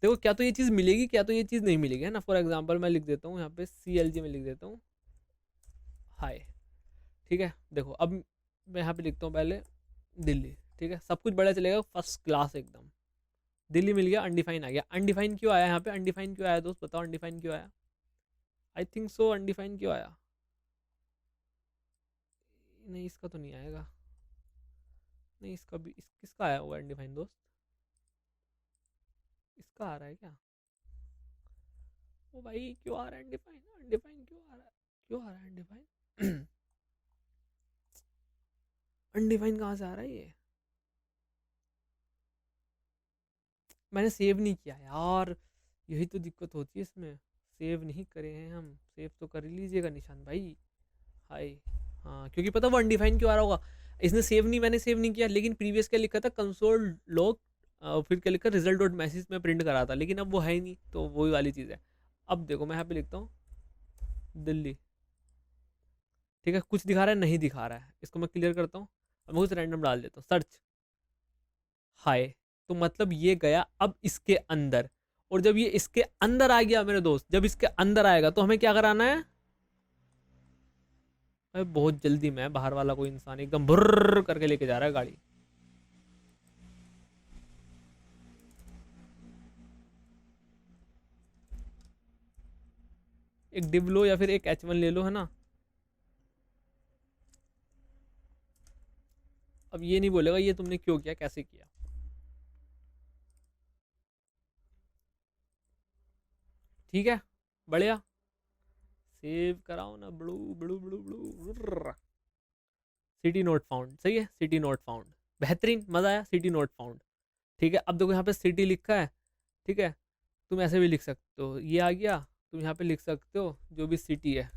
देखो क्या तो ये चीज़ मिलेगी, क्या तो ये चीज़ नहीं मिलेगी, है ना। फॉर एग्जांपल मैं लिख देता हूँ यहाँ पे CLG में लिख देता हूँ हाय, ठीक है। देखो अब मैं यहाँ पे लिखता हूँ पहले दिल्ली, ठीक है, सब कुछ बढ़िया चलेगा, फर्स्ट क्लास एकदम, दिल्ली मिल गया, अनडिफाइन आ गया। अनडिफाइन क्यों आया यहाँ पे, अनडिफाइन क्यों आया दोस्त, बताओ अनडिफाइन क्यों आया? आई थिंक सो अनडिफाइन क्यों आया, नहीं इसका तो नहीं आएगा, नहीं इसका भी, किसका आया हुआ अनडिफाइन दोस्त, इसका आ रहा है क्या? ओ भाई क्यों आ रहा है अनडिफाइन, अनडिफाइन क्यों आ रहा है, क्यों आ रहा है अनडिफाइन अनडिफाइन कहाँ से आ रहा है ये? मैंने सेव नहीं किया यार, यही तो दिक्कत होती है इसमें, सेव नहीं करे हैं हम, सेव तो कर ही लीजिएगा निशान भाई। हाय, हाँ क्योंकि पता वो अनडिफाइन क्यों आ रहा होगा, इसने सेव नहीं, मैंने सेव नहीं किया, लेकिन प्रीवियस क्या लिखा था, कंसोल लॉग, फिर क्या लिखा, रिजल्ट डॉट मैसेज में प्रिंट करा था, लेकिन अब वो है ही नहीं, तो वही वाली चीज़ है। अब देखो मैं यहाँ पे लिखता हूँ दिल्ली, ठीक है, कुछ दिखा रहा है, नहीं दिखा रहा है, इसको मैं क्लियर करता हूँ, अब मैं कुछ रैंडम डाल देता हूँ, सर्च हाय, तो मतलब ये गया अब इसके अंदर, और जब ये इसके अंदर आ गया मेरे दोस्त, जब इसके अंदर आएगा तो हमें क्या कराना है, अरे बहुत जल्दी में बाहर वाला कोई इंसान एकदम बुर्र करके लेके जा रहा है गाड़ी, एक डिव लो या फिर एक H1 ले लो, है ना। अब ये नहीं बोलेगा ये तुमने क्यों किया, कैसे किया, ठीक है, बढ़िया, सेव कराओ ना, blue blue blue blue, city not found, सही है, सिटी नोट फाउंड, बेहतरीन, मजा आया, सिटी नोट फाउंड। ठीक है, अब देखो यहाँ पे सिटी लिखा है, ठीक है, तुम ऐसे भी लिख सकते हो, ये आ गया, तुम यहाँ पे लिख सकते हो जो भी सिटी है,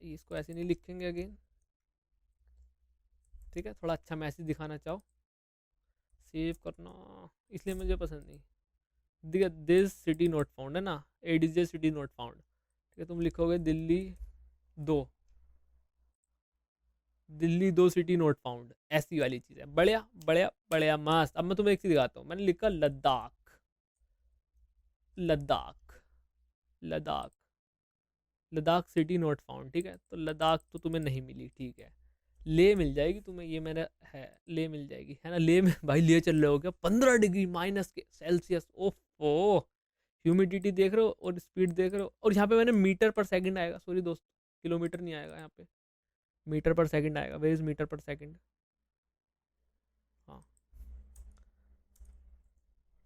इसको ऐसे नहीं लिखेंगे अगेन, ठीक है, थोड़ा अच्छा मैसेज दिखाना चाहो, सेव करना, इसलिए मुझे पसंद नहीं, दिया दिस सिटी नोट फाउंड, है ना, ADJ सिटी नोट फाउंड, ठीक है, तुम लिखोगे Delhi 2, Delhi 2 city not found, ऐसी वाली चीज़ है। बढ़िया बढ़िया बढ़िया मस्त। अब मैं तुम्हें एक चीज़ दिखाता हूँ, मैंने लिखा Ladakh. Ladakh Ladakh Ladakh city not found, ठीक है। तो लद्दाख तो तुम्हें नहीं मिली, ठीक है। ले मिल जाएगी तुम्हें, ये मेरा है, ले मिल जाएगी, है ना। ले में भाई ले चल रहे हो क्या, 15 डिग्री माइनस के सेल्सियस, ओफो। ह्यूमिडिटी देख रहे हो और स्पीड देख रहे हो, और यहाँ पे मैंने मीटर पर सेकंड आएगा, सॉरी दोस्त, किलोमीटर नहीं आएगा यहाँ पे, मीटर पर सेकंड आएगा। वेयर इज मीटर पर सेकंड, हाँ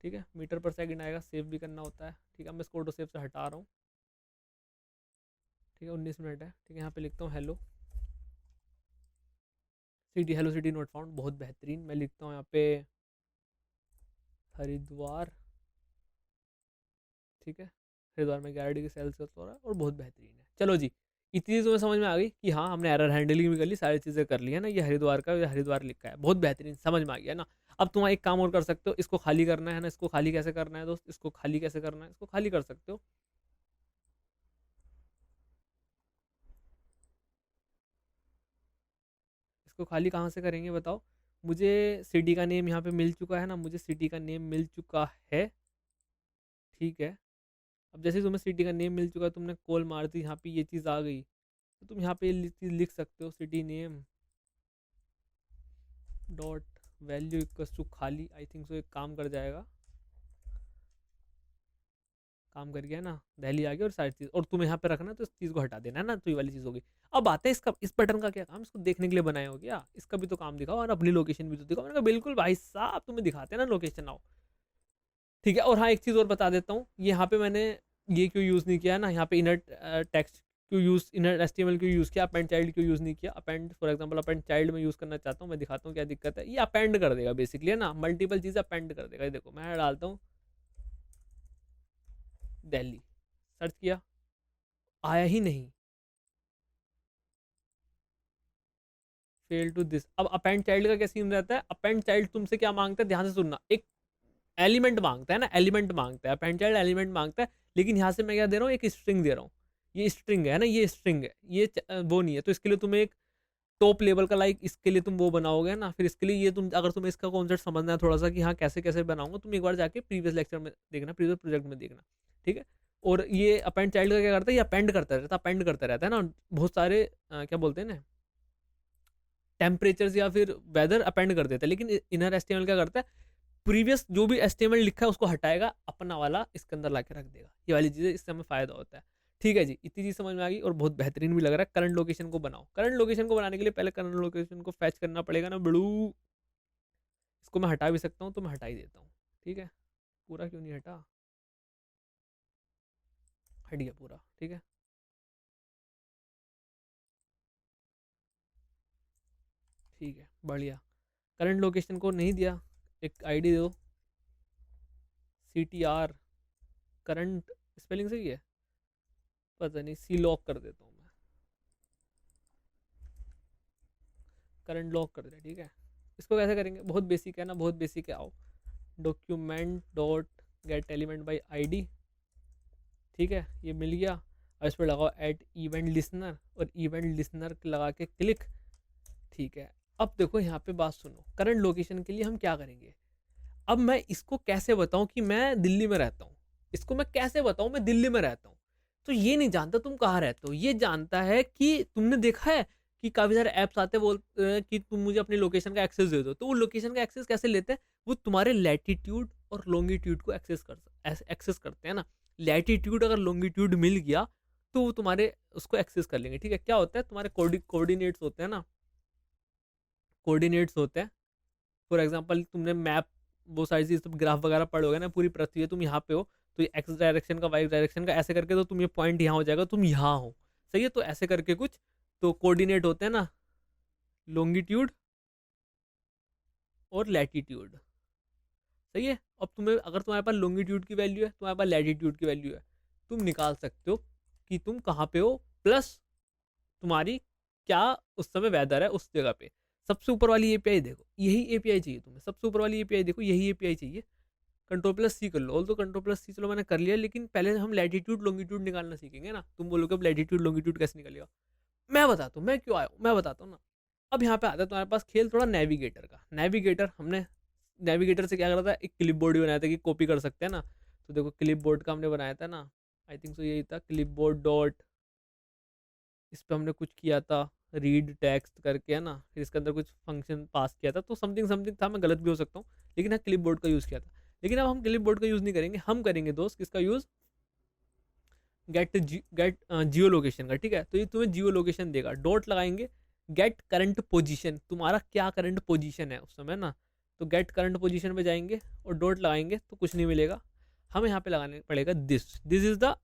ठीक है, मीटर पर सेकंड आएगा। सेव भी करना होता है, ठीक है। मैं इसको ऑटो सेव से हटा रहा हूँ, ठीक है। 19 मिनट है, ठीक है। यहाँ पे लिखता हूँ hello city, hello city not found, बहुत बेहतरीन। मैं लिखता हूँ यहाँ पे हरिद्वार, ठीक है। हरिद्वार में 11 डिग्री सेल्सियस हो रहा है और बहुत बेहतरीन है। चलो जी, इतनी चीज़ तुम्हें समझ में आ गई कि हाँ हमने एरर हैंडलिंग भी कर ली, सारी चीज़ें कर ली है ना। ये हरिद्वार का, ये हरिद्वार लिखा है, बहुत बेहतरीन, समझ में आ गया ना। अब तुम एक काम और कर सकते हो, इसको खाली करना है ना। इसको खाली कैसे करना है दोस्त, इसको खाली कैसे करना है, इसको खाली कर सकते हो। इसको खाली कहाँ से करेंगे बताओ मुझे। सिटी का नेम यहाँ पे मिल चुका है ना, मुझे सिटी का नेम मिल चुका है, ठीक है। अब जैसे तुम्हें सिटी का नेम मिल चुका है, तुमने कॉल मार दी, यहाँ पे ये चीज़ आ गई, तो तुम यहाँ पे ये चीज़ लिख सकते हो, city name dot value equals to खाली। आई थिंक सो एक काम कर जाएगा, काम कर गया ना, दिल्ली आ गया और सारी चीज़। और तुम्हें यहाँ पे रखना तो इस चीज़ को हटा देना है ना, तो ये वाली चीज़ होगी। अब आते हैं इसका, इस बटन का क्या काम, इसको देखने के लिए बनाया हो गया, इसका भी तो काम दिखाओ और अपनी लोकेशन भी तो दिखाओ। मैंने कहा बिल्कुल भाई साहब, तुम्हें दिखाते हैं ना लोकेशन, आओ, ठीक है। और हाँ एक चीज़ और बता देता हूँ, यहाँ पे मैंने ये क्यों यूज़ नहीं किया ना, यहाँ पे इनर टेक्स्ट क्यों यूज़, इनर एचटीएमएल क्यों यूज़ किया, अपेंड चाइल्ड क्यों यूज़ नहीं किया। Append for example append child में यूज़ करना चाहता हूँ, मैं दिखाता हूँ क्या दिक्कत है। ये अपेंड कर देगा बेसिकली, है ना, मल्टीपल चीज़ें अपेंड कर देगा। ये देखो मैं डालता हूँ दिल्ली, सर्च किया, आया ही नहीं, फेल टू दिस। अब अपेंड चाइल्ड का क्या सीन रहता है, अपेंड चाइल्ड तुमसे क्या मांगता है, ध्यान से सुनना, एक एलिमेंट मांगता है ना, एलिमेंट मांगता है, अपेंड चाइल्ड एलिमेंट मांगता है। लेकिन यहाँ से मैं क्या दे रहा हूँ, एक स्ट्रिंग दे रहा हूँ। ये स्ट्रिंग है ना, ये स्ट्रिंग है, ये वो नहीं है। तो इसके लिए तुम्हें एक टॉप लेवल का लाइक, इसके लिए तुम वो बनाओगे ना। फिर इसके लिए ये तुम, अगर तुम्हें इसका कॉन्सेप्ट समझना है थोड़ा सा कि हाँ कैसे कैसे बनाऊंगा, तुम एक बार जाके प्रीवियस लेक्चर में देखना, प्रीवियस प्रोजेक्ट में देखना, ठीक है। और ये अपेंड चाइल्ड का क्या करता है, ये अपेंड करता रहता है, अपेंड करता रहता है ना, बहुत सारे क्या बोलते हैं ना, टेम्परेचर्स या फिर वेदर अपेंड कर देता है। लेकिन इनर एस्टिमेल क्या करता है, प्रीवियस जो भी एस्टिमेल लिखा है उसको हटाएगा, अपना वाला इसके अंदर ला के रख देगा। ये वाली चीज़ें, इससे हमें फायदा होता है, ठीक है जी। इतनी चीज़ समझ में आ गई और बहुत बेहतरीन भी लग रहा है। करंट लोकेशन को बनाओ, करंट लोकेशन को बनाने के लिए पहले करंट लोकेशन को फैच करना पड़ेगा ना बड़ू। इसको मैं हटा भी सकता हूँ, तो मैं हटा ही देता हूँ, ठीक है। पूरा क्यों नहीं हटा, हट गया पूरा, ठीक है, ठीक है बढ़िया। करंट लोकेशन को नहीं दिया, एक आईडी दो, CTR, करंट स्पेलिंग सही है, पता नहीं, सी लॉक कर देता हूँ मैं, करंट लॉक कर दिया, ठीक है। इसको कैसे करेंगे, बहुत बेसिक है ना, बहुत बेसिक है। आओ, document dot get element by ID, ठीक है, ये मिल गया। अब इस पर लगाओ एट इवेंट लिसनर, और इवेंट लिसनर लगा के क्लिक, ठीक है। अब देखो यहाँ पे बात सुनो, करंट लोकेशन के लिए हम क्या करेंगे। अब मैं इसको कैसे बताऊं कि मैं दिल्ली में रहता हूँ, इसको मैं कैसे बताऊं मैं दिल्ली में रहता हूँ। तो ये नहीं जानता तुम कहाँ रहते हो, ये जानता है कि तुमने देखा है कि काफ़ी सारे ऐप्स आते हैं, बोलते हैं कि तुम मुझे अपनी लोकेशन का एक्सेस दे दो। तो वो लोकेशन का एक्सेस कैसे लेते हैं, वो तुम्हारे लैटिट्यूड और लॉन्गिट्यूड को एक्सेस करते हैं ना। लैटिट्यूड अगर लॉन्गिट्यूड मिल गया तो वो तुम्हारे उसको एक्सेस कर लेंगे, ठीक है। क्या होता है, तुम्हारे कोऑर्डिनेट्स होते हैं ना, कोऑर्डिनेट्स होते हैं। फॉर एग्जांपल तुमने मैप, वो सारी चीज़ तुम ग्राफ वगैरह पढ़ोगे ना, पूरी पृथ्वी है, तुम यहाँ पे हो, तो ये एक्स डायरेक्शन का, वाई डायरेक्शन का, ऐसे करके तो तुम ये पॉइंट यहाँ हो जाएगा, तुम यहाँ हो, सही है। तो ऐसे करके कुछ तो कोऑर्डिनेट होते हैं ना, लॉन्गिट्यूड और लैटिट्यूड, सही है। अब तुम्हें, अगर तुम्हारे पास लॉन्गिट्यूड की वैल्यू है, तुम्हारे पास लैटिट्यूड की वैल्यू है, तुम निकाल सकते हो कि तुम कहाँ पे हो, प्लस तुम्हारी क्या उस समय वेदर है उस जगह पे। सबसे ऊपर वाली एपीआई देखो, यही एपीआई चाहिए तुम्हें, सबसे ऊपर वाली एपीआई देखो, यही एपीआई चाहिए। कंट्रोल+C कर लो, ऑल तो कंट्रोल+C चलो मैंने कर लिया, लेकिन पहले हम लैटिट्यूड लॉन्गिट्यूड निकालना सीखेंगे ना। तुम बोलोगे अब लैटिट्यूड लॉन्गिट्यूड कैसे निकलेगा, मैं बताता हूँ, मैं क्यों आया हूँ, मैं बताता हूँ ना। अब यहाँ पे आता है तुम्हारे पास खेल थोड़ा नेविगेटर का। नेविगेटर हमने नेविगेटर से क्या करा था, एक क्लिप बोर्ड भी बनाया था कि कॉपी कर सकते हैं ना। तो देखो क्लिप बोर्ड का हमने बनाया था ना, आई थिंक सो यही था, क्लिप बोर्ड डॉट, इस पर हमने कुछ किया था रीड टेक्स्ट करके, है ना, फिर इसके अंदर कुछ फंक्शन पास किया था, तो समथिंग समथिंग था, मैं गलत भी हो सकता हूँ, लेकिन हाँ क्लिप बोर्ड का यूज़ किया था। लेकिन अब हम क्लिप बोर्ड का यूज़ नहीं करेंगे, हम करेंगे दोस्त किसका यूज़, गेट जियो लोकेशन का। ठीक है, तो ये तुम्हें जियो लोकेशन देगा, डॉट लगाएंगे, गेट करंट पोजीशन, तुम्हारा क्या करंट पोजीशन है उस समय ना, तो गेट करंट पोजीशन पे जाएंगे और डॉट लगाएंगे तो कुछ नहीं मिलेगा, हमें यहाँ पे लगाने पड़ेगा दिस इज द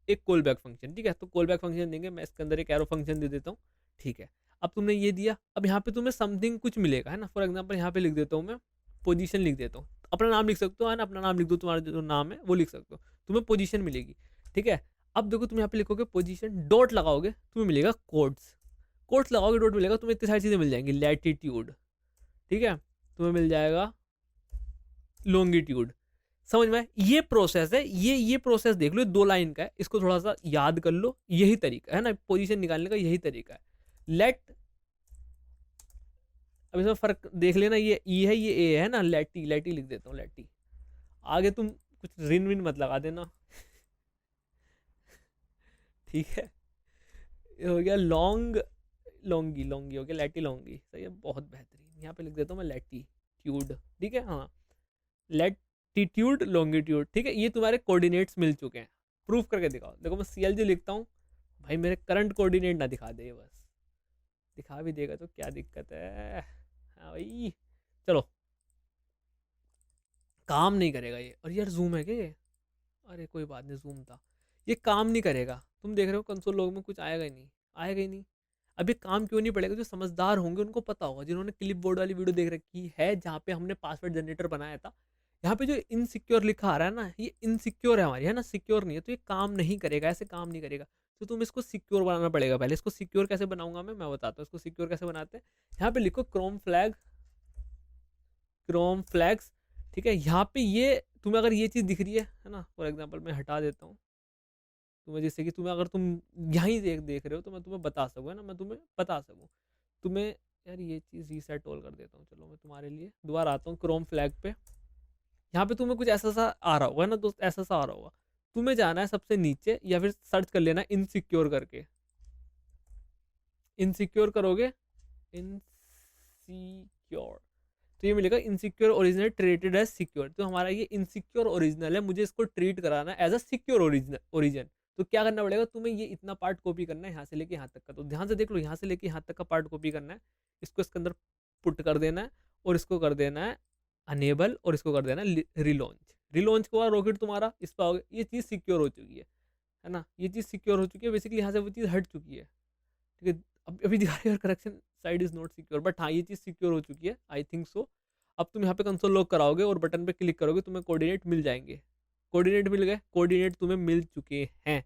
एक कॉल बैक फंक्शन। ठीक है, तो कॉल बैक फंक्शन देंगे, मैं इसके अंदर एक एरो फंक्शन दे देता हूँ। ठीक है, अब तुमने ये दिया, अब यहाँ पे तुम्हें समथिंग कुछ मिलेगा, है ना, फॉर एग्जाम्पल यहाँ पे लिख देता हूँ मैं पोजीशन लिख देता हूँ, अपना नाम लिख सकते हो, है ना, अपना नाम लिख दो, तुम्हारा जो नाम है वो लिख सकते हो, तुम्हें पोजीशन मिलेगी। ठीक है, अब देखो तुम यहाँ पे लिखोगे पोजीशन, डॉट लगाओगे तुम्हें मिलेगा कोड्स, कोड्स लगाओगे डॉट मिलेगा, तुम्हें इतनी सारी चीज़ें मिल जाएंगी, लैटिट्यूड, ठीक है, तुम्हें मिल जाएगा लॉन्गिट्यूड। समझ में, ये प्रोसेस है, ये प्रोसेस देख लो, 2 लाइन का है, इसको थोड़ा सा याद कर लो, यही तरीका है ना पोजीशन निकालने का, यही तरीका है। लेट, अब इसमें फर्क देख लेना, ये ई है ये ए है ना, लेटी लेटी लिख देता हूँ, लेटी, आगे तुम कुछ रिन विन मत लगा देना। ठीक है, ये हो गया लॉन्ग, लॉन्गी लॉन्गी हो गया, लेटी लॉन्गी, सही है, बहुत बेहतरीन, यहाँ पे लिख देता हूँ मैं लेटीट्यूड। ठीक है, हाँ, लेटीट्यूड लॉन्गिट्यूड। ठीक है, ये तुम्हारे कोऑर्डिनेट्स मिल चुके हैं, प्रूफ करके दिखाओ। देखो मैं CLG लिखता हूँ, भाई मेरे करंट कोऑर्डिनेट ना दिखा दे, बस दिखा भी देगा तो क्या दिक्कत है, हाँ भाई, चलो, काम नहीं करेगा ये, और यार जूम है क्या ये, अरे कोई बात नहीं, जूम था, ये काम नहीं करेगा, तुम देख रहे हो कंसोल लॉग में कुछ आएगा ही नहीं, आएगा ही नहीं। अभी काम क्यों नहीं पड़ेगा, जो समझदार होंगे उनको पता होगा, जिन्होंने क्लिप बोर्ड वाली वीडियो देख रखी है जहाँ पे हमने पासवर्ड जनरेटर बनाया था, यहाँ पे जो इनसिक्योर लिखा आ रहा है ना, ये इनसिक्योर है हमारी, है ना, सिक्योर नहीं है, तो ये काम नहीं करेगा, ऐसे काम नहीं करेगा, तो तुम इसको सिक्योर बनाना पड़ेगा। पहले इसको सिक्योर कैसे बनाऊंगा मैं बताता हूँ, इसको सिक्योर कैसे बनाते हैं। यहाँ पे लिखो क्रोम फ्लैग, क्रोम फ्लैग्स। ठीक है, यहाँ पे ये तुम्हें अगर ये चीज़ दिख रही है ना, फॉर एग्जाम्पल मैं हटा देता हूँ तुम्हें, जिससे कि तुम्हें, अगर तुम यहीं देख रहे हो तो मैं तुम्हें बता सकूँ, है ना, मैं तुम्हें बता सकूँ तुम्हें, यार ये चीज़ रीसेट ऑल कर देता हूँ, चलो मैं तुम्हारे लिए दोबारा आता हूँ क्रोम फ्लैग पे। यहाँ पे तुम्हें कुछ ऐसा सा आ रहा होगा ना दोस्त, ऐसा सा आ रहा होगा, तुम्हें जाना है सबसे नीचे, या फिर सर्च कर लेना इनसिक्योर करके, इनसिक्योर करोगे, इनसिक्योर, तो ये मिलेगा insecure original treated as secure, तो हमारा ये इनसिक्योर ओरिजिनल है, मुझे इसको ट्रीट कराना है एज अ सिक्योर ओरिजिन। तो क्या करना पड़ेगा तुम्हें, ये इतना पार्ट कॉपी करना है यहाँ से लेके यहाँ तक का, तो ध्यान से देख लो, यहाँ से लेके यहाँ तक का पार्ट कॉपी करना है, इसको इसके अंदर पुट कर देना है, और इसको कर देना है अनेबल, और इसको कर देना है रिलॉन्च। रिलॉन्च के बाद रॉकेट तुम्हारा इस पर आओगे, ये चीज़ सिक्योर हो चुकी है ना, ये चीज़ सिक्योर हो चुकी है, बेसिकली यहाँ से वो चीज़ हट चुकी है। ठीक है, अब अभी दिखा रही है correction side is not secure, but हाँ ये चीज़ सिक्योर हो चुकी है, आई थिंक सो। अब तुम यहाँ पे कंसोल लॉग कराओगे और बटन पे क्लिक करोगे, तुम्हें कोऑर्डिनेट मिल जाएंगे, कोऑर्डिनेट मिल गए, कोऑर्डिनेट तुम्हें मिल चुके हैं।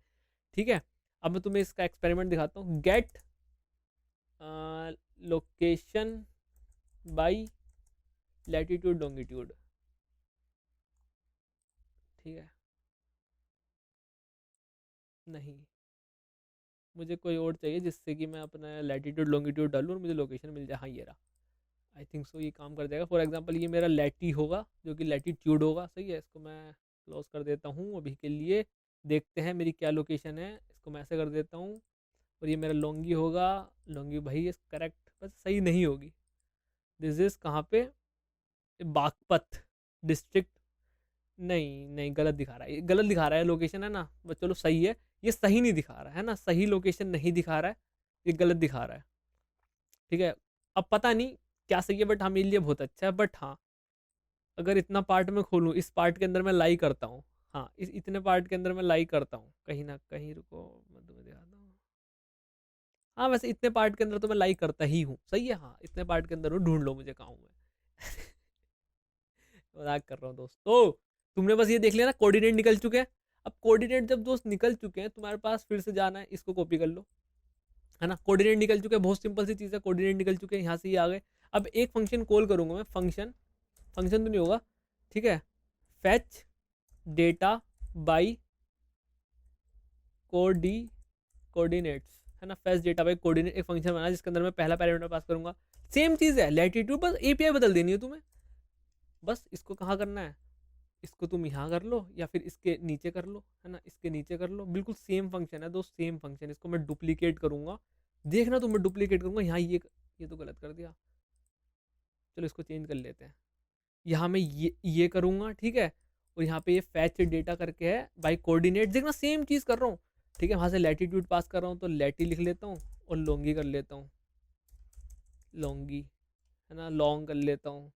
ठीक है, अब मैं तुम्हें इसका एक्सपेरिमेंट दिखाता हूँ, get location by latitude longitude. ठीक है, नहीं, मुझे कोई और चाहिए जिससे कि मैं अपना लैटिट्यूड लॉन्गिट्यूड डालूँ और मुझे लोकेशन मिल जाए, हाँ ये रहा, आई थिंक सो ये काम कर जाएगा। फॉर एग्जांपल ये मेरा लैटी होगा जो कि लैटिट्यूड होगा, सही है, इसको मैं क्लोज कर देता हूँ अभी के लिए, देखते हैं मेरी क्या लोकेशन है, इसको मैं ऐसे कर देता हूँ, और ये मेरा लॉन्गी होगा, लॉन्गी भाई इस करेक्ट, बस सही नहीं होगी, दिस इज़ कहाँ पे, बागपत डिस्ट्रिक्ट, नहीं नहीं गलत दिखा रहा है, ये गलत दिखा रहा है लोकेशन, है ना, बस चलो सही है, ये सही नहीं दिखा रहा है ना, सही लोकेशन नहीं दिखा रहा है, ये गलत दिखा रहा है। ठीक है, अब पता नहीं क्या सही है, बट हाँ मेरे लिए बहुत अच्छा है, बट हाँ अगर इतना पार्ट में खोलूँ, इस पार्ट के अंदर मैं लाई करता हूँ, हाँ इस इतने पार्ट के अंदर मैं लाई करता हूँ कहीं ना कहीं, रुको मैं तुम्हें दिखाता हूँ, हाँ वैसे इतने पार्ट के अंदर तो मैं लाई करता ही हूँ, सही है, हाँ इतने पार्ट के अंदर हूँ, ढूंढ लो मुझे कहाँ हूँ मैं। मजाक कर रहा हूँ दोस्त, तो तुमने बस ये देख लिया ना कोऑर्डिनेट निकल चुके हैं। अब कोऑर्डिनेट जब दोस्त निकल चुके हैं तुम्हारे पास, फिर से जाना है, इसको कॉपी कर लो, है ना, कोऑर्डिनेट निकल चुके हैं, बहुत सिंपल सी चीज़ है, कोऑर्डिनेट निकल चुके हैं, यहाँ से ये आ गए। अब एक फंक्शन कॉल करूँगा मैं, फंक्शन फंक्शन तो नहीं होगा, ठीक है, फैच डेटा बाई कोऑर्डिनेट्स, है ना। फेच डेटा बाय कोऑर्डिनेट एक फंक्शन बना जिसके अंदर मैं पहला पैरामीटर पास करूंगा। सेम चीज है लैटिट्यूड, बस एपीआई बदल देनी है तुम्हें। बस इसको कहाँ करना है, इसको तुम यहाँ कर लो या फिर इसके नीचे कर लो, है ना, इसके नीचे कर लो। बिल्कुल सेम फंक्शन है दोस्त, सेम फंक्शन। इसको मैं डुप्लीकेट करूंगा, देखना तुम, मैं डुप्लीकेट करूंगा यहाँ। ये तो गलत कर दिया, चलो इसको चेंज कर लेते हैं। यहाँ मैं ये करूंगा, ठीक है। और यहाँ पे ये फैच डेटा करके है बाई कोऑर्डिनेट, देखना सेम चीज कर रहा हूँ, ठीक है। वहां से लैटिट्यूड पास कर रहा हूँ तो लैटी लिख लेता हूँ और लॉन्गी कर लेता हूँ, लॉन्गी, है ना, लॉन्ग कर लेता हूँ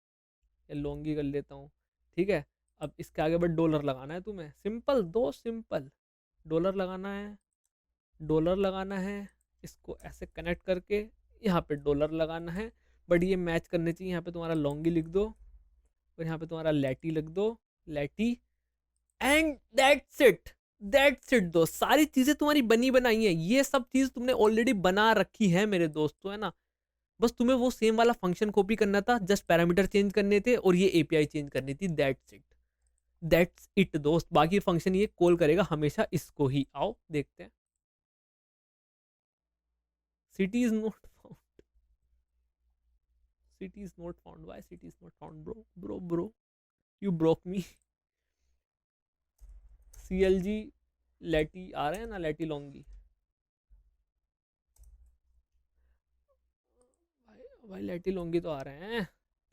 या लॉन्गी कर लेता हूँ, ठीक है। अब इसके आगे बस डॉलर लगाना है तुम्हें, सिंपल दोस्त, सिंपल। डॉलर लगाना है, डॉलर लगाना है, इसको ऐसे कनेक्ट करके यहाँ पे डॉलर लगाना है। बट ये मैच करने चाहिए, यहाँ पे तुम्हारा लॉन्गी लिख दो और यहाँ पे तुम्हारा लैटी लिख दो, lat. And that's it, that's it दोस्त। सारी चीजें तुम्हारी बनी बनाई है, ये सब चीज तुमने ऑलरेडी बना रखी है मेरे दोस्तों, है ना। बस तुम्हें वो सेम वाला फंक्शन कॉपी करना था, जस्ट पैरामीटर चेंज करने थे और ये एपीआई चेंज करनी थी, दैट्स इट, दैट्स इट दोस्त। बाकी फंक्शन ये कॉल करेगा हमेशा इसको ही। आओ देखते हैं। City is not found, city is not found, why city is not found bro, bro you broke me. CLG lat आ रहे हैं ना, लैटी लॉन्गी। भाई लैटी लॉन्गी तो आ रहे हैं,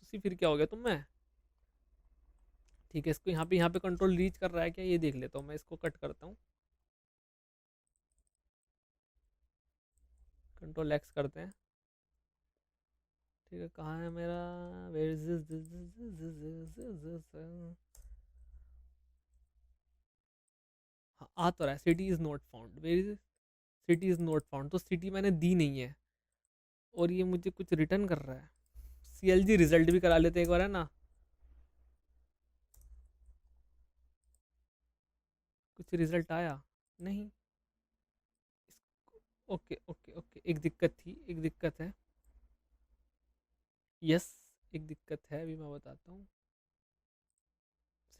तो फिर क्या हो गया तुम में। ठीक है, इसको यहाँ पे कंट्रोल रीच कर रहा है क्या, ये देख लेता हूँ मैं। इसको कट करता हूँ, कंट्रोल एक्स करते हैं, ठीक है। कहाँ है मेरा, वेयर इज दिस। हाँ, आ तो रहा है, city is not found, where is, city is not found. तो सिटी मैंने दी नहीं है और ये मुझे कुछ रिटर्न कर रहा है। सीएलजी रिजल्ट भी करा लेते एक बार, है ना। कुछ रिजल्ट आया नहीं। ओके ओके ओके, एक दिक्कत थी, एक दिक्कत है, यस, एक दिक्कत है, अभी मैं बताता हूँ।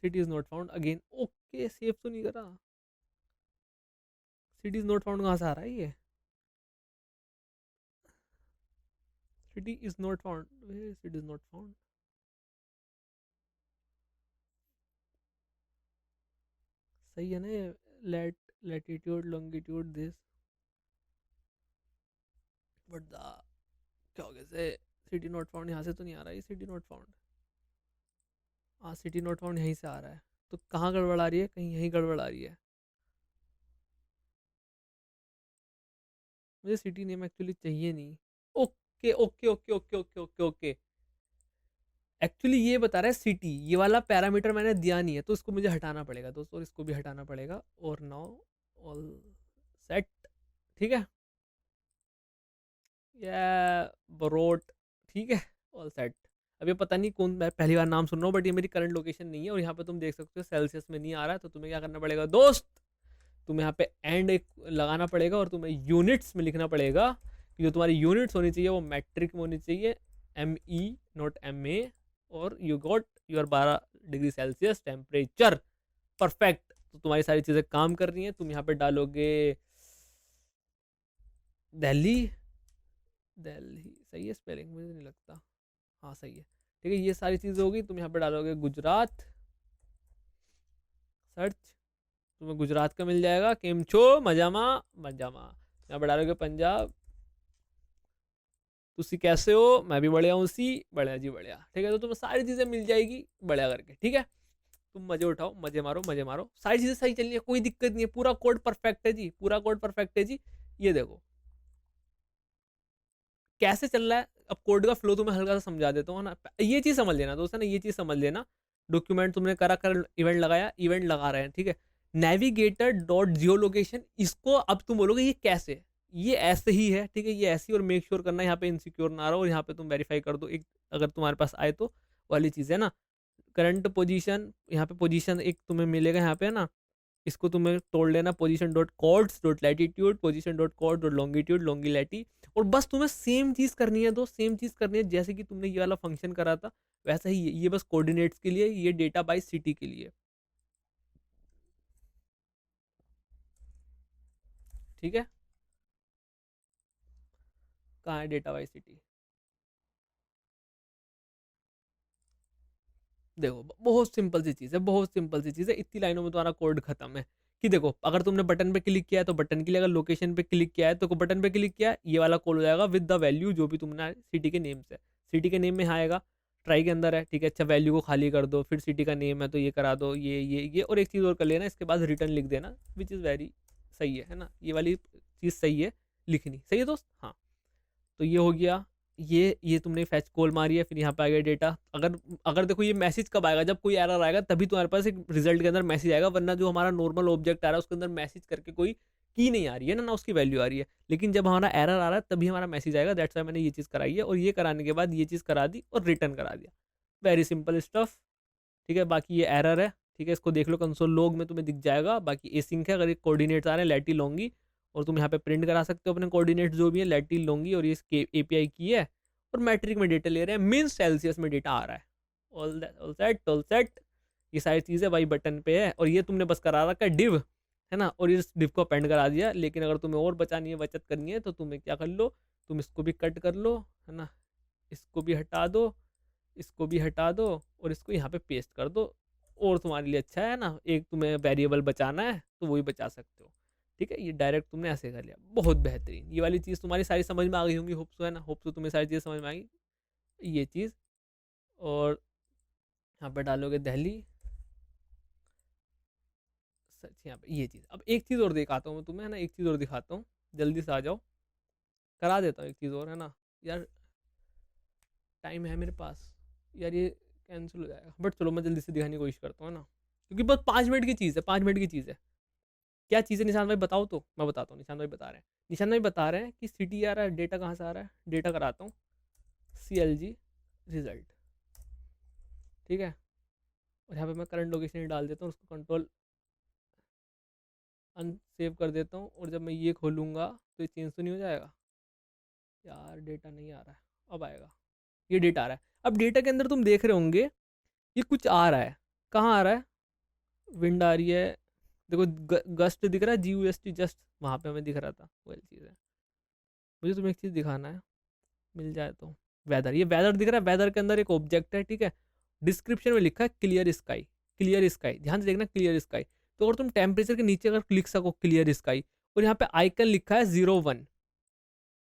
City is not found again, okay, save तो नहीं करा। सिटी इज नॉट फाउंड कहाँ से आ रहा है ये, city is not found, city is not found. सही है ना ये, latitude longitude this, but the, क्या हो गया से, सिटी नॉट फाउंड यहाँ से तो नहीं आ रहा है, सिटी नॉट फाउंड। हाँ, सिटी नॉट फाउंड यहीं से आ रहा है, तो कहाँ गड़बड़ आ रही है, कहीं यहीं गड़बड़ आ रही है। मुझे सिटी नेम एक्चुअली चाहिए नहीं। Okay okay okay okay okay okay okay, actually ये बता रहा है सिटी, ये वाला पैरामीटर मैंने दिया नहीं है, तो इसको मुझे हटाना पड़ेगा दोस्तों, और इसको भी हटाना पड़ेगा। और नाउ ऑल सेट, ठीक है, या बरोट, ठीक है, ऑल सेट। अब ये पता नहीं कौन, मैं पहली बार नाम सुन रहा हूँ, बट ये मेरी करंट लोकेशन नहीं है और यहाँ पे तुम देख सकते हो सेल्सियस में नहीं आ रहा है। तो तुम्हें क्या करना पड़ेगा दोस्त, तुम्हें यहाँ पे एंड एक लगाना पड़ेगा और तुम्हें यूनिट्स में लिखना पड़ेगा कि जो तुम्हारी यूनिट्स होनी चाहिए वो मैट्रिक में होनी चाहिए, ME नॉट MA। और you got your 12 degree Celsius temperature, perfect. तो तुम्हारी सारी चीज़ें काम कर रही हैं। तुम यहाँ पे डालोगे दिल्ली, दिल्ली सही है स्पेलिंग, मुझे नहीं लगता, हाँ सही है, ठीक है। ये सारी चीज़ें होगी। तुम यहाँ पे डालोगे गुजरात, सर्च, तुम्हें गुजरात का मिल जाएगा, केमचो, मजामा, मजामा। यहाँ पे डालोगे पंजाब, तुसी कैसे हो, मैं भी बढ़िया हूँ, सी बढ़िया जी बढ़िया, ठीक है। तो तुम्हें सारी चीज़ें मिल जाएगी बढ़िया करके, ठीक है। तुम मजे उठाओ, मजे मारो, मजे मारो, सारी चीज़ें सही चल रही है, कोई दिक्कत नहीं है, पूरा कोड परफेक्ट है जी, पूरा कोड परफेक्ट है जी। ये देखो कैसे चल रहा है। अब कोड का फ्लो तुम्हें हल्का सा समझा देता हूँ ना, ये चीज़ समझ लेना दोस्त, है ना, ये चीज़ समझ लेना। डॉक्यूमेंट तुमने करा, कर इवेंट लगाया, इवेंट लगा रहे हैं, ठीक है। नेविगेटर डॉट जियो लोकेशन, इसको अब तुम बोलोगे ये कैसे, ये ऐसे ही है, ठीक है, ये ऐसे ही। और मेक श्योर करना यहाँ पे इनसिक्योर ना रहो, और यहाँ पे तुम वेरीफाई कर दो एक, अगर तुम्हारे पास आए तो, वाली चीज़ है ना। करंट पोजीशन, यहाँ पे पोजीशन एक तुम्हें मिलेगा यहाँ पे, है ना। इसको तुम्हें तोड़ लेना, position dot coords dot latitude, position dot coord dot longitude, long lat. और बस तुम्हें सेम चीज़ करनी है दोस्त, सेम चीज़ करनी है जैसे कि तुमने ये वाला फंक्शन करा था वैसा ही। ये बस कोऑर्डिनेट्स के लिए, ये डेटा बाय सिटी के लिए, ठीक है। कहाँ है डेटा वाइज सिटी? देखो बहुत सिंपल सी चीज़ है, बहुत सिंपल सी चीज़ है, इतनी लाइनों में तुम्हारा कोड खत्म है। कि देखो अगर तुमने बटन पे क्लिक किया है तो बटन के लिए, अगर लोकेशन पे क्लिक किया है तो बटन पे क्लिक किया है, ये वाला कोड हो जाएगा विद द वैल्यू जो भी तुमने सिटी के नेम से, सिटी के नेम में यहाँ आएगा, ट्राई के अंदर है, ठीक है। अच्छा वैल्यू को खाली कर दो, फिर सिटी का नेम है तो ये करा दो, ये और एक चीज़ और कर लेना, इसके बाद रिटर्न लिख देना, विच इज़ वेरी सही है ना, ये वाली चीज़ सही है लिखनी, सही है दोस्त? हाँ। तो ये हो गया, ये तुमने फैच कॉल मारी है, फिर यहाँ पे आ गया डेटा। अगर अगर देखो ये मैसेज कब आएगा, जब कोई एरर आएगा तभी तुम्हारे पास एक रिजल्ट के अंदर मैसेज आएगा, वरना जो हमारा नॉर्मल ऑब्जेक्ट आ रहा है उसके अंदर मैसेज करके कोई की नहीं आ रही है ना, ना उसकी वैल्यू आ रही है। लेकिन जब हमारा एरर आ रहा है तभी हमारा मैसेज आएगा, दैट्स वाई मैंने ये चीज़ कराई है, और ये कराने के बाद ये चीज़ करा दी और रिटर्न करा दिया। वेरी सिंपल स्टफ, ठीक है। बाकी ये एरर है, ठीक है, इसको देख लो कंसोल लॉग में तुम्हें दिख जाएगा। बाकी एसिंक है, अगर ये कोऑर्डिनेट्स आ रहे हैं लेटी लोंगी, और तुम यहाँ पे प्रिंट करा सकते हो अपने कोऑर्डिनेट्स जो भी है, लेटी लोंगी, और ये इसके एपीआई की है, और मैट्रिक में डेटा ले रहे हैं, मीन सेल्सियस में डेटा आ रहा है। ऑल सेट, ऑल सेट, ये सारी चीज़ें भाई बटन पे है। और ये तुमने बस करा रखा है डिव, है ना, और इस डिव को अपेंड करा दिया। लेकिन अगर तुम्हें और बचानी है, बचत करनी है, तो तुम्हें क्या कर लो, तुम इसको भी कट कर लो, है ना, इसको भी हटा दो, इसको भी हटा दो, और इसको यहाँ पे पेस्ट कर दो, और तुम्हारे लिए अच्छा है ना, एक तुम्हें वेरिएबल बचाना है तो वही बचा सकते हो, ठीक है। ये डायरेक्ट तुमने ऐसे कर लिया, बहुत बेहतरीन। ये वाली चीज़ तुम्हारी सारी समझ में आ गई होंगी, होप्सो, है ना, होप्सो तुम्हें सारी चीज़ें समझ में आ गई, ये चीज़। और यहाँ पे डालोगे दिल्ली, सच, यहाँ पे ये चीज़। अब एक चीज़ और दिखाता हूँ मैं तुम्हें, है ना, एक चीज़ और दिखाता हूँ, जल्दी से आ जाओ, करा देता हूँ एक चीज़ और, है ना यार, टाइम है मेरे पास यार, ये कैंसिल हो जाएगा, बट चलो मैं जल्दी से दिखाने की कोशिश करता हूँ, है ना, क्योंकि बस 5 मिनट की चीज़ है, 5 मिनट की चीज़ है। क्या चीज़ है निशान भाई, बताओ तो। मैं बताता हूँ, निशान भाई बता रहे हैं, निशान भाई बता रहे हैं कि सिटी आ रहा है, डेटा कहाँ से आ रहा है, डेटा कराता हूँ, CLG रिजल्ट, ठीक है। और यहाँ पे मैं करंट लोकेशन ही डाल देता हूँ, उसको कंट्रोल अनसेव कर देता हूँ, और जब मैं ये खोलूँगा तो ये चेंज तो नहीं हो जाएगा यार, डेटा नहीं आ रहा है, अब आएगा, ये डेटा आ रहा है। अब डेटा के अंदर तुम देख रहे होंगे ये कुछ आ रहा है, कहाँ आ रहा है, विंड आ रही है, देखो गस्ट दिख रहा है, GUST जस्ट, वहाँ पे हमें दिख रहा था, वही चीज़ है। मुझे तुम्हें एक चीज़ दिखाना है, मिल जाए तो, वेदर, ये वेदर दिख रहा है, वेदर के अंदर एक ऑब्जेक्ट है, ठीक है। डिस्क्रिप्शन में लिखा है क्लियर स्काई, क्लियर स्काई, ध्यान से देखना, क्लियर स्काई। तो अगर तुम टेम्परेचर के नीचे अगर लिख सको क्लियर स्काई, और यहाँ पे आइकन लिखा है 01,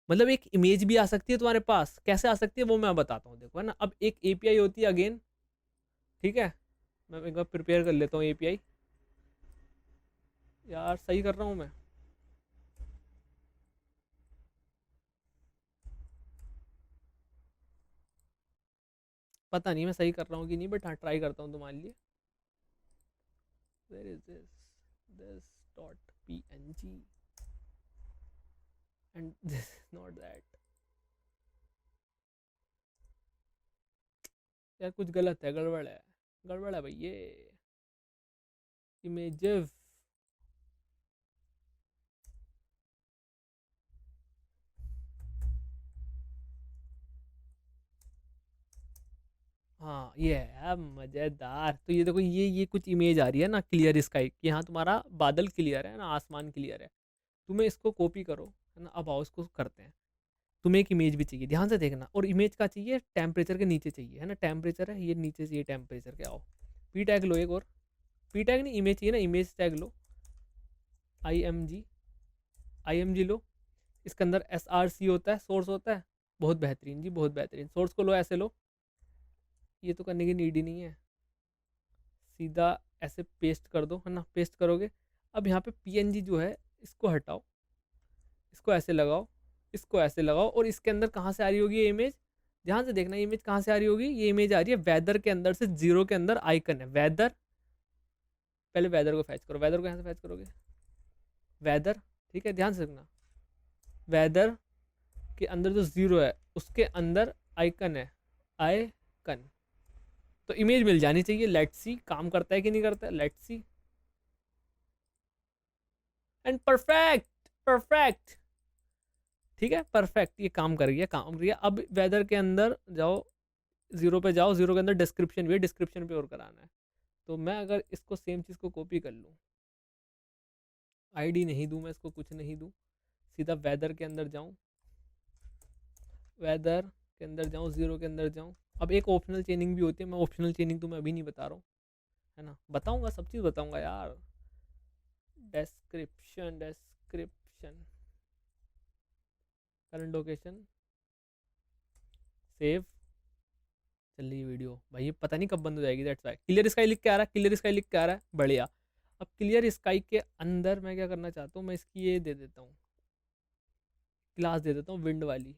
मतलब एक इमेज भी आ सकती है तुम्हारे पास, कैसे आ सकती है वो मैं बताता हूँ, देखो, है ना। अब एक एपीआई होती है अगेन, ठीक है, मैं एक बार प्रिपेयर कर लेता हूँ एपीआई, यार सही कर रहा हूँ मैं, पता नहीं मैं सही कर रहा हूँ कि नहीं, बट हाँ ट्राई करता हूँ तुम्हारे लिए। Where is this dot png and this not that, यार कुछ गलत है, गड़बड़ है, गड़बड़ है भाई, ये इमेजेस, हाँ ये है मज़ेदार। तो ये देखो, ये कुछ इमेज आ रही है ना क्लियर स्काई कि हाँ तुम्हारा बादल क्लियर है ना, आसमान क्लियर है। तुम्हें इसको कॉपी करो, है ना। अब आओ इसको करते हैं, तुम्हें एक इमेज भी चाहिए, ध्यान से देखना, और इमेज का चाहिए टेम्परेचर के नीचे चाहिए, है ना, टेम्परेचर है ये नीचे चाहिए टेम्परेचर के। आओ पी टैग लो, एक और पी टैग नहीं, इमेज चाहिए ना, इमेज टैग लो, IMG, IMG लो। इसके अंदर SRC होता है, सोर्स होता है, बहुत बेहतरीन जी, बहुत बेहतरीन। सोर्स को लो, ऐसे लो, ये तो करने की नीड ही नहीं है, सीधा ऐसे पेस्ट कर दो, है ना, पेस्ट करोगे। अब यहाँ पे PNG जो है इसको हटाओ, इसको ऐसे लगाओ, इसको ऐसे लगाओ, और इसके अंदर कहाँ से आ रही होगी ये इमेज, ध्यान से देखना, इमेज कहाँ से आ रही होगी, ये इमेज आ रही है वेदर के अंदर से, जीरो के अंदर आइकन है वेदर, पहले वेदर को फैच करो, वेदर को यहाँ से फैच करोगे, वेदर, ठीक है, ध्यान से देखना, वेदर के अंदर जो जीरो है उसके अंदर आइकन है, आइकन, तो इमेज मिल जानी चाहिए। लेट्स सी काम करता है कि नहीं करता है, let's see, and perfect, perfect, ठीक है, परफेक्ट, ये काम कर गया, काम कर गया। अब वेदर के अंदर जाओ, जीरो पे जाओ, जीरो के अंदर डिस्क्रिप्शन भी है, डिस्क्रिप्शन पे और कराना है। तो मैं अगर इसको सेम चीज़ को कॉपी कर लूँ, आईडी नहीं दूँ मैं इसको, कुछ नहीं दूँ, सीधा वेदर के अंदर जाऊँ, वेदर के अंदर जाऊँ, जीरो के अंदर जाऊँ। अब एक ऑप्शनल चेनिंग भी होती है, मैं ऑप्शनल चेनिंग तो मैं अभी नहीं बता रहा हूँ, है ना, बताऊंगा, सब चीज़ बताऊंगा यार। Description, description, current location, save. चल रही वीडियो भाई, ये पता नहीं कब बंद हो जाएगी, दैट्स वाई। क्लियर स्काई लिख के आ रहा है, क्लियर स्काई लिख के आ रहा है, बढ़िया। अब क्लियर स्काई के अंदर मैं क्या करना चाहता हूँ, मैं इसकी ये दे देता हूँ, क्लास दे देता हूँ विंड वाली,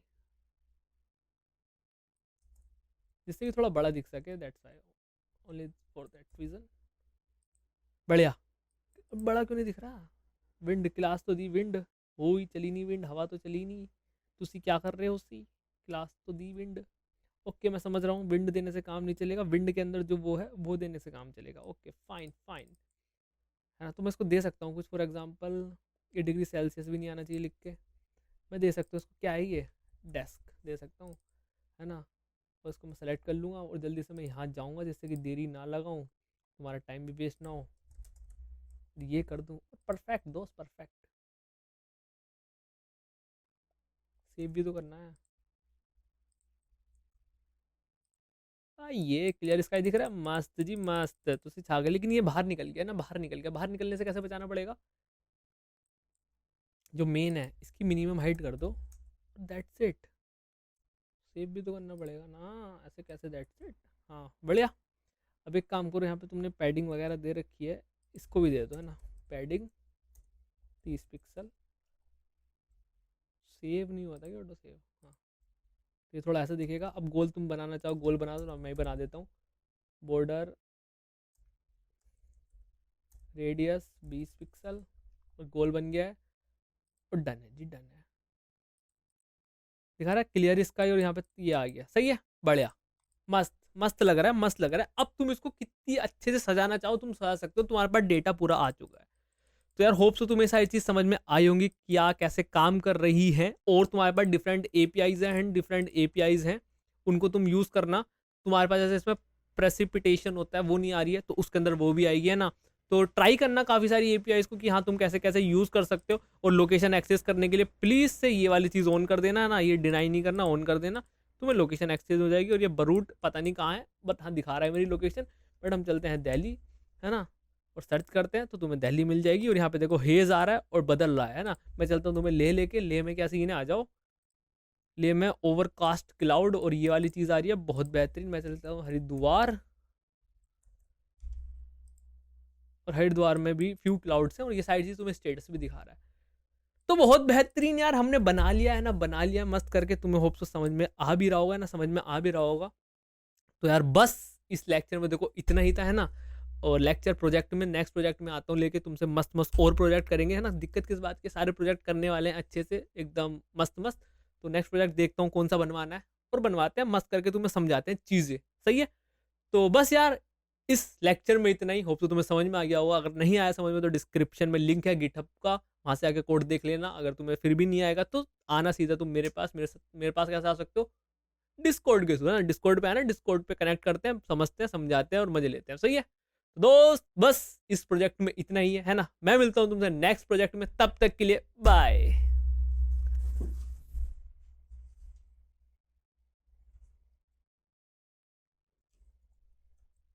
जिससे कि थोड़ा बड़ा दिख सके, that's why, only for that reason. बढ़िया। बड़ा क्यों नहीं दिख रहा? विंड क्लास तो दी, विंड हो ही चली नहीं, विंड हवा तो चली नहीं, तुसी क्या कर रहे हो उसी, क्लास तो दी विंड। ओके मैं समझ रहा हूँ, विंड देने से काम नहीं चलेगा, विंड के अंदर जो वो है वो देने से काम चलेगा। ओके फाइन फाइन, है ना। तो मैं इसको दे सकता हूँ कुछ, फॉर एग्जांपल ये डिग्री सेल्सियस भी नहीं आना चाहिए लिख के, मैं दे सकता हूँ इसको, क्या है ये, डेस्क दे सकता हूँ, है ना। और इसको मैं सेलेक्ट कर लूँगा और जल्दी से मैं यहाँ जाऊँगा, जिससे कि देरी ना लगाऊँ, तुम्हारा टाइम भी वेस्ट ना हो, ये कर दूँ। परफेक्ट दोस्त, परफेक्ट। सेव भी तो करना है। ये क्लियर स्काई दिख रहा है, मस्त जी मस्त, तो उसे छा गया। लेकिन ये बाहर निकल गया ना, बाहर निकल गया, बाहर निकलने से कैसे बचाना पड़ेगा? जो मेन है इसकी मिनिमम हाइट कर दो, दैट्स इट। सेव भी तो करना पड़ेगा ना, ऐसे कैसे, दैट्स इट। हाँ बढ़िया। अब एक काम करो, यहाँ पे तुमने पैडिंग वगैरह दे रखी है, इसको भी दे दो, है ना, पैडिंग 30 पिक्सल। सेव नहीं हुआ था क्या, ऑटो सेव? हाँ, तो ये थोड़ा ऐसा दिखेगा। अब गोल तुम बनाना चाहो गोल बना दो ना, मैं ही बना देता हूँ। बॉर्डर रेडियस 20 पिक्सल, और गोल बन गया है, और डन है जी, डन है। दिखा रहा है क्लियर स्काई, और यहाँ पे ये आ गया, सही है, बढ़िया, मस्त मस्त लग रहा है, मस्त लग रहा है। अब तुम इसको कितनी अच्छे से सजाना चाहो तुम सजा सकते हो, तुम्हारे पास डेटा पूरा आ चुका है। तो यार होप सो तुम्हें सारी चीज़ समझ में आई होंगी, क्या कैसे काम कर रही है, और तुम्हारे पास डिफरेंट एपीआईज हैं, डिफरेंट एपीआईज हैं, उनको तुम यूज़ करना। तुम्हारे पास जैसे इसमें प्रेसिपिटेशन होता है वो नहीं आ रही है, तो उसके अंदर वो भी आएगी, है ना। तो ट्राई करना काफ़ी सारी एपीआईज को, कि हाँ तुम कैसे कैसे यूज़ कर सकते हो। और लोकेशन एक्सेस करने के लिए प्लीज़ से ये वाली चीज़ ऑन कर देना, है ना, ये डिनाई नहीं करना, ऑन कर देना, तुम्हें लोकेशन एक्सेस हो जाएगी। और ये बरूट पता नहीं कहाँ है, बट हाँ दिखा रहा है मेरी लोकेशन, बट हम चलते हैं दिल्ली, है ना, और सर्च करते हैं तो तुम्हें दिल्ली मिल जाएगी। और यहाँ पे देखो हेज आ रहा है और बदल रहा है ना। मैं चलता हूँ तुम्हें ले लेके, ले में क्या सीन है, आ जाओ। ले में ओवरकास्ट क्लाउड, और ये वाली चीज़ आ रही है बहुत बेहतरीन। मैं चलता हूँ हरिद्वार, और हरिद्वार में भी फ्यू क्लाउड्स हैं, और ये सारी चीज़ तुम्हें स्टेटस भी दिखा रहा है। तो बहुत बेहतरीन यार, हमने बना लिया है ना, बना लिया मस्त करके। तुम्हें होप सो समझ में आ भी रहा होगा ना, समझ में आ भी रहा होगा। तो यार बस इस लेक्चर में देखो इतना ही था, है ना। और लेक्चर प्रोजेक्ट में, नेक्स्ट प्रोजेक्ट में आता हूँ लेके तुमसे, मस्त मस्त और प्रोजेक्ट करेंगे, है ना। दिक्कत किस बात की, सारे प्रोजेक्ट करने वाले हैं अच्छे से, एकदम मस्त मस्त। तो नेक्स्ट प्रोजेक्ट देखता हूँ कौन सा बनवाना है, और बनवाते हैं मस्त करके, तुम्हें समझाते हैं चीज़ें, सही है। तो बस यार इस लेक्चर में इतना ही। होप तो तुम्हें समझ में आ गया होगा। अगर नहीं आया समझ में तो डिस्क्रिप्शन में लिंक है गिटहब का, वहाँ से आके कोड देख लेना। अगर तुम्हें फिर भी नहीं आएगा तो आना सीधा तुम मेरे पास, मेरे पास कैसे आ सकते हो, डिस्कॉर्ड के थ्रू, है ना। डिस्कॉर्ड पे आना, डिस्कॉर्ड पे कनेक्ट करते हैं, समझते हैं, समझाते हैं और मजे लेते हैं, सही है। तो दोस्त बस इस प्रोजेक्ट में इतना ही है ना। मैं मिलता हूँ तुमसे नेक्स्ट प्रोजेक्ट में, तब तक के लिए बाय।